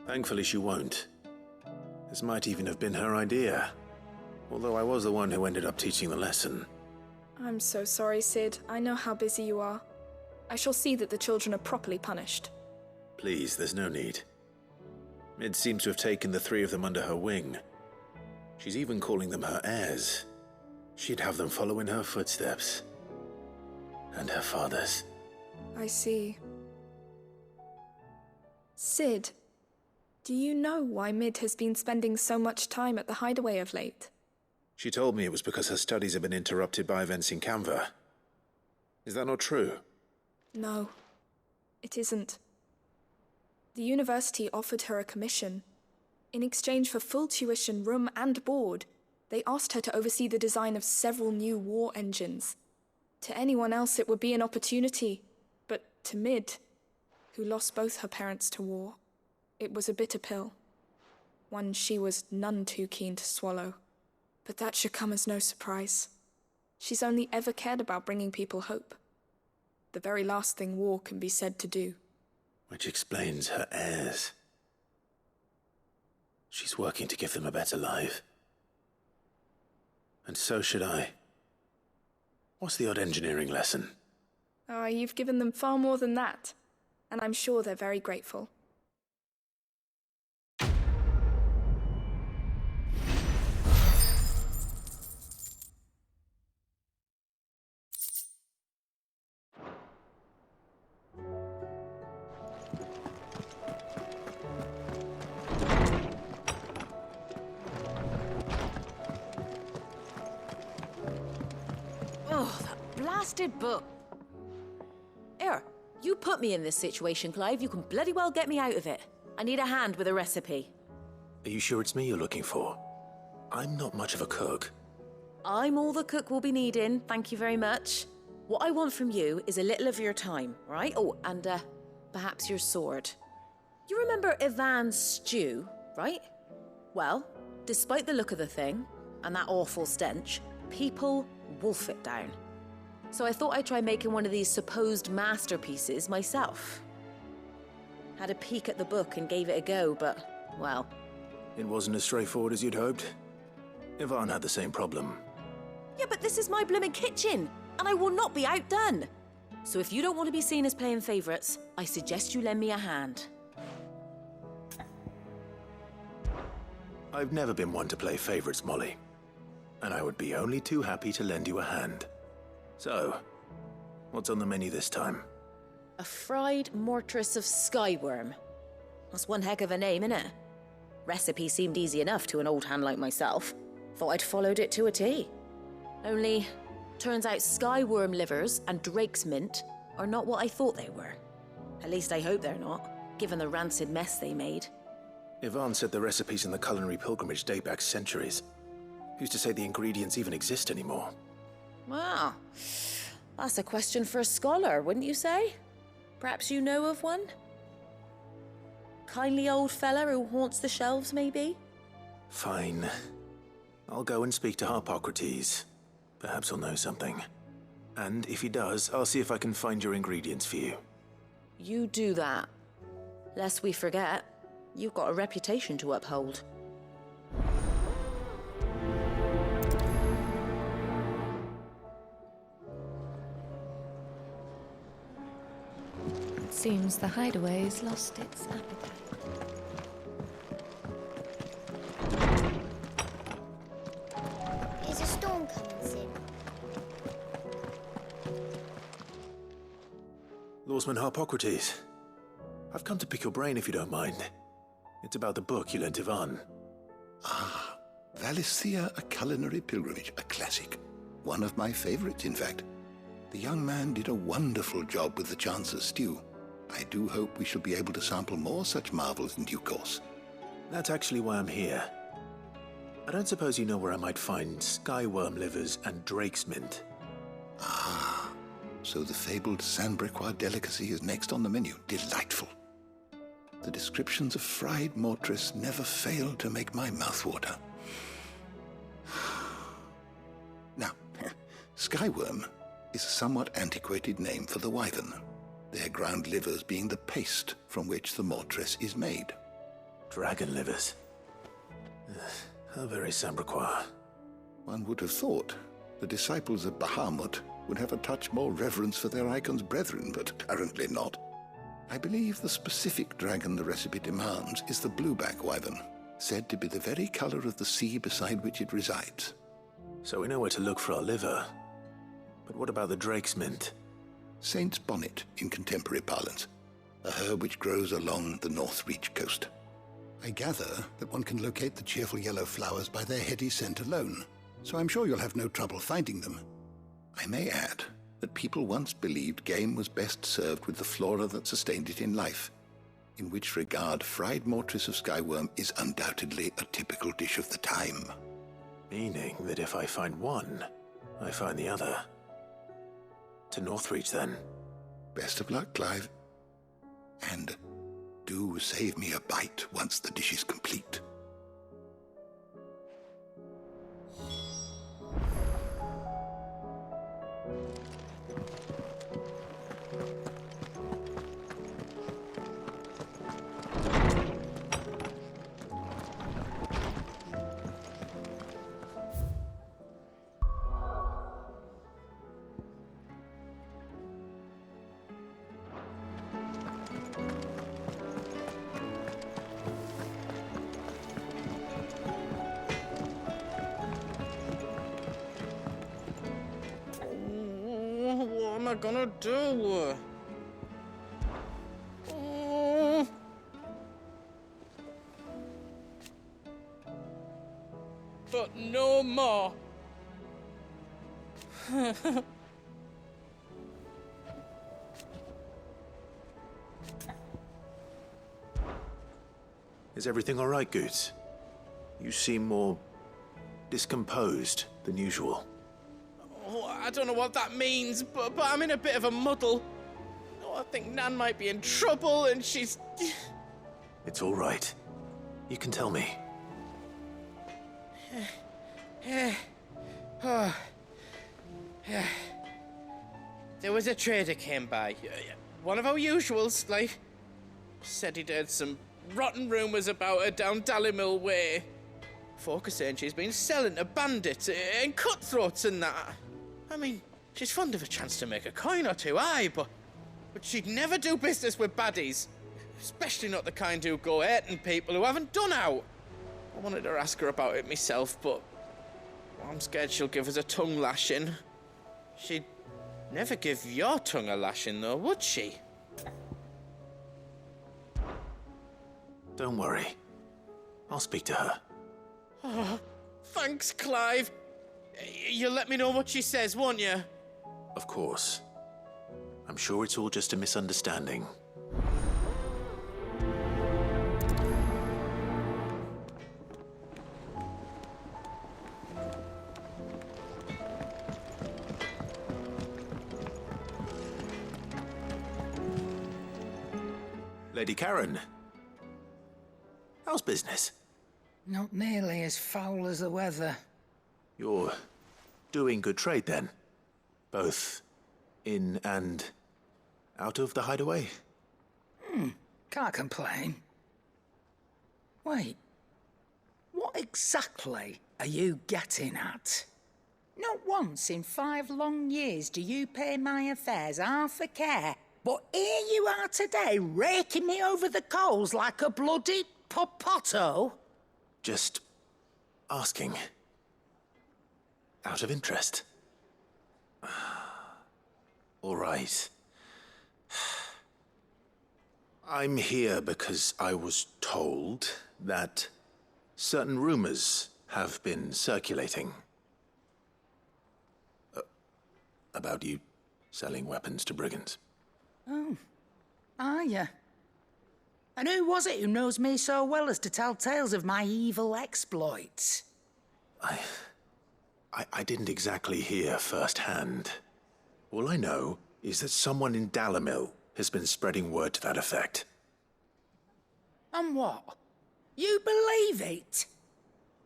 S2: Thankfully she won't. This might even have been her idea. Although I was the one who ended up teaching the lesson.
S15: I'm so sorry, Sid. I know how busy you are. I shall see that the children are properly punished.
S2: Please, there's no need. Mid seems to have taken the three of them under her wing. She's even calling them her heirs. She'd have them follow in her footsteps. And her father's.
S15: I see. Sid, do you know why Mid has been spending so much time at the hideaway of late?
S2: She told me it was because her studies have been interrupted by events in Canva. Is that not true?
S15: No, it isn't. The university offered her a commission. In exchange for full tuition, room and board, they asked her to oversee the design of several new war engines. To anyone else it would be an opportunity, but to Mid, who lost both her parents to war, it was a bitter pill. One she was none too keen to swallow. But that should come as no surprise. She's only ever cared about bringing people hope. The very last thing war can be said to do.
S2: Which explains her heirs. She's working to give them a better life. And so should I. What's the odd engineering lesson?
S15: Ah, you've given them far more than that. And I'm sure they're very grateful.
S7: Oh, that blasted book. Here, you put me in this situation, Clive. You can bloody well get me out of it. I need a hand with a recipe.
S2: Are you sure it's me you're looking for? I'm not much of a cook.
S7: I'm all the cook will be needing, thank you very much. What I want from you is a little of your time, right? Oh, and perhaps your sword. You remember Ivan's stew, right? Well, despite the look of the thing, and that awful stench, people wolf it down. So I thought I'd try making one of these supposed masterpieces myself. Had a peek at the book and gave it a go, but, well...
S2: It wasn't as straightforward as you'd hoped? Ivan had the same problem.
S7: Yeah, but this is my blooming kitchen, and I will not be outdone. So if you don't want to be seen as playing favourites, I suggest you lend me a hand.
S2: I've never been one to play favourites, Molly. And I would be only too happy to lend you a hand. So, what's on the menu this time?
S7: A fried mortress of skyworm. That's one heck of a name, innit? Recipe seemed easy enough to an old hand like myself. Thought I'd followed it to a T. Only, turns out skyworm livers and drake's mint are not what I thought they were. At least I hope they're not, given the rancid mess they made.
S2: Ivan said the recipes in the culinary pilgrimage date back centuries. Who's to say the ingredients even exist anymore?
S7: Well, that's a question for a scholar, wouldn't you say? Perhaps you know of one? Kindly old fella who haunts the shelves, maybe?
S2: Fine. I'll go and speak to Harpocrates. Perhaps he'll know something. And if he does, I'll see if I can find your ingredients for you.
S7: You do that. Lest we forget, you've got a reputation to uphold.
S21: It seems the hideaway's lost its appetite.
S18: Is a storm coming, Sid?
S2: Lawsman Harpocrates. I've come to pick your brain if you don't mind. It's about the book you lent Ivan.
S10: Ah, Valisthea, A Culinary Pilgrimage, a classic. One of my favorites, in fact. The young man did a wonderful job with the Chance's stew. I do hope we shall be able to sample more such marvels in due course.
S2: That's actually why I'm here. I don't suppose you know where I might find skyworm livers and drake's mint.
S10: Ah, so the fabled Sanbriquois delicacy is next on the menu. Delightful. The descriptions of fried mortress never fail to make my mouth water. Now, skyworm is a somewhat antiquated name for the wyvern, their ground livers being the paste from which the mortress is made.
S2: Dragon livers. How very Sambriquois.
S10: One would have thought the disciples of Bahamut would have a touch more reverence for their icon's brethren, but apparently not. I believe the specific dragon the recipe demands is the blueback wyvern, said to be the very color of the sea beside which it resides.
S2: So we know where to look for our liver. But what about the drake's mint?
S10: Saint's bonnet in contemporary parlance, a herb which grows along the North Reach coast. I gather that one can locate the cheerful yellow flowers by their heady scent alone, so I'm sure you'll have no trouble finding them. I may add that people once believed game was best served with the flora that sustained it in life, in which regard fried mortress of skyworm is undoubtedly a typical dish of the time.
S2: Meaning that if I find one, I find the other. To Northreach, then.
S10: Best of luck, Clive. And do save me a bite once the dish is complete.
S16: What am I gonna do? But no more.
S2: Is everything all right, Goots? You seem more discomposed than usual.
S16: Oh, I don't know what that means, but I'm in a bit of a muddle. Oh, I think Nan might be in trouble, and she's...
S2: It's all right. You can tell me.
S16: There was a trader came by. One of our usuals, like. Said he'd heard some rotten rumours about her down Dallymill Way. Folk are saying she's been selling to bandits and cutthroats and that. I mean, she's fond of a chance to make a coin or two, aye, but she'd never do business with baddies. Especially not the kind who go hurting people who haven't done out. I wanted to ask her about it myself, but I'm scared she'll give us a tongue lashing. She'd never give your tongue a lashing, though, would she?
S2: Don't worry. I'll speak to her.
S16: Oh, thanks, Clive. You'll let me know what she says, won't you?
S2: Of course. I'm sure it's all just a misunderstanding. Lady Karen. How's business?
S21: Not nearly as foul as the weather.
S2: You're doing good trade, then? Both in and out of the hideaway?
S21: Can't complain. Wait. What exactly are you getting at? Not once in 5 long years do you pay my affairs half a care, but here you are today, raking me over the coals like a bloody popoto?
S2: Just asking. Out of interest. All right. I'm here because I was told that certain rumors have been circulating. About you selling weapons to brigands.
S21: Oh, are you? And who was it who knows me so well as to tell tales of my evil exploits?
S2: I didn't exactly hear firsthand. All I know is that someone in Dalimil has been spreading word to that effect.
S21: And what? You believe it?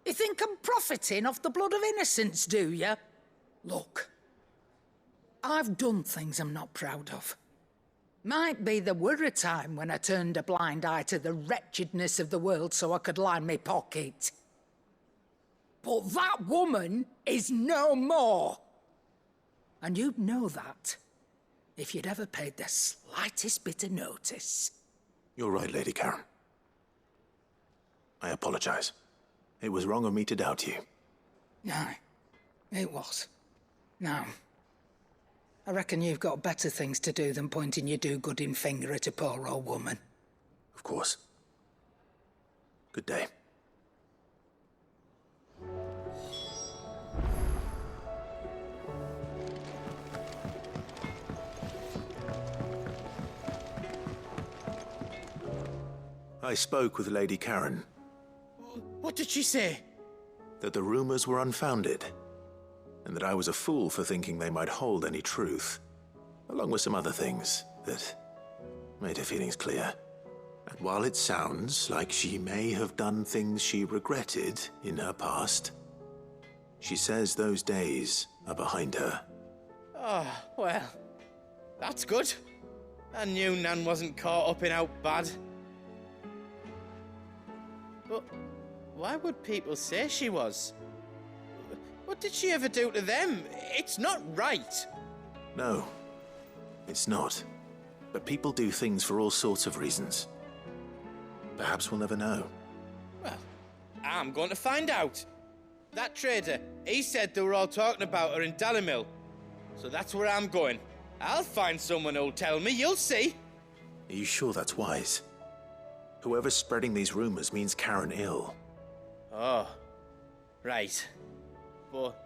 S21: You think I'm profiting off the blood of innocents, do you? Look, I've done things I'm not proud of. Might be there were a time when I turned a blind eye to the wretchedness of the world so I could line my pocket. But that woman is no more. And you'd know that if you'd ever paid the slightest bit of notice.
S2: You're right, Lady Karen. I apologize. It was wrong of me to doubt you.
S21: No, it was. Now, I reckon you've got better things to do than pointing your do-gooding finger at a poor old woman.
S2: Of course. Good day. I spoke with Lady Karen.
S16: What did she say?
S2: That the rumors were unfounded, and that I was a fool for thinking they might hold any truth, along with some other things that made her feelings clear. And while it sounds like she may have done things she regretted in her past, she says those days are behind her.
S16: Oh, well, that's good. I knew Nan wasn't caught up in out bad. But why would people say she was? What did she ever do to them? It's not right.
S2: No, it's not. But people do things for all sorts of reasons. Perhaps we'll never know.
S16: Well, I'm going to find out. That trader, he said they were all talking about her in Dalimil. So that's where I'm going. I'll find someone who'll tell me, you'll see.
S2: Are you sure that's wise? Whoever's spreading these rumors means Karen ill.
S16: Oh, right. But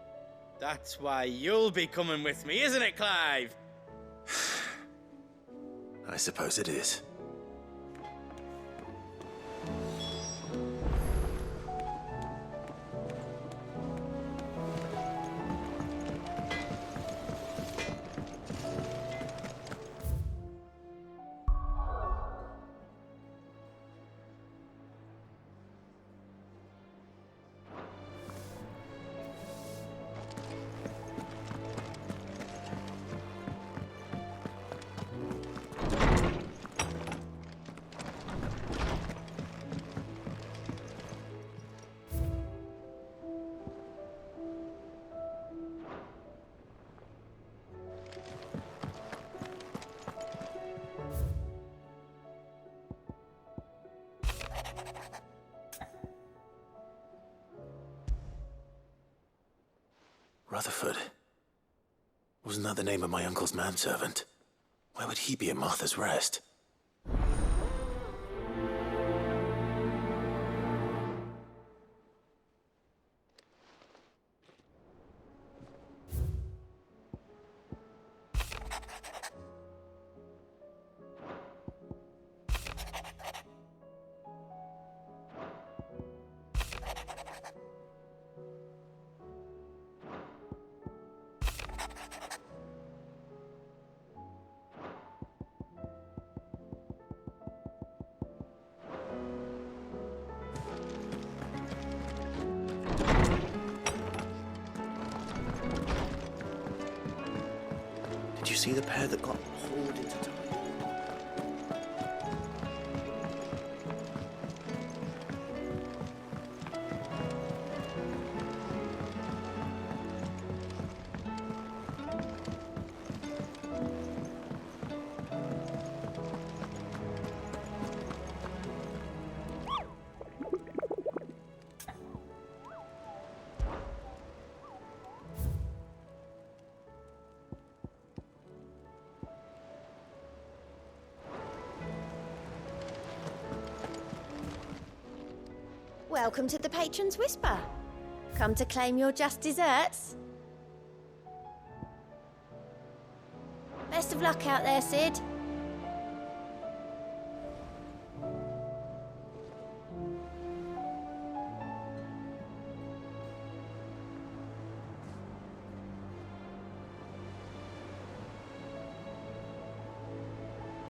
S16: that's why you'll be coming with me, isn't it, Clive?
S2: I suppose it is. Rutherford. Wasn't that the name of my uncle's manservant? Why would he be at Martha's Rest? Did you see the pair that got hauled into time?
S9: Welcome to the Patron's Whisper. Come to claim your just desserts? Best of luck out there, Sid.